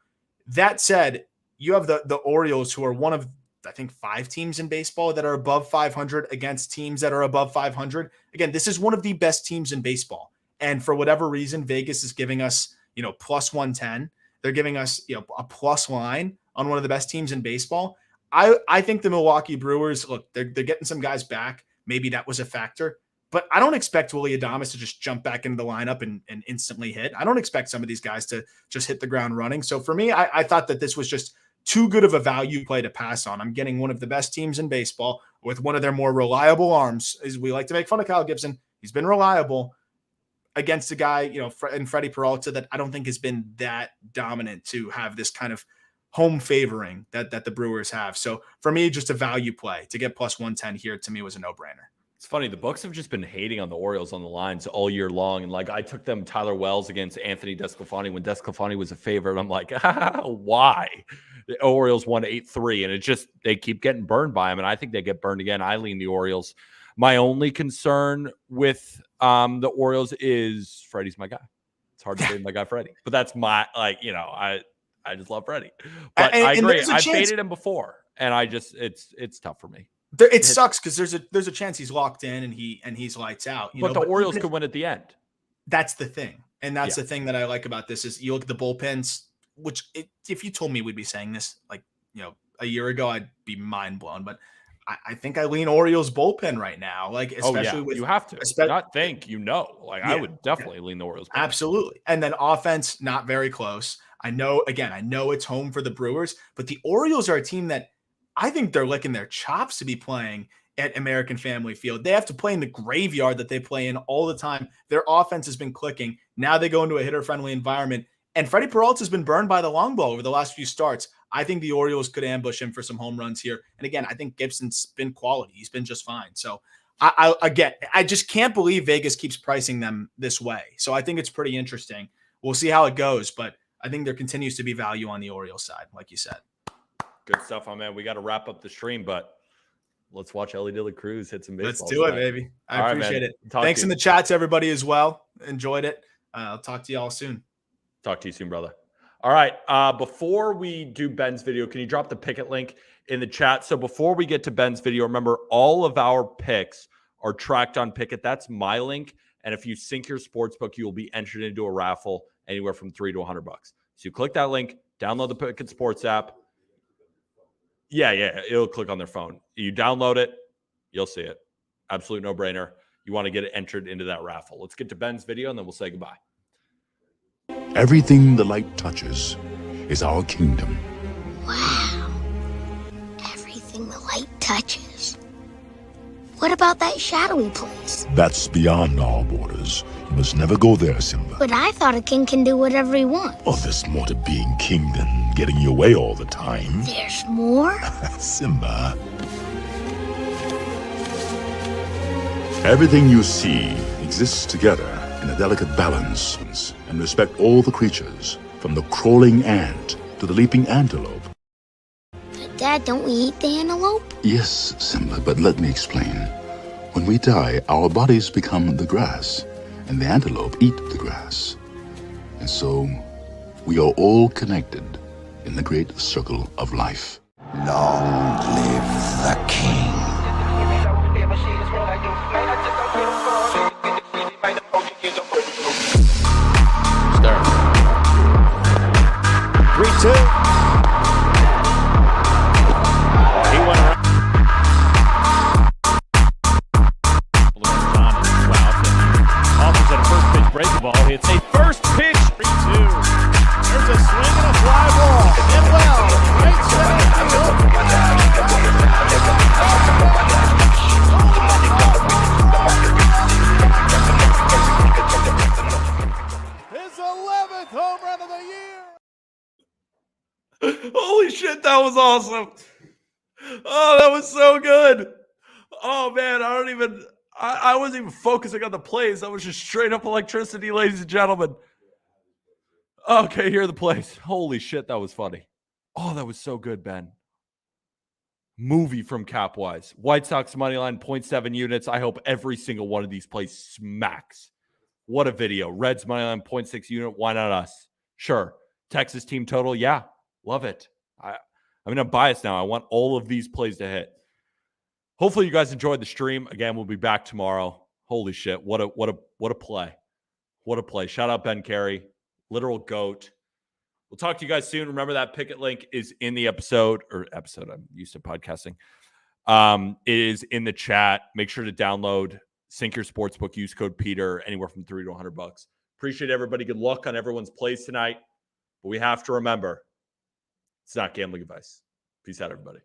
That said, you have the Orioles, who are one of, I think, 5 teams in baseball that are above 500 against teams that are above 500. Again, this is one of the best teams in baseball. And for whatever reason, Vegas is giving us, +110. They're giving us, a plus line on one of the best teams in baseball. I think the Milwaukee Brewers, look, they're getting some guys back. Maybe that was a factor, but I don't expect Willy Adames to just jump back into the lineup and instantly hit. I don't expect some of these guys to just hit the ground running. So for me, I thought that this was just too good of a value play to pass on. I'm getting one of the best teams in baseball with one of their more reliable arms. As we like to make fun of Kyle Gibson, he's been reliable against a guy, and Freddie Peralta, that I don't think has been that dominant to have this kind of home favoring that the Brewers have. So for me, just a value play to get +110 here, to me, was a no-brainer. It's funny. The books have just been hating on the Orioles on the lines all year long. And like, I took them Tyler Wells against Anthony Desclafani when Desclafani was a favorite. I'm like, why? The Orioles won 8-3, and they keep getting burned by them. And I think they get burned again. I lean the Orioles. My only concern with the Orioles is Freddie's my guy. It's hard to say my guy Freddie, but that's my, I just love Freddie. But I agree. I faded him before, and it's tough for me. It sucks because there's a chance he's locked in and he's lights out. But the Orioles could win at the end. That's the thing, and that's the thing that I like about this is you look at the bullpens. Which, if you told me we'd be saying this a year ago, I'd be mind blown. But I think I lean Orioles bullpen right now. Especially with, you have to not think, I would definitely lean the Orioles bullpen. Absolutely. And then offense, not very close. I know it's home for the Brewers, but the Orioles are a team that I think they're licking their chops to be playing at American Family Field. They have to play in the graveyard that they play in all the time. Their offense has been clicking. Now they go into a hitter-friendly environment. And Freddie Peralta has been burned by the long ball over the last few starts. I think the Orioles could ambush him for some home runs here. And again, I think Gibson's been quality. He's been just fine. So I just can't believe Vegas keeps pricing them this way. So I think it's pretty interesting. We'll see how it goes, but I think there continues to be value on the Orioles side, like you said. Good stuff, my man. We got to wrap up the stream, but let's watch Ellie De La Cruz hit some baseball. Let's do it, baby. I appreciate it. Thanks in the chat to everybody as well. Enjoyed it. I'll talk to you all soon. Talk to you soon, brother. All right. Before we do Ben's video, can you drop the Pikkit link in the chat? So before we get to Ben's video, remember all of our picks are tracked on Pikkit. That's my link. And if you sync your sportsbook, you will be entered into a raffle anywhere from $3 to $100. So you click that link, download the Pikkit Sports app. Yeah, it'll click on their phone. You download it, you'll see it. Absolute no-brainer. You want to get it entered into that raffle. Let's get to Ben's video, and then we'll say goodbye. Everything the light touches is our kingdom. Wow. Everything the light touches. What about that shadowy place? That's beyond our borders. You must never go there, Simba. But I thought a king can do whatever he wants. Oh, there's more to being king than getting your way all the time. There's more? Simba. Everything you see exists together in a delicate balance, and respect all the creatures, from the crawling ant to the leaping antelope. But Dad, don't we eat the antelope? Yes, Simba, but let me explain. When we die, our bodies become the grass, and the antelope eat the grass. And so, we are all connected in the great circle of life. Long live the king. Start. 3-2. He went around. Offers at a first pitch breaking ball. It's a first pitch. 3-2. There's a swing and a fly ball. And well, right center. His 11th home run of the year. Holy shit, that was awesome. Oh, that was so good. Oh, man, I wasn't even focusing on the plays. That was just straight up electricity, ladies and gentlemen. Okay, here are the plays. Holy shit, that was funny. Oh, that was so good, Ben. Movie from Capwise. White Sox money line, 0.7 units. I hope every single one of these plays smacks. What a video. Reds money line, 0.6 unit. Why not us? Sure. Texas team total. Yeah, love it. I'm biased now. I want all of these plays to hit. Hopefully you guys enjoyed the stream. Again, we'll be back tomorrow. Holy shit. What a play. What a play. Shout out Ben Carey. Literal GOAT. We'll talk to you guys soon. Remember that Pikkit link is in the episode. I'm used to podcasting. It is in the chat. Make sure to download, sync your sportsbook, use code Peter, anywhere from $3 to $100. Appreciate everybody. Good luck on everyone's plays tonight. But we have to remember, it's not gambling advice. Peace out, everybody.